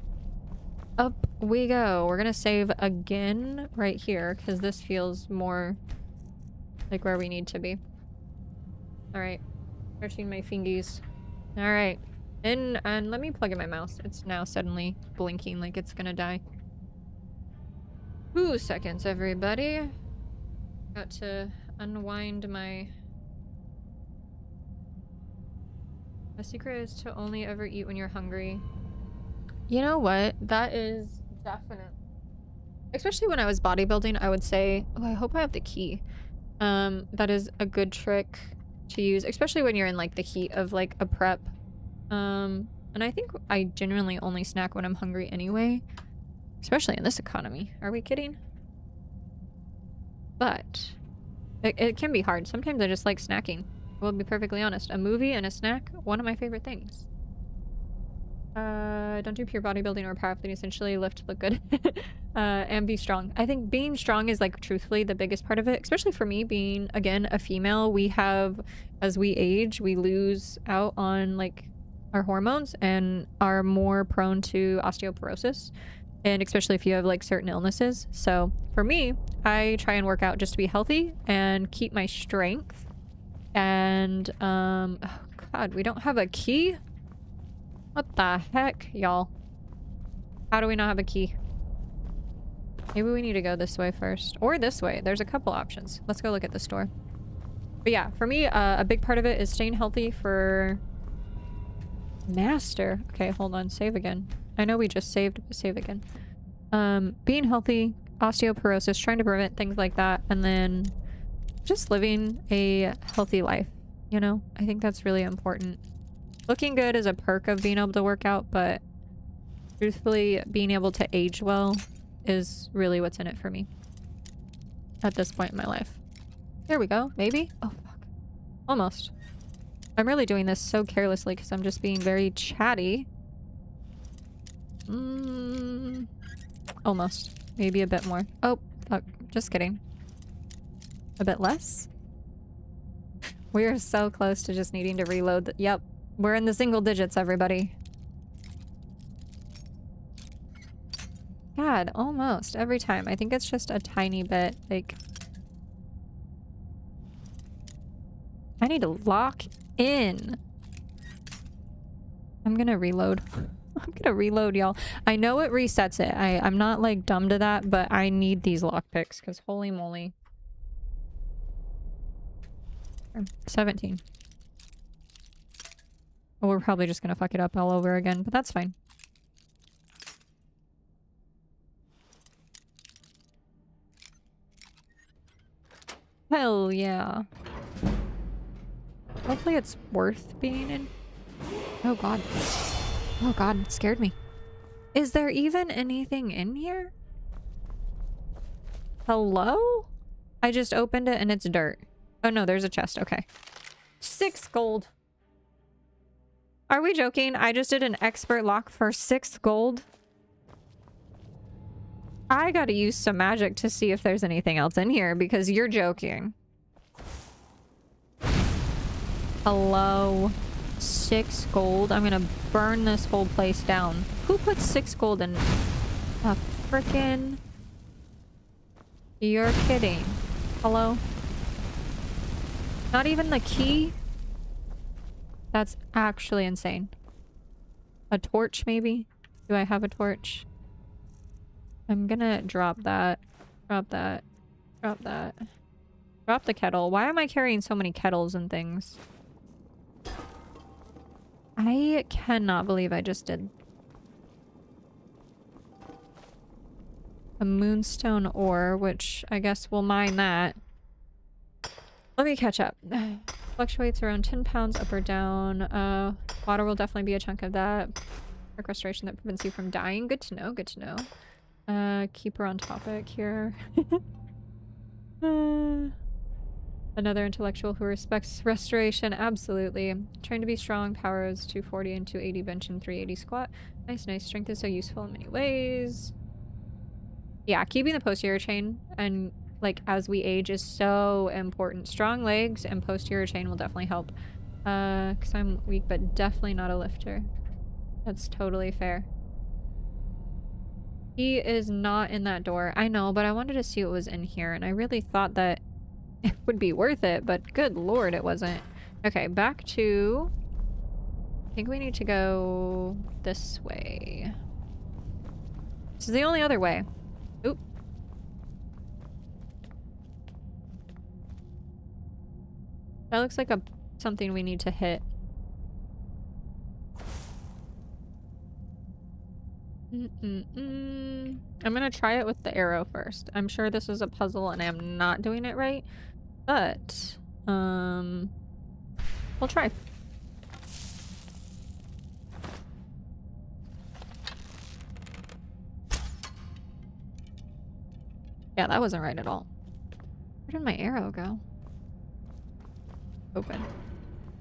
Up we go. We're gonna save again right here, because this feels more like where we need to be. Alright. Stretching my fingies. Alright. And let me plug in my mouse. It's now suddenly blinking like it's gonna die. 2 seconds, everybody. Got to unwind my... The secret is to only ever eat when you're hungry. You know what? That is definite. Especially when I was bodybuilding, I would say, oh, I hope I have the key. That is a good trick to use, especially when you're in like the heat of like a prep. And I think I genuinely only snack when I'm hungry anyway, especially in this economy. Are we kidding? But it can be hard. Sometimes I just like snacking. We'll be perfectly honest. A movie and a snack, one of my favorite things. Don't do pure bodybuilding or powerlifting. Essentially lift, look good, and be strong. I think being strong is like truthfully the biggest part of it, especially for me being, again, a female. We have, as we age, we lose out on like our hormones and are more prone to osteoporosis, and especially if you have like certain illnesses. So for me, I try and work out just to be healthy and keep my strength. And oh god, we don't have a key? What the heck, y'all? How do we not have a key? Maybe we need to go this way first. Or this way. There's a couple options. Let's go look at the store. But yeah, for me, a big part of it is staying healthy for... Master. Okay, hold on. Save again. I know we just saved, but save again. Being healthy, osteoporosis, trying to prevent things like that, and then just living a healthy life, you know? I think that's really important. Looking good is a perk of being able to work out, but truthfully, being able to age well is really what's in it for me at this point in my life. There we go. Maybe? Oh, fuck. Almost. I'm really doing this so carelessly because I'm just being very chatty. Almost. Maybe a bit more. Oh, fuck. Just kidding. A bit less? We are so close to just needing to reload. Yep. We're in the single digits, everybody. God, almost. Every time. I think it's just a tiny bit, like... I need to lock in. I'm gonna reload. I'm gonna reload, y'all. I know it resets it. I'm not, like, dumb to that, but I need these lockpicks, because holy moly. 17. Well, we're probably just gonna fuck it up all over again, but that's fine. Hell yeah. Hopefully it's worth being in. Oh god. Oh god, it scared me. Is there even anything in here? Hello? I just opened it and it's dirt. Oh no, there's a chest. Okay. 6 gold. Are we joking? I just did an expert lock for 6 gold. I gotta use some magic to see if there's anything else in here because you're joking. Hello? 6 gold? I'm gonna burn this whole place down. Who put 6 gold in a frickin'... You're kidding. Hello? Not even the key? That's actually insane. A torch, maybe? Do I have a torch? I'm gonna drop that. Drop that. Drop that. Drop the kettle. Why am I carrying so many kettles and things? I cannot believe I just did a moonstone ore, which I guess we'll mine that. Let me catch up. Fluctuates around 10 pounds up or down. Water will definitely be a chunk of that. Quick restoration that prevents you from dying. Good to know, good to know. Keep her on topic here. Another intellectual who respects restoration. Absolutely. Trying to be strong. Power is 240 and 280 bench and 380 squat. Nice, nice. Strength is so useful in many ways. Yeah, keeping the posterior chain and like as we age is so important. Strong legs and posterior chain will definitely help. Because I'm weak, but definitely not a lifter. That's totally fair. He is not in that door. I know, but I wanted to see what was in here, and I really thought that it would be worth it, but good lord, it wasn't. Okay, back to... I think we need to go this way. This is the only other way. Oop. That looks like something we need to hit. I'm gonna try it with the arrow first. I'm sure this is a puzzle and I'm not doing it right, but we'll try. Yeah, that wasn't right at all. Where did my arrow go? Open.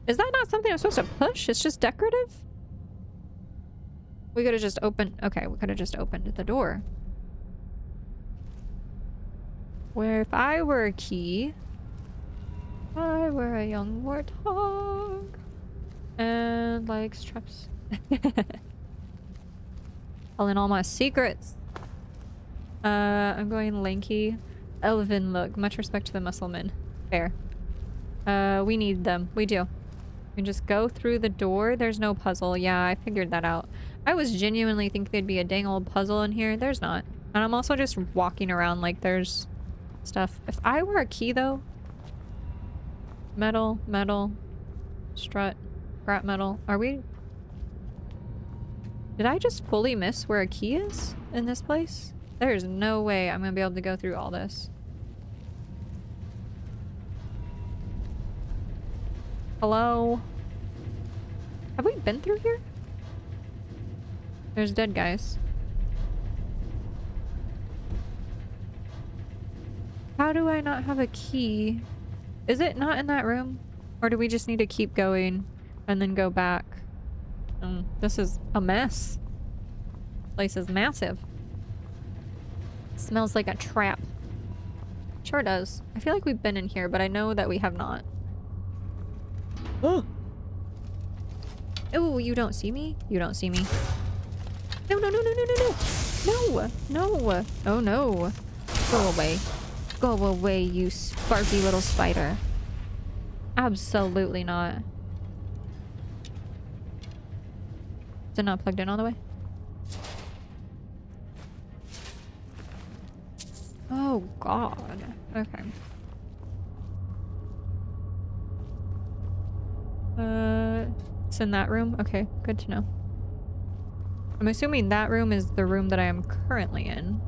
Is that not something I'm supposed to push? It's just decorative? We could have just opened... Okay, we could have just opened the door. Where if I were a key... If I were a young warthog... And likes traps. Telling all my secrets. I'm going lanky. Elven look. Much respect to the musclemen. Fair. We need them. We do. We can just go through the door. There's no puzzle. Yeah, I figured that out. I was genuinely thinking there'd be a dang old puzzle in here. There's not. And I'm also just walking around like there's stuff. If I were a key, though... Metal, metal, strut, scrap metal. Are we... Did I just fully miss where a key is in this place? There's no way I'm gonna be able to go through all this. Hello? Have we been through here? There's dead guys. How do I not have a key? Is it not in that room? Or do we just need to keep going and then go back? This is a mess. This place is massive. It smells like a trap. Sure does. I feel like we've been in here, but I know that we have not. Oh! Oh, you don't see me? You don't see me. No, no, no, no, no, no, no! No! No! Oh no! Go away. Go away, you sparky little spider. Absolutely not. Is it not plugged in all the way? Oh god. Okay. It's in that room? Okay, good to know. I'm assuming that room is the room that I am currently in.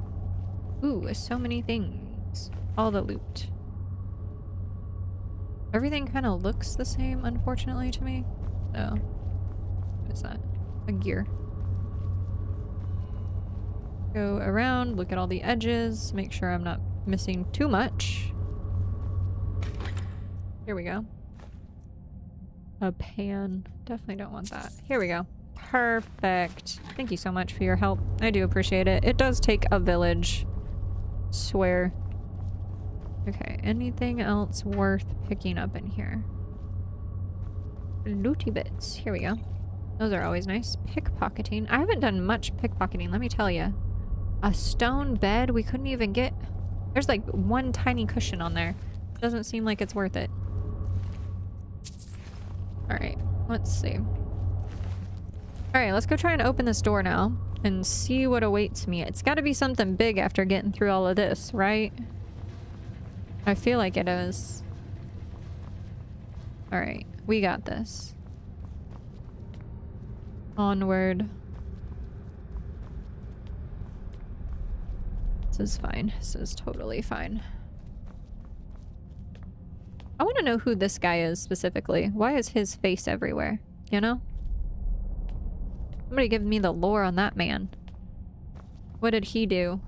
Ooh, so many things. All the loot. Everything kind of looks the same, unfortunately, to me. So, what is that? A gear. Go around, look at all the edges, make sure I'm not missing too much. Here we go. A pan. Definitely don't want that. Here we go. Perfect. Thank you so much for your help. I do appreciate it. It does take a village. Swear. Okay, anything else worth picking up in here? Looty bits. Here we go. Those are always nice. Pickpocketing. I haven't done much pickpocketing, let me tell you. A stone bed we couldn't even get. There's like one tiny cushion on there. Doesn't seem like it's worth it. Alright, let's see. Alright, let's go try and open this door now and see what awaits me. It's gotta be something big after getting through all of this, right? I feel like it is. Alright, we got this. Onward. This is fine. This is totally fine. I want to know who this guy is specifically. Why is his face everywhere? You know? Somebody give me the lore on that man. What did he do?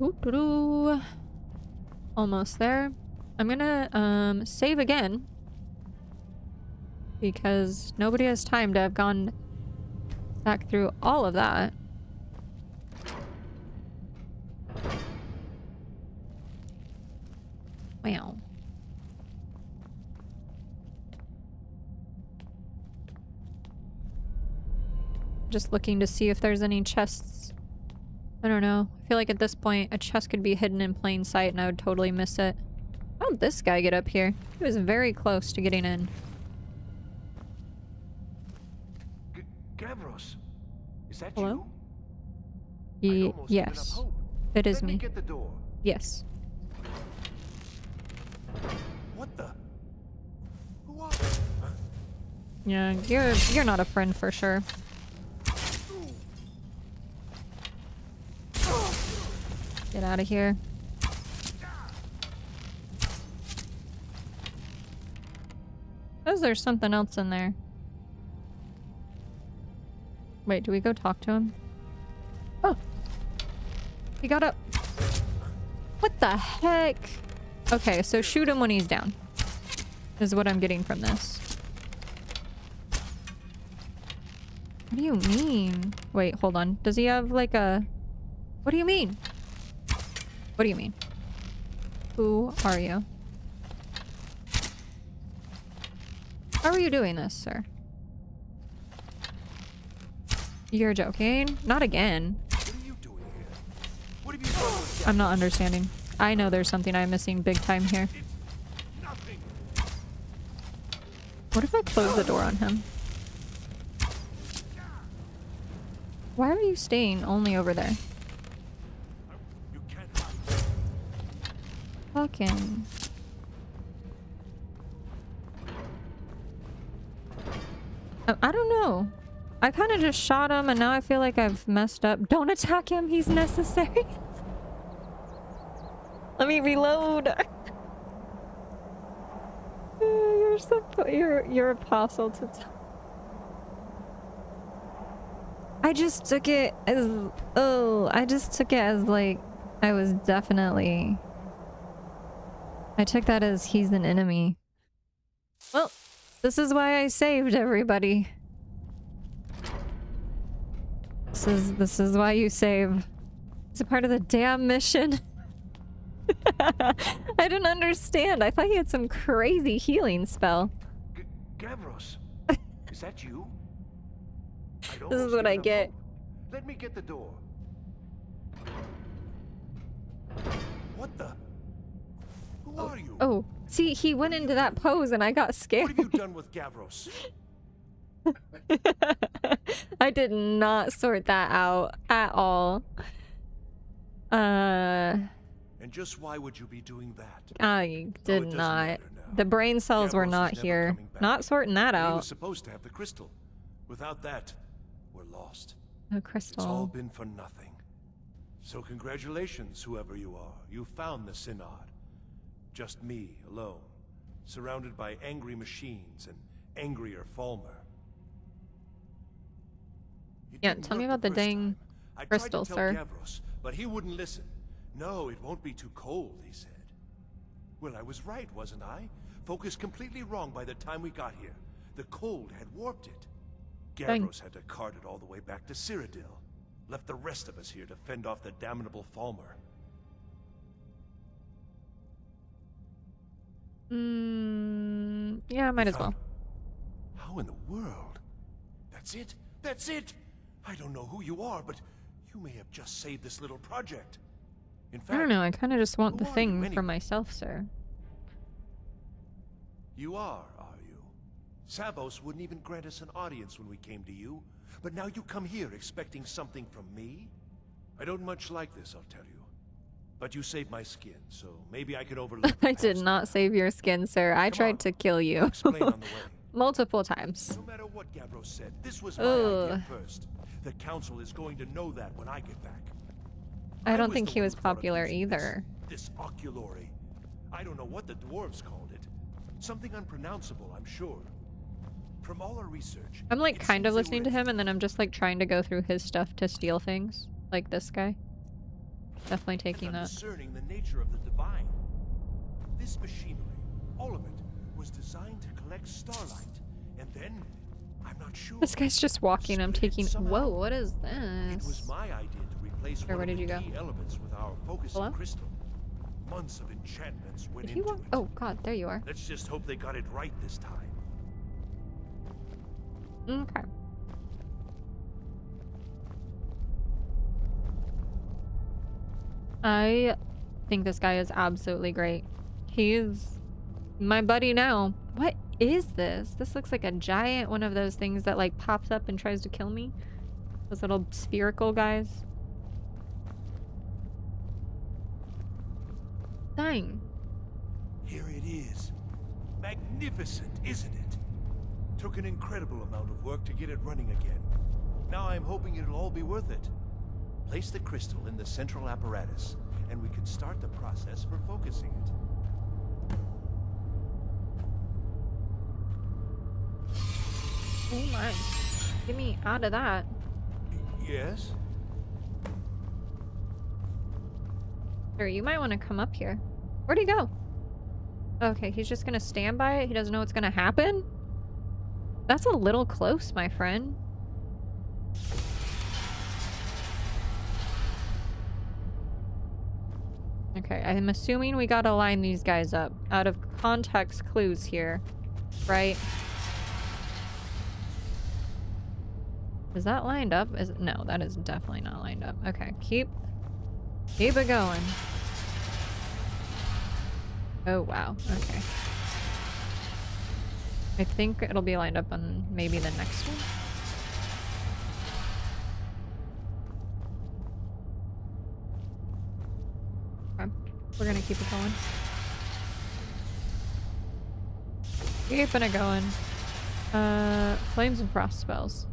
Ooh, almost there. I'm gonna save again. Because nobody has time to have gone back through all of that. Wow. Just looking to see if there's any chests. I don't know. I feel like at this point a chest could be hidden in plain sight and I would totally miss it. How did this guy get up here? He was very close to getting in. Gavros, is that Hello? you? Yes. It is Let me. Get the door. Yes. What the? Who are Yeah, you're not a friend for sure. Get out of here. Says there's something else in there. Wait, do we go talk to him? Oh! He got up. What the heck? Okay, so shoot him when he's down. Is what I'm getting from this. What do you mean? Wait, hold on. Does he have like a... What do you mean? What do you mean? Who are you? How are you doing this, sir? You're joking? Not again. What are you doing here? What have you done with I'm not understanding. I know there's something I'm missing big time here. nothing? What if I close the door on him? Why are you staying only over there? You can't hide. Fucking... I don't know. I kind of just shot him and now I feel like I've messed up. Don't attack him, he's necessary. Let me reload. You're apostle to I just took it as like I was definitely I took that as he's an enemy. Well, this is why I saved everybody. This is why you save. It's a part of the damn mission. I didn't understand. I thought he had some crazy healing spell. Gavros, is that you? This is what I get. Let me get the door. What the? Who are you? Oh, see, he went into that pose and I got scared. What have you done with Gavros? I did not sort that out at all. And just why would you be doing that? I did not. The brain cells were not here. Not sorting that He out. was supposed to have the crystal. Without that, we're lost. No It's all crystal. been for nothing. So congratulations, whoever you are. You found the Synod. Just me, alone. Surrounded by angry machines and angrier Falmer. It Yeah, didn't tell me work about the first dang time. I crystal, tried to sir. tell Gavros, but he wouldn't listen. No, it won't be too cold, he said. Well, I was right, wasn't I? Focused completely wrong by the time we got here. The cold had warped it. Dang. Gavros had to cart it all the way back to Cyrodiil. Left the rest of us here to fend off the damnable Falmer. Yeah, might as well. How in the world? That's it? That's it! I don't know who you are, but you may have just saved this little project. In I fact, don't know, I kind of just want the who are thing you for anyway? myself, sir. You are you? Savos wouldn't even grant us an audience when we came to you, but now you come here expecting something from me? I don't much like this, I'll tell you. But you saved my skin, so maybe I can overlook the I did past. not save your skin, sir. I Come tried on. to kill you. I'll explain on the way. multiple times. No matter what Gavros said, this was my Ugh. idea first. The council is going to know that when I get back. I don't was think the he one was who thought of popular using either. This oculory. I don't know what the dwarves called it. Something unpronounceable, I'm sure. From all our research, I'm like it kind of seems they listening were to him, and then I'm just like trying to go through his stuff to steal things. Like this guy. Definitely taking and that. discerning the nature of the divine. This machinery, all of it, was designed to collect starlight, and then I'm not sure. This guy's just walking. I'm taking. Whoa, what is It was this? my idea to replace Where one of did the you go? key elements with our focusing Hello? crystal. Months of enchantments went Did he into walk? it. Oh god, there you are. Let's just hope they got it right this time. Okay. I think this guy is absolutely great. He's my buddy now. What is this? This looks like a giant one of those things that like pops up and tries to kill me. Those little spherical guys. Dang. Here it is. Magnificent, isn't it? Took an incredible amount of work to get it running again. Now I'm hoping it'll all be worth it. Place the crystal in the central apparatus, and we can start the process for focusing it. Oh my. Get me out of that. Yes? Sure, you might want to come up here. Where'd he go? Okay, he's just gonna stand by it. He doesn't know what's gonna happen? That's a little close, my friend. Okay, I'm assuming we gotta line these guys up. Out of context clues here, right? Is that lined up? No, that is definitely not lined up. Okay, keep it going. Oh wow, okay. I think it'll be lined up on maybe the next one. Okay, we're gonna keep it going. Keeping it going. Flames and frost spells.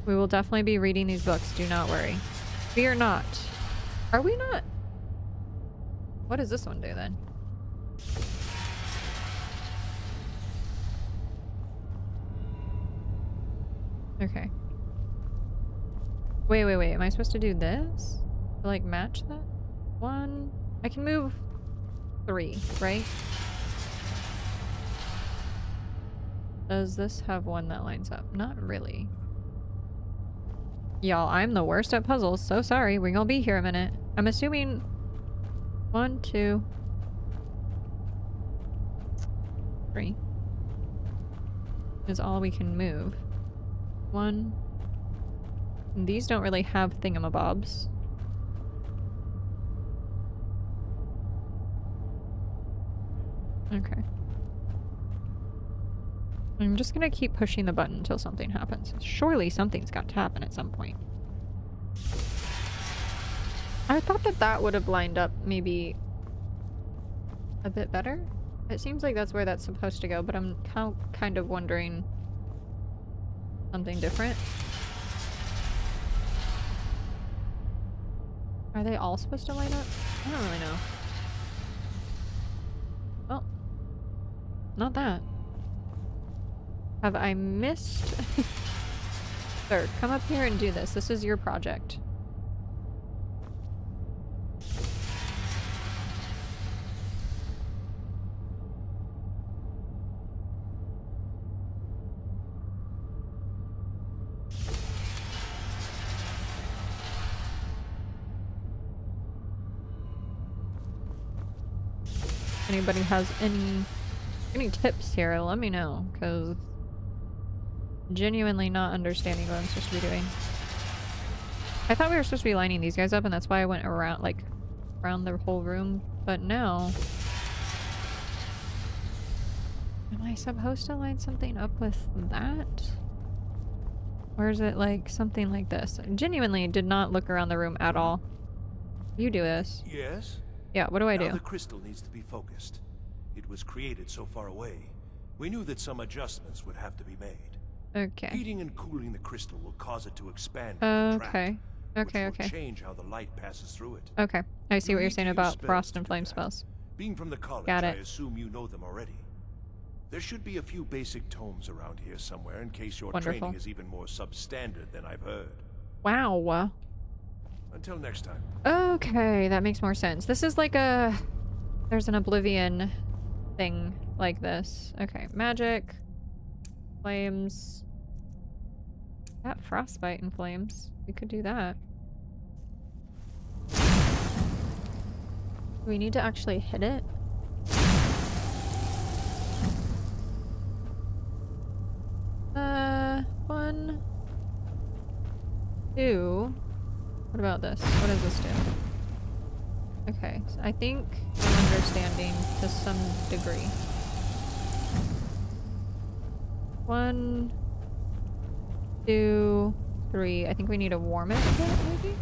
We will definitely be reading these books, do not worry. Fear not. Are we not? What does this one do then? Okay. Wait. Am I supposed to do this? To like match that? 1. I can move 3, right? Does this have one that lines up? Not really. Y'all, I'm the worst at puzzles. So sorry. We're gonna be here a minute. I'm assuming 1, 2, 3 is all we can move. 1. And these don't really have thingamabobs. Okay. I'm just gonna keep pushing the button until something happens. Surely something's got to happen at some point. I thought that that would have lined up maybe a bit better. It seems like that's where that's supposed to go, but I'm kind of wondering something different. Are they all supposed to line up? I don't really know. Well, not that. Have I missed? Sir, come up here and do this. This is your project. Anybody has any tips here, let me know, because genuinely not understanding what I'm supposed to be doing. I thought we were supposed to be lining these guys up, and that's why I went around, like, around the whole room, but no. Am I supposed to line something up with that? Or is it, like, something like this? I genuinely did not look around the room at all. You do this. Yes? Yeah, what do I do? Now the crystal needs to be focused. It was created so far away. We knew that some adjustments would have to be made. Okay. Heating and cooling the crystal will cause it to expand and contract, which will change how the light passes through it. Okay. I see what you're saying about spells frost to and do flame that. spells. Being from the college, Got I it. assume you know them already. There should be a few basic tomes around here somewhere in case your Wonderful. training is even more substandard than I've heard. Wow. Until next time. Okay, that makes more sense. This is like a... There's an Oblivion thing like this. Okay, magic. Flames. Got frostbite and flames. We could do that. Do we need to actually hit it? One. Two. What about this? What does this do? Okay, so I think I'm understanding to some degree. 1, 2, 3. I think we need to warm it a bit, maybe?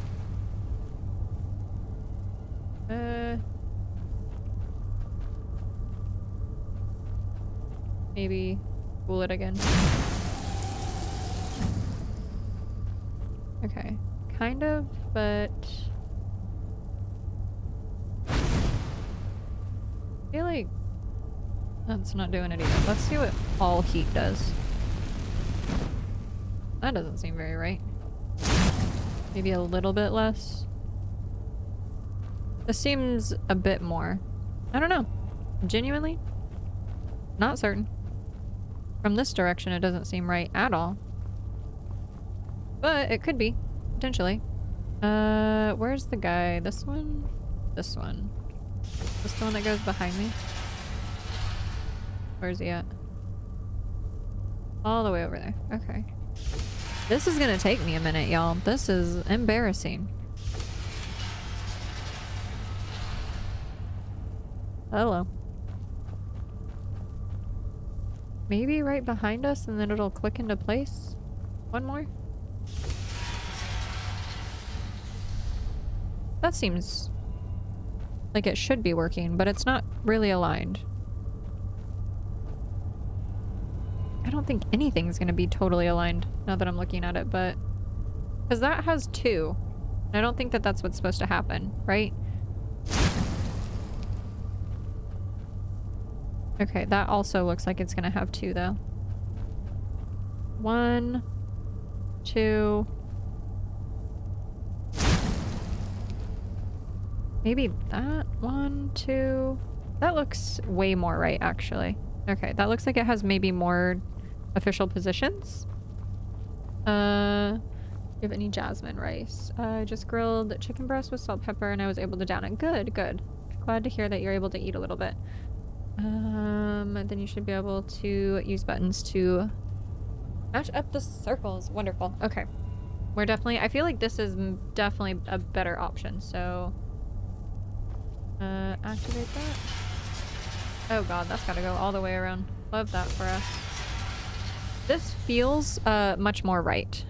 Maybe cool it again. Okay. Kind of, but... I feel like that's not doing it either. Let's see what all heat does. That doesn't seem very right. Maybe a little bit less. This seems a bit more. I don't know. Genuinely? Not certain. From this direction, it doesn't seem right at all. But it could be. Potentially. Where's the guy? This one? This one. This the one that goes behind me? Where's he at? All the way over there. Okay. This is gonna take me a minute, y'all. This is embarrassing. Hello. Maybe right behind us and then it'll click into place? One more? That seems like it should be working, but it's not really aligned. I don't think anything's gonna be totally aligned now that I'm looking at it, but... Because that has 2. I don't think that that's what's supposed to happen, right? Okay, that also looks like it's gonna have 2, though. 1, 2... Maybe that? 1, 2... That looks way more right, actually. Okay, that looks like it has maybe more official positions. Do you have any jasmine rice? I just grilled chicken breast with salt, pepper, and I was able to down it. Good, good. Glad to hear that you're able to eat a little bit. Then you should be able to use buttons to match up the circles. Wonderful. Okay. We're definitely... I feel like this is definitely a better option, so... activate that. Oh god, that's gotta go all the way around. Love that for us. This feels much more right.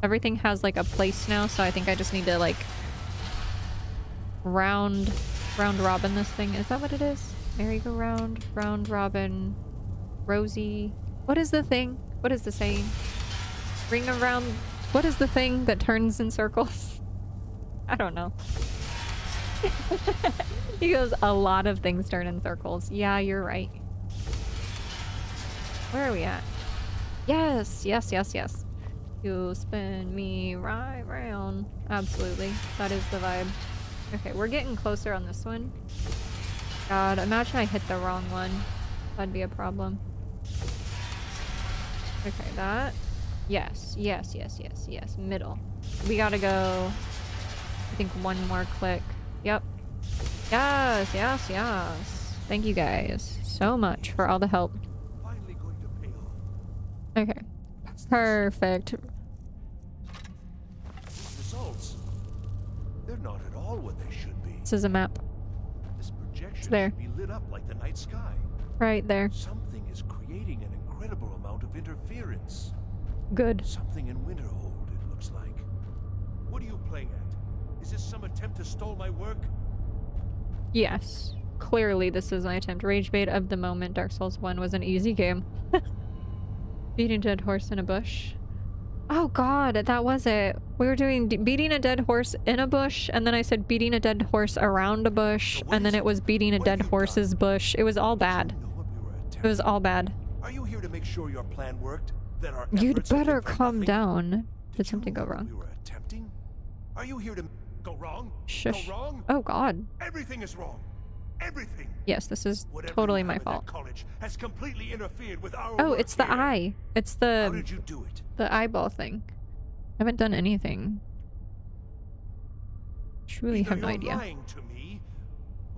Everything has like a place now, so I think I just need to like round robin this thing. Is that what it is? Merry-go-round, round robin, Rosie. What is the thing? What is the saying? Ring around. What is the thing that turns in circles? I don't know. He goes, a lot of things turn in circles. Yeah, you're right. Where are we at? Yes, yes, yes, yes. You spin me right round. Absolutely. That is the vibe. Okay, we're getting closer on this one. God, imagine I hit the wrong one. That'd be a problem. Okay, that. Yes, yes, yes, yes, yes. Middle. We gotta go, I think, one more click. Yep. Yes, yes, yes. Thank you guys so much for all the help. Okay. Perfect. Results. They're not at all what they should be. This is a map. This projection It's there. should be lit up like the night sky. Right there. Something is creating an incredible amount of interference. Good. Something in Winterhold, it looks like. What are you playing at? Is this some attempt to stall my work? Yes. clearly this is my attempt. Rage bait of the moment. Dark Souls 1 was an easy game. Beating a dead horse in a bush. Oh god, that was it. We were doing beating a dead horse in a bush, and then I said beating a dead horse around a bush, and then it was beating a dead horse's bush. It was all bad. It was all bad. Are you here to make sure your plan worked? That our You'd better calm down. Did something go wrong? We were attempting? Are you here to go wrong? Shush. Go wrong? Oh god. Everything is wrong. Everything. Yes, this is Whatever totally you my have at that fault. College has completely interfered with our Oh, work it's the here. eye. It's the How did you do it? the eyeball thing. I haven't done anything. Truly Either have no you're idea. lying to me,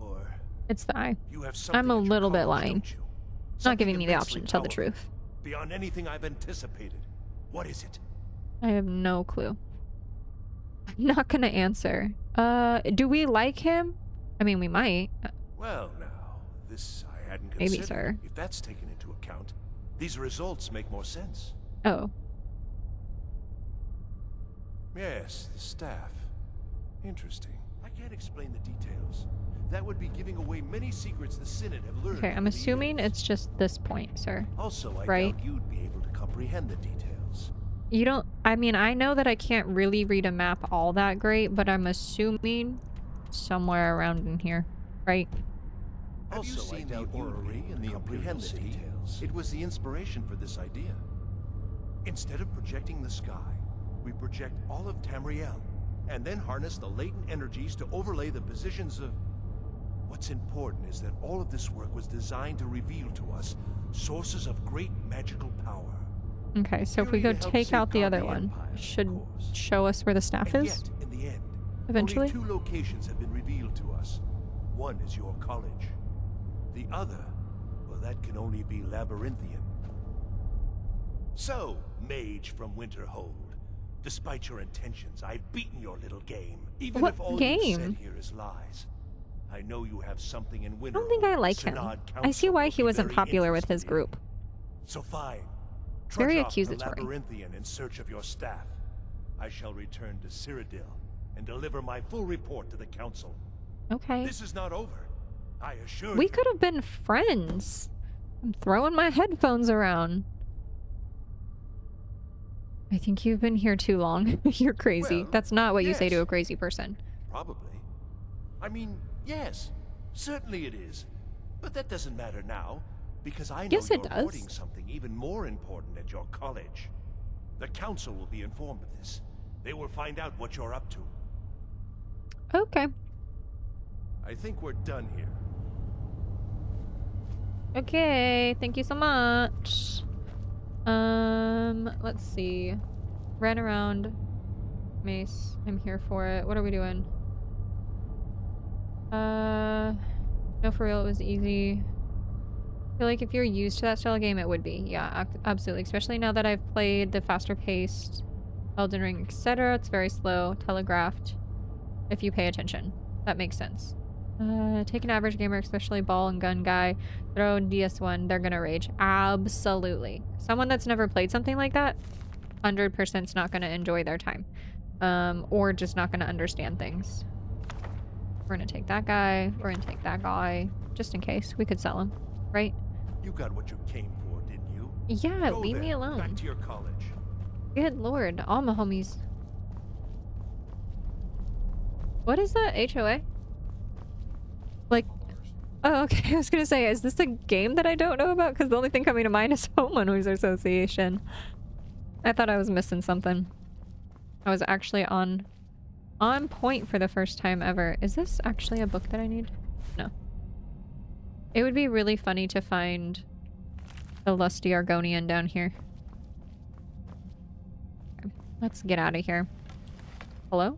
or It's the eye. you have something I'm a at your little bit college, lying. don't you? Not Something giving me the immensely option to tell the powerful, truth. Beyond anything I've anticipated. What is it? I have no clue. I'm not gonna answer. Do we like him? I mean, we might. Well, now, this I hadn't Maybe, considered. sir. If that's taken into account, these results make more sense. Oh. Yes, the staff. Interesting. I can't explain the details. That would be giving away many secrets the Synod have learned. Okay, I'm over the assuming years. it's just this point, sir. Also, I right? doubt you'd be able to comprehend the details. You don't... I mean, I know that I can't really read a map all that great, but I'm assuming somewhere around in here, right? Have you seen the orrery and the comprehend the details? It was the inspiration for this idea. Instead of projecting the sky, we project all of Tamriel, and then harness the latent energies to overlay the positions of... What's important is that all of this work was designed to reveal to us sources of great magical power. Okay, so if we go take out the other one, should show us where the staff And is? yet, in the end, Eventually? only 2 locations have been revealed to us. One is your college. The other, well, that can only be labyrinthian. So, mage from Winterhold, despite your intentions, I've beaten your little game. Even What if all game? you said here is lies. I know you have something in Winterhold. I don't think I like him. I see why he wasn't popular with his group. So fine. Very Trudge off to accusatory. Labyrinthian in search of your staff. I shall return to Cyrodiil and deliver my full report to the council. Okay. This is not over. I assure We you. could have been friends. I'm throwing my headphones around. I think you've been here too long. You're crazy. Well, That's not what you say to yes. a crazy person. Probably. I mean, yes. Certainly it is. But that doesn't matter now, because I know Yes, you're it does. hoarding something even more important at your college. The council will be informed of this. They will find out what you're up to. Okay. I think we're done here. Okay, thank you so much. Let's see. Ran around. Mace. I'm here for it. What are we doing? No, for real, it was easy. I feel like if you're used to that style of game, it would be. Yeah, absolutely. Especially now that I've played the faster paced Elden Ring, etc. It's very slow, telegraphed. If you pay attention. That makes sense. Take an average gamer, especially ball and gun guy, throw DS1, they're gonna rage. Absolutely. Someone that's never played something like that, 100% is not gonna enjoy their time. Or just not gonna understand things. We're gonna take that guy, we're gonna take that guy, just in case. We could sell him, right? You got what you came for, didn't you? Yeah, Go leave then, me alone. Back to your college. Good lord, all my homies. What is that, HOA? Like, oh, okay, I was gonna say, is this a game that I don't know about? Because the only thing coming to mind is Homeowners Association. I thought I was missing something. I was actually on point for the first time ever. Is this actually a book that I need? No. It would be really funny to find the lusty Argonian down here. Okay, let's get out of here. Hello?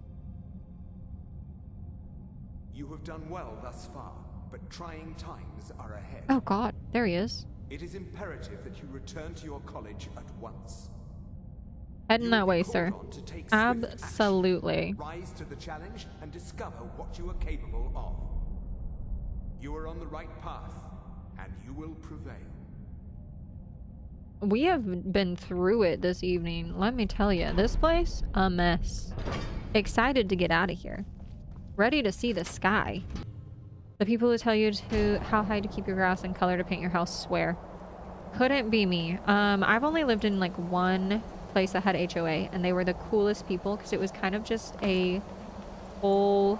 You have done well thus far, but trying times are ahead. Oh god, there he is. It is imperative that you return to your college at once. Heading that way, sir. On to take swift Absolutely. action. Rise to the challenge and discover what you are capable of. You are on the right path, and you will prevail. We have been through it this evening. Let me tell you, this place, a mess. Excited to get out of here. Ready to see the sky. The people who tell you to how high to keep your grass and color to paint your house swear. Couldn't be me. I've only lived in like one place that had HOA, and they were the coolest people because it was kind of just a whole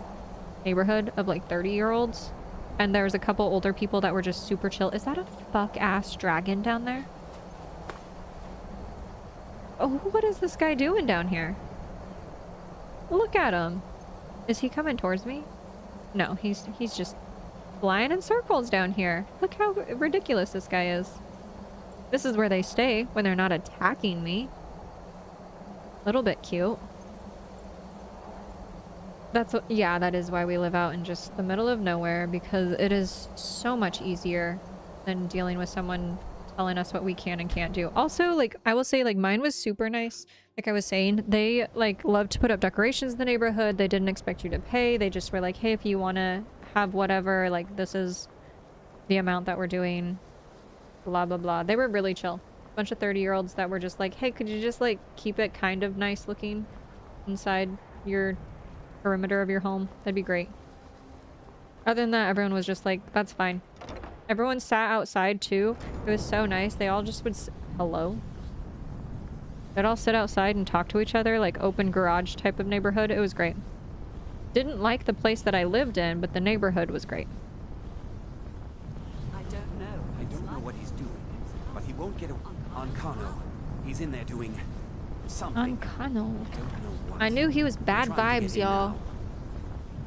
neighborhood of like 30-year-olds, and there was a couple older people that were just super chill. Is that a fuck-ass dragon down there? Oh, what is this guy doing down here? Look at him. Is he coming towards me? No, he's just flying in circles down here. Look how ridiculous this guy is. This is where they stay when they're not attacking me. Little bit cute. That's what, yeah, that is why we live out in just the middle of nowhere, because it is so much easier than dealing with someone telling us what we can and can't do. Also, like, I will say, like, mine was super nice. Like I was saying, they, like, love to put up decorations in the neighborhood. They didn't expect you to pay. They just were like, hey, if you want to have whatever, like, this is the amount that we're doing. Blah, blah, blah. They were really chill. Bunch of 30-year-olds that were just like, hey, could you just, like, keep it kind of nice looking inside your perimeter of your home? That'd be great. Other than that, everyone was just like, that's fine. Everyone sat outside too. It was so nice. They all just would hello? They'd all sit outside and talk to each other, like open garage type of neighborhood. It was great. Didn't like the place that I lived in, but the neighborhood was great. I don't know. I don't know what he's doing, but he won't get on Kano. He's in there doing something. Kano. I knew he was bad vibes, y'all.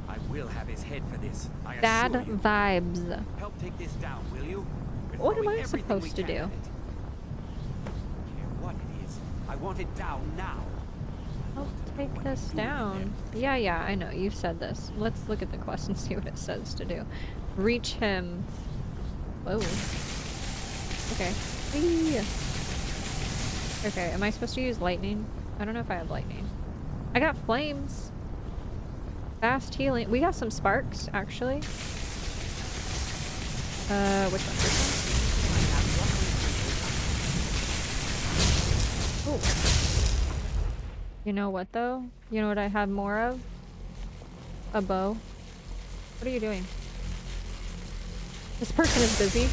I will have his head for this. Bad vibes. Help take this down, will you? What am I supposed to do? What it is, I want it down now. Help take this down. Yeah, I know. You've said this. Let's look at the quest and see what it says to do. Reach him. Whoa. Okay. Whee! Okay, am I supposed to use lightning? I don't know if I have lightning. I got flames. Fast healing. We got some sparks, actually. Which one? This one? Oh. You know what, though? You know what I have more of? A bow. What are you doing? This person is busy.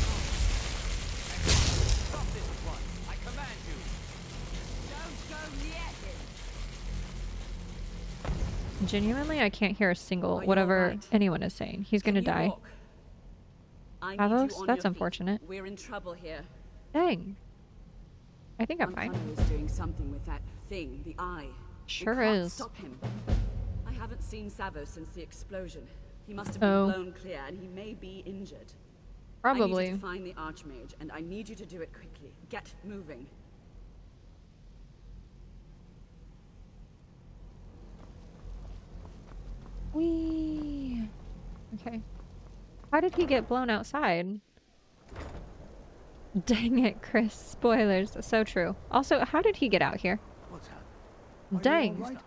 Genuinely, I can't hear a single whatever anyone is saying. He's gonna die. Avos? That's unfortunate. We're in trouble here. Dang. I think I'm fine. Is doing something with that thing, the eye. Sure is. Stop him. I haven't seen Savo since the explosion. He must have been blown clear, and he may be injured. Probably. I need to find the Archmage, and I need you to do it quickly. Get moving. Whee! Okay. How did he get blown outside? Dang it, Chris. Spoilers. So true. Also, how did he get out here? What's happened? Dang. Right?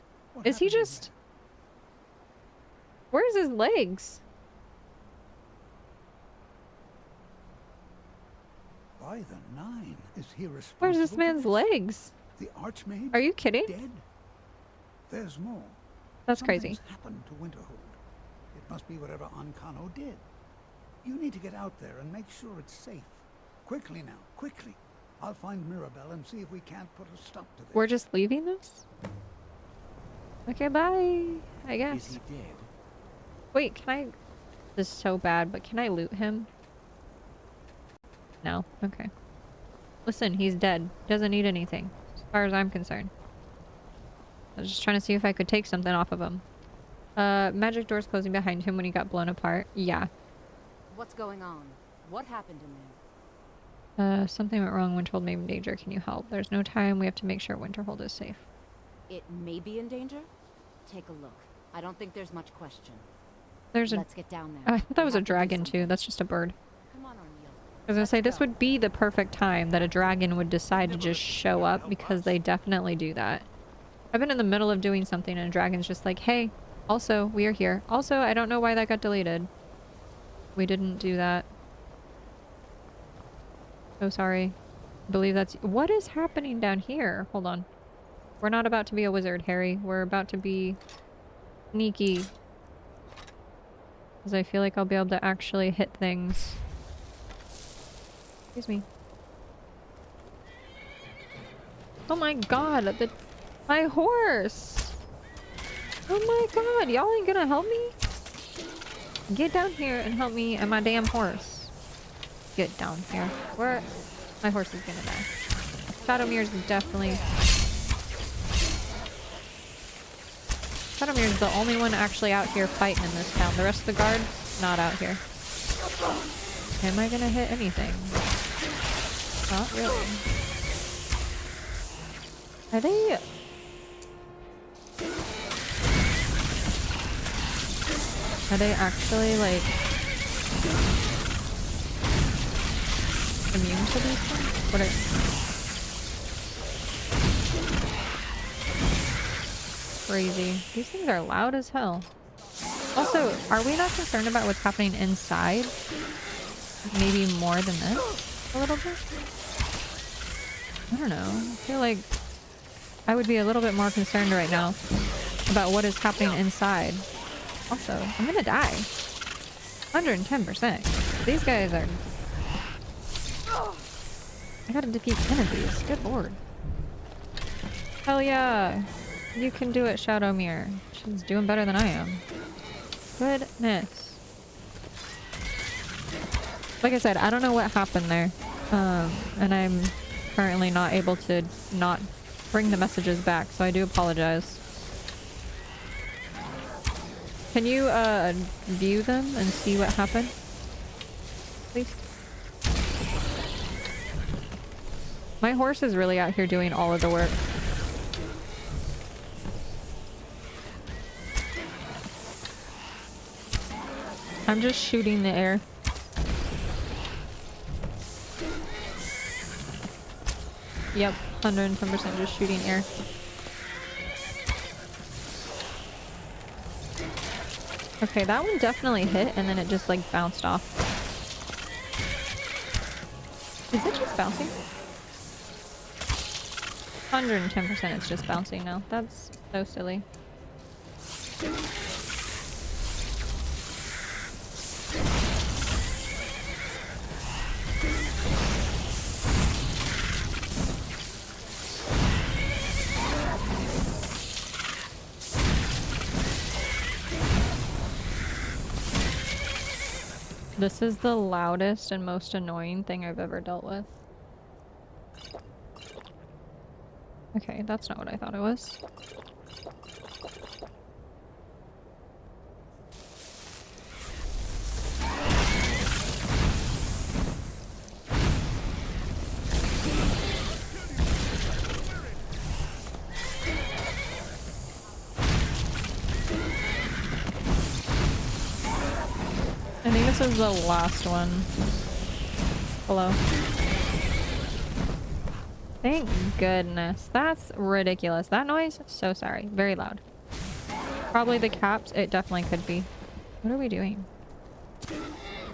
Is he just... Where's his legs? By the 9, is he responsible? Where's this man's legs? The Archmage? Are you kidding? Dead? There's more. That's crazy. Something's happened to Winterhold. It must be whatever Ankano did. You need to get out there and make sure it's safe. Quickly now, quickly. I'll find Mirabelle and see if we can't put a stop to this. We're just leaving this? Okay, bye. I guess. Is he dead? Wait, can I... This is so bad, but can I loot him? No. Okay. Listen, he's dead. Doesn't need anything, as far as I'm concerned. I was just trying to see if I could take something off of him. Magic doors closing behind him when he got blown apart. Yeah. What's going on? What happened in there? Something went wrong. Winterhold may be in danger. Can you help? There's no time. We have to make sure Winterhold is safe. It may be in danger? Take a look. I don't think there's much question. There's Let's get down there. I thought that was a dragon too. That's just a bird. Come on, O'Neill. I was gonna say, this would be the perfect time that a dragon would decide to just show up, because they definitely do that. I've been in the middle of doing something and a dragon's just like, hey, also, we are here. Also, I don't know why that got deleted. We didn't do that. So sorry. I believe that's... What is happening down here? Hold on. We're not about to be a wizard, Harry. We're about to be sneaky. Because I feel like I'll be able to actually hit things. Excuse me. Oh my god, my horse! Oh my god, y'all ain't gonna help me? Get down here and help me and my damn horse. Get down here. Where? My horse is gonna die. Shadowmere's definitely... Shadowmere's the only one actually out here fighting in this town. The rest of the guards, not out here. Am I gonna hit anything? Not really. Are they... Are they actually, like, immune to these things? What are... Crazy. These things are loud as hell. Also, are we not concerned about what's happening inside? Maybe more than this? A little bit? I don't know. I feel like I would be a little bit more concerned right now about what is happening inside. Also, I'm gonna die. 110%. These guys are... I gotta defeat 10 of these. Good lord. Hell yeah! You can do it, Shadowmere. She's doing better than I am. Goodness. Like I said, I don't know what happened there. And I'm currently not able to not bring the messages back, so I do apologize. Can you view them and see what happened? Please? My horse is really out here doing all of the work. I'm just shooting the air. Yep, 110% just shooting air. Okay, that one definitely hit and then it just like bounced off. Is it just bouncing? 110% it's just bouncing now. That's so silly. This is the loudest and most annoying thing I've ever dealt with. Okay, that's not what I thought it was. I think this is the last one. Hello. Thank goodness. That's ridiculous. That noise? So sorry. Very loud. Probably the caps. It definitely could be. What are we doing?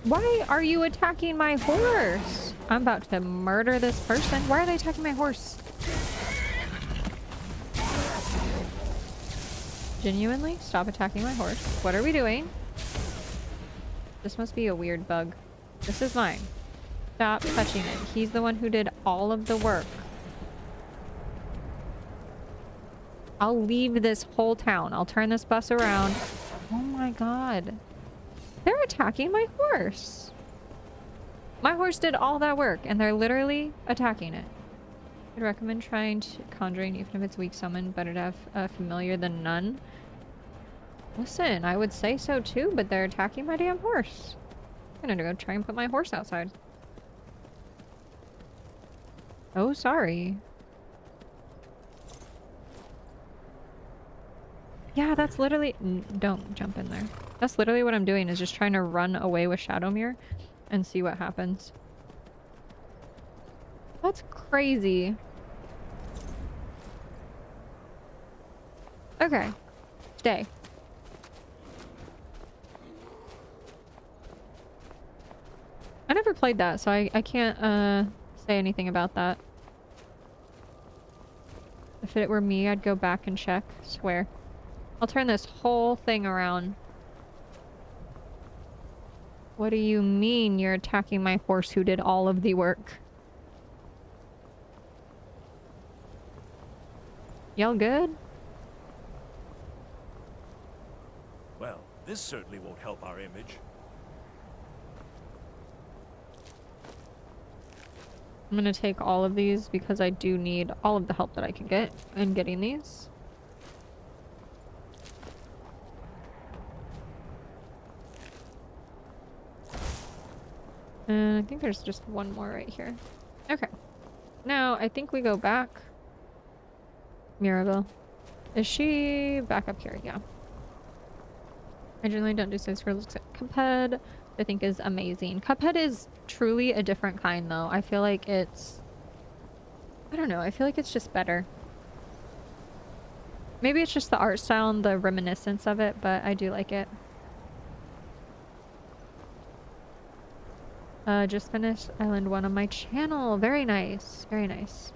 Why are you attacking my horse? I'm about to murder this person. Why are they attacking my horse? Genuinely? Stop attacking my horse. What are we doing? This must be a weird bug. This is mine. Stop touching it. He's the one who did all of the work. I'll leave this whole town. I'll turn this bus around. Oh my god. They're attacking my horse. My horse did all that work and they're literally attacking it. I'd recommend trying conjuring even if it's weak summon. Better to have a familiar than none. Listen, I would say so too, but they're attacking my damn horse. I'm gonna go try and put my horse outside. Oh, sorry. Yeah, that's literally... Don't jump in there. That's literally what I'm doing, is just trying to run away with Shadowmere and see what happens. That's crazy. Okay. Stay. I never played that, so I can't say anything about that. If it were me, I'd go back and check. Swear. I'll turn this whole thing around. What do you mean you're attacking my horse who did all of the work? Y'all good? Well, this certainly won't help our image. I'm gonna take all of these because I do need all of the help that I can get in getting these. And I think there's just one more right here. Okay. Now, I think we go back. Mirabelle. Is she back up here? Yeah. I generally don't do saves for looks at Cuphead. I think is amazing. Cuphead is truly a different kind though. I feel like it's... I don't know. I feel like it's just better. Maybe it's just the art style and the reminiscence of it, but I do like it. Just finished Island 1 on my channel. Very nice. Very nice.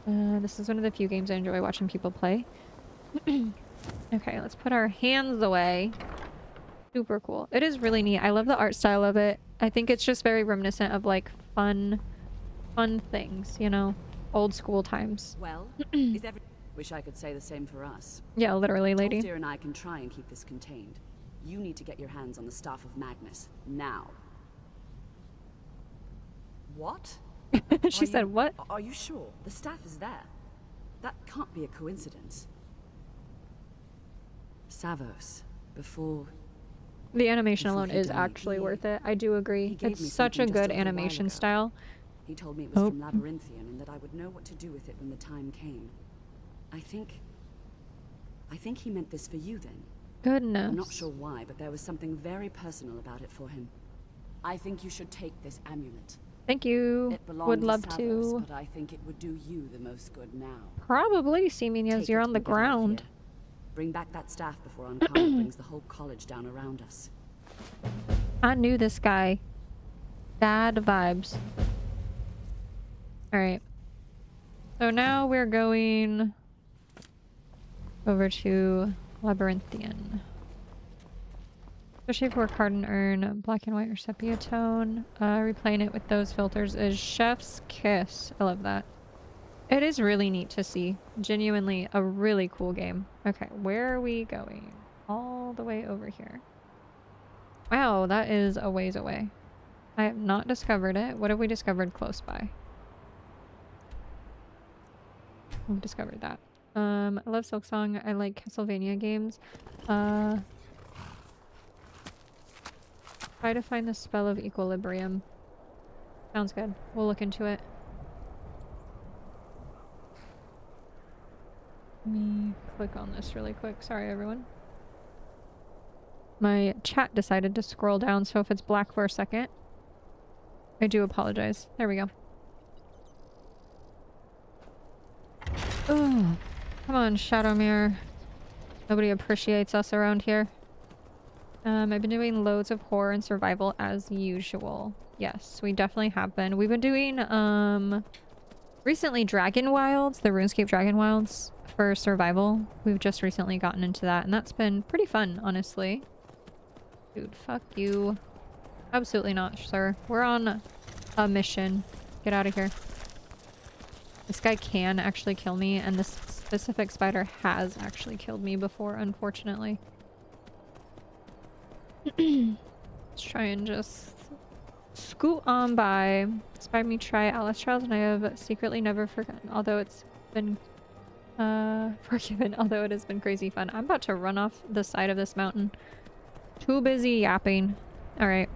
This is one of the few games I enjoy watching people play. Okay, let's put our hands away. Super cool. It is really neat. I love the art style of it. I think it's just very reminiscent of like fun things, you know? Old school times. Well, is every... Wish I could say the same for us. Yeah, literally, lady. Toldir and I can try and keep this contained. You need to get your hands on the Staff of Magnus, now. What? She said what? Are you sure? The staff is there. That can't be a coincidence. Savos, before... The animation alone is actually worth it. I do agree. It's such a good animation style. He told me it was from Labyrinthian and that I would know what to do with it when the time came. I think he meant this for you then. Goodness. I'm not sure why, but there was something very personal about it for him. I think you should take this amulet. Thank you. It belonged Would love Savos, to. but I think it would do you the most good now. Probably, seeming as you're on the ground. Bring back that staff before Ankara brings the whole college down around us. I knew this guy. Bad vibes. Alright. So now we're going over to Labyrinthian. Especially for card and urn, black and white or sepia tone. Replaying it with those filters is Chef's Kiss. I love that. It is really neat to see. Genuinely a really cool game. Okay, where are we going? All the way over here. Wow, that is a ways away. I have not discovered it. What have we discovered close by? We've discovered that. I love Silksong. I like Castlevania games. Try to find the spell of equilibrium. Sounds good. We'll look into it. Let me click on this really quick. Sorry, everyone. My chat decided to scroll down, so if it's black for a second, I do apologize. There we go. Oh, come on, Shadowmere. Nobody appreciates us around here. I've been doing loads of horror and survival as usual. Yes, we definitely have been. We've been doing, recently Dragon Wilds, the RuneScape Dragon Wilds for survival. We've just recently gotten into that, and that's been pretty fun, honestly. Dude, fuck you. Absolutely not, sir. We're on a mission. Get out of here. This guy can actually kill me, and this specific spider has actually killed me before, unfortunately. Let's try and just scoot on by. Inspired me to try Alice Trials, and I have secretly never forgotten, although it's been forgiven, although it has been crazy fun. I'm about to run off the side of this mountain. Too busy yapping. Alright.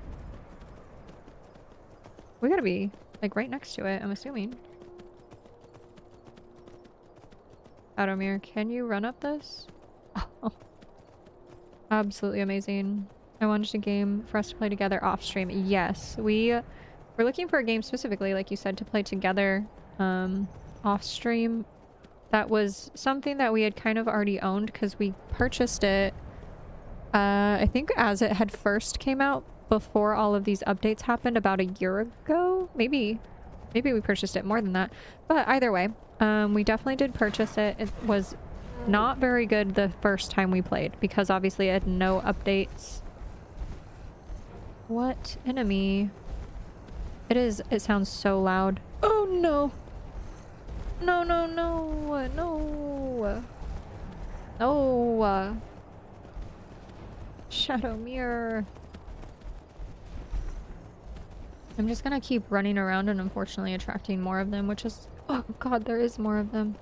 We gotta be, like, right next to it, I'm assuming. Shadowmere, can you run up this? Oh. Absolutely amazing. I wanted a game for us to play together off stream. Yes, we're looking for a game specifically, like you said, to play together off stream. That was something that we had kind of already owned because we purchased it, I think as it had first came out before all of these updates happened about a year ago. Maybe we purchased it more than that. But either way, we definitely did purchase it. It was Not very good the first time we played, because obviously it had no updates. What enemy? It sounds so loud. Oh no! No, no, no, no! No! Shadow mirror. I'm just gonna keep running around and unfortunately attracting more of them, which is... Oh god, there is more of them.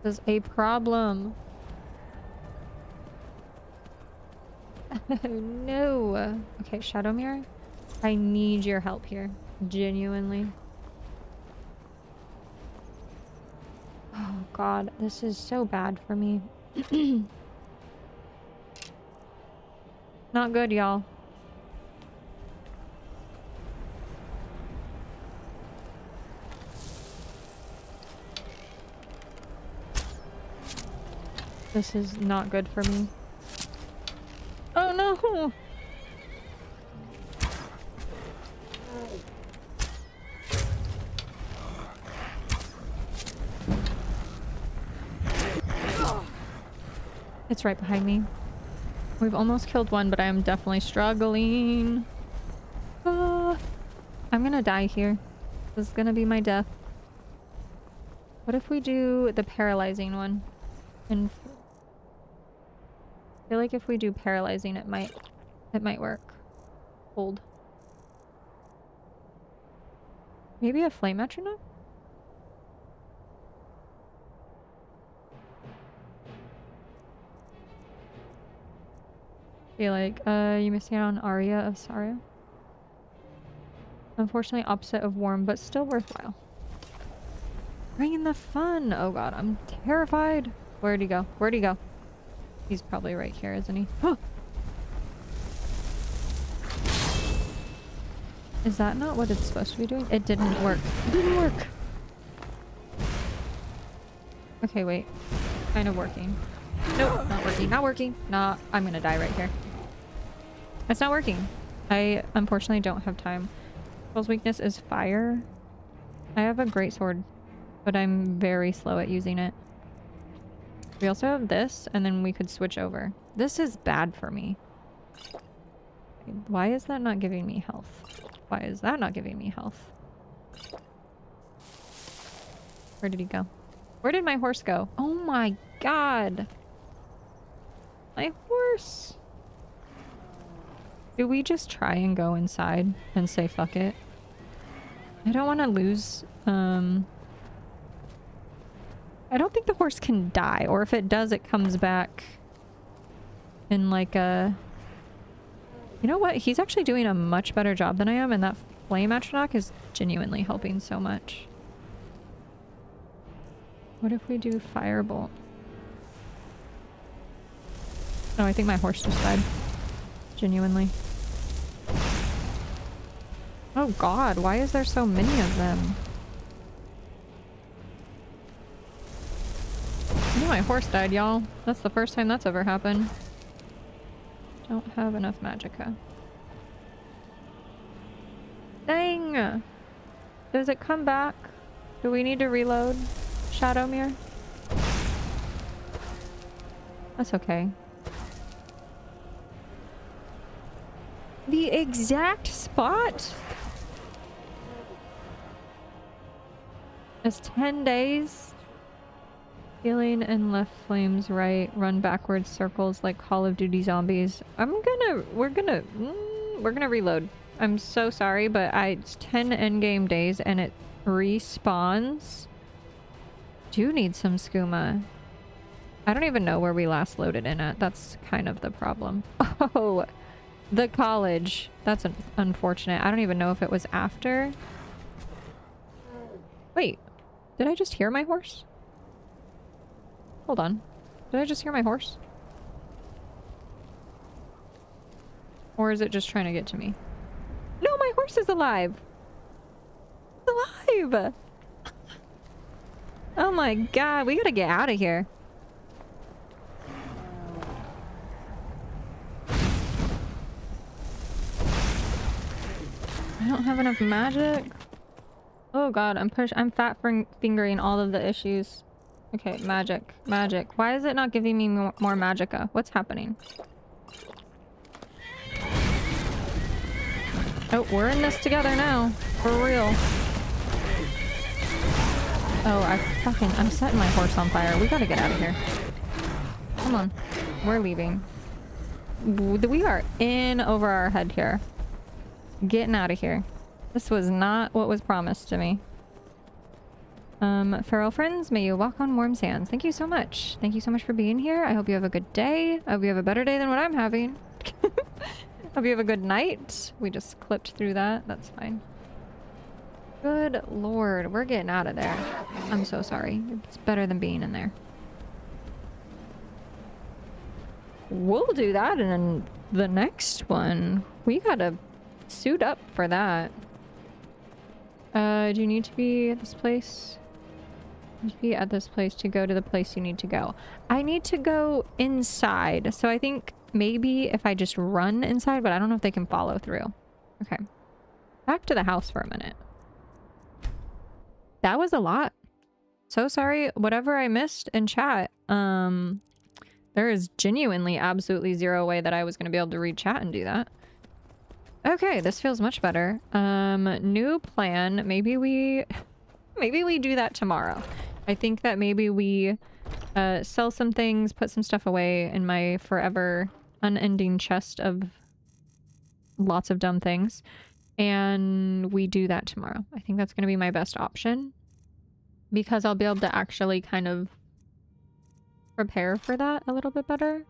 This is a problem. No. Okay, Shadow Mirror. I need your help here. Genuinely. Oh god, this is so bad for me. Not good, y'all. This is not good for me. Oh no! It's right behind me. We've almost killed one, but I am definitely struggling. I'm gonna die here. This is gonna be my death. What if we do the paralyzing one? And I feel like if we do paralyzing, it might work. Hold. Maybe a flame metronome? Feel like you missing out on Aria of Sorrow. Unfortunately opposite of warm, but still worthwhile. Bringing the fun. Oh god, I'm terrified. Where'd he go? Where'd he go? He's probably right here, isn't he? Oh! Is that not what it's supposed to be doing? It didn't work. It didn't work! Okay, wait. Kind of working. Nope, not working. Not working. Nah, I'm gonna die right here. It's not working. I unfortunately don't have time. Troll's weakness is fire. I have a great sword, but I'm very slow at using it. We also have this, and then we could switch over. This is bad for me. Why is that not giving me health? Why is that not giving me health? Where did he go? Where did my horse go? Oh my god! My horse! Do we just try and go inside and say fuck it? I don't want to lose, I don't think the horse can die, or if it does, it comes back in like a... You know what? He's actually doing a much better job than I am, and that flame atronach is genuinely helping so much. What if we do firebolt? Oh, I think my horse just died. Genuinely. Oh god, why is there so many of them? I know my horse died, y'all. That's the first time that's ever happened. Don't have enough magicka. Dang! Does it come back? Do we need to reload? Shadow Mirror? That's okay. The exact spot? It's 10 days. Healing and left flames right. Run backwards circles like Call of Duty zombies. We're gonna reload. I'm so sorry, but it's 10 endgame days and it respawns. Do need some skooma. I don't even know where we last loaded in at. That's kind of the problem. Oh, the college. That's unfortunate. I don't even know if it was after. Wait, did I just hear my horse? Hold on. Did I just hear my horse? Or is it just trying to get to me? No, my horse is alive! It's alive! Oh my god, we gotta get out of here. I don't have enough magic. Oh god, I'm fat fingering all of the issues. Okay, magic. Magic. Why is it not giving me more magicka? What's happening? Oh, we're in this together now. For real. Oh, I'm setting my horse on fire. We gotta get out of here. Come on. We're leaving. We are in over our head here. Getting out of here. This was not what was promised to me. Feral friends, may you walk on warm sands. Thank you so much. Thank you so much for being here. I hope you have a good day. I hope you have a better day than what I'm having. Hope you have a good night. We just clipped through that. That's fine. Good lord. We're getting out of there. I'm so sorry. It's better than being in there. We'll do that in the next one. We gotta suit up for that. Do you need to be at this place? You need to be at this place to go to the place you need to go. I need to go inside. So I think maybe if I just run inside, but I don't know if they can follow through. Okay. Back to the house for a minute. That was a lot. So sorry. Whatever I missed in chat. There is genuinely absolutely zero way that I was going to be able to read chat and do that. Okay, this feels much better. New plan. Maybe we do that tomorrow. I think that maybe we sell some things, put some stuff away in my forever unending chest of lots of dumb things, and we do that tomorrow. I think that's going to be my best option because I'll be able to actually kind of prepare for that a little bit better.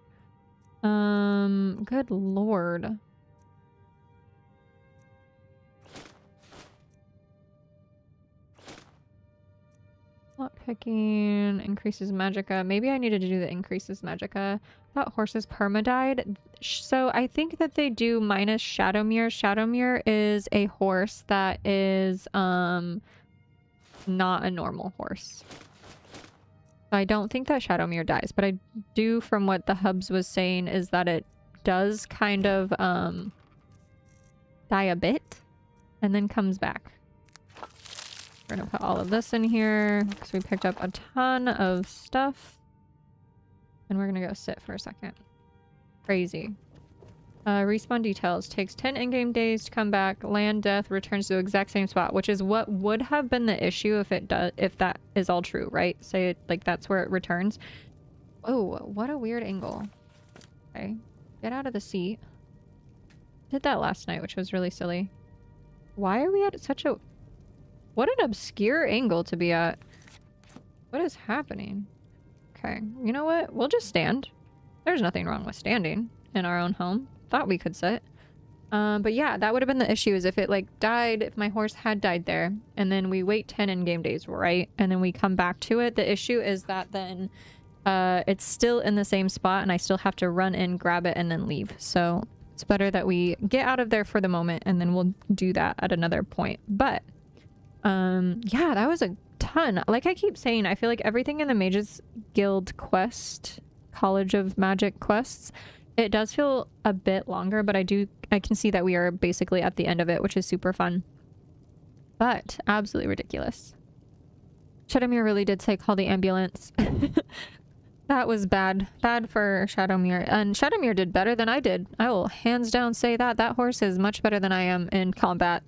Good lord. Lockpicking increases magicka. Maybe I needed to do the increases magicka. That horse's perma-died. So I think that they do minus Shadowmere. Shadowmere is a horse that is not a normal horse. I don't think that Shadowmere dies, but I do, from what the hubs was saying, is that it does kind of die a bit and then comes back. We're gonna put all of this in here because we picked up a ton of stuff. And we're gonna go sit for a second. Crazy. Respawn details. Takes 10 in-game days to come back. Land death returns to the exact same spot, which is what would have been the issue if that is all true, right? Say it like that's where it returns. Oh, what a weird angle. Okay. Get out of the seat. Did that last night, which was really silly. Why are we at such a... What an obscure angle to be at. What is happening? Okay, you know what? We'll just stand. There's nothing wrong with standing in our own home. Thought we could sit. But yeah, that would have been the issue, is if it like died, if my horse had died there, and then we wait 10 in-game days, right? And then we come back to it. The issue is that then it's still in the same spot and I still have to run in, grab it, and then leave. So it's better that we get out of there for the moment and then we'll do that at another point. But yeah, that was a ton. Like I keep saying, I feel like everything in the Mages Guild quest, College of Magic quests, it does feel a bit longer, but I can see that we are basically at the end of it, which is super fun. But absolutely ridiculous. Shadowmere really did say call the ambulance. That was bad. Bad for Shadowmere. And Shadowmere did better than I did. I will hands down say that. That horse is much better than I am in combat.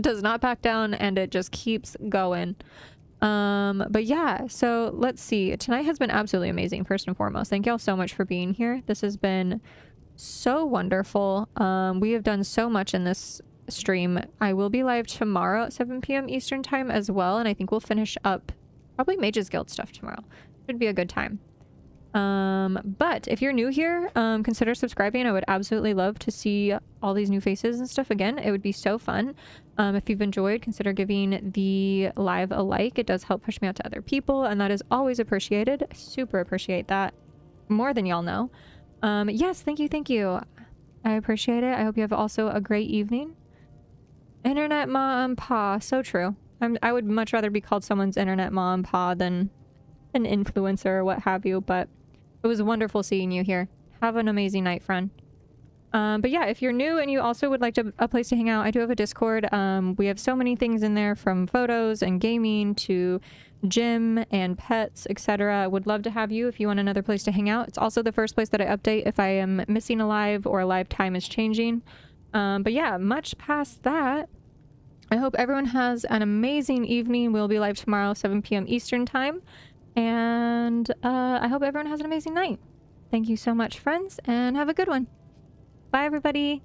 Does not back down and it just keeps going. But yeah, so let's see. Tonight has been absolutely amazing, first and foremost. Thank y'all so much for being here. This has been so wonderful. We have done so much in this stream. I will be live tomorrow at 7 p.m. Eastern time as well, and I think we'll finish up probably Mages Guild stuff tomorrow. Should be a good time. But if you're new here, consider subscribing. I would absolutely love to see all these new faces and stuff again. It would be so fun. If you've enjoyed, consider giving the live a like. It does help push me out to other people, and that is always appreciated. Super appreciate that. More than y'all know. Yes, thank you, thank you. I appreciate it. I hope you have also a great evening. Internet mom, pa. So true. I would much rather be called someone's internet mom, pa than an influencer or what have you, but it was wonderful seeing you here. Have an amazing night, friend. But yeah, if you're new and you also would like a place to hang out, I do have a Discord. We have so many things in there, from photos and gaming to gym and pets, etc. I would love to have you if you want another place to hang out. It's also the first place that I update if I am missing a live or a live time is changing. But yeah, much past that, I hope everyone has an amazing evening. We'll be live tomorrow, 7 p.m. Eastern time. And I hope everyone has an amazing night. Thank you so much, friends, and have a good one. Bye, everybody.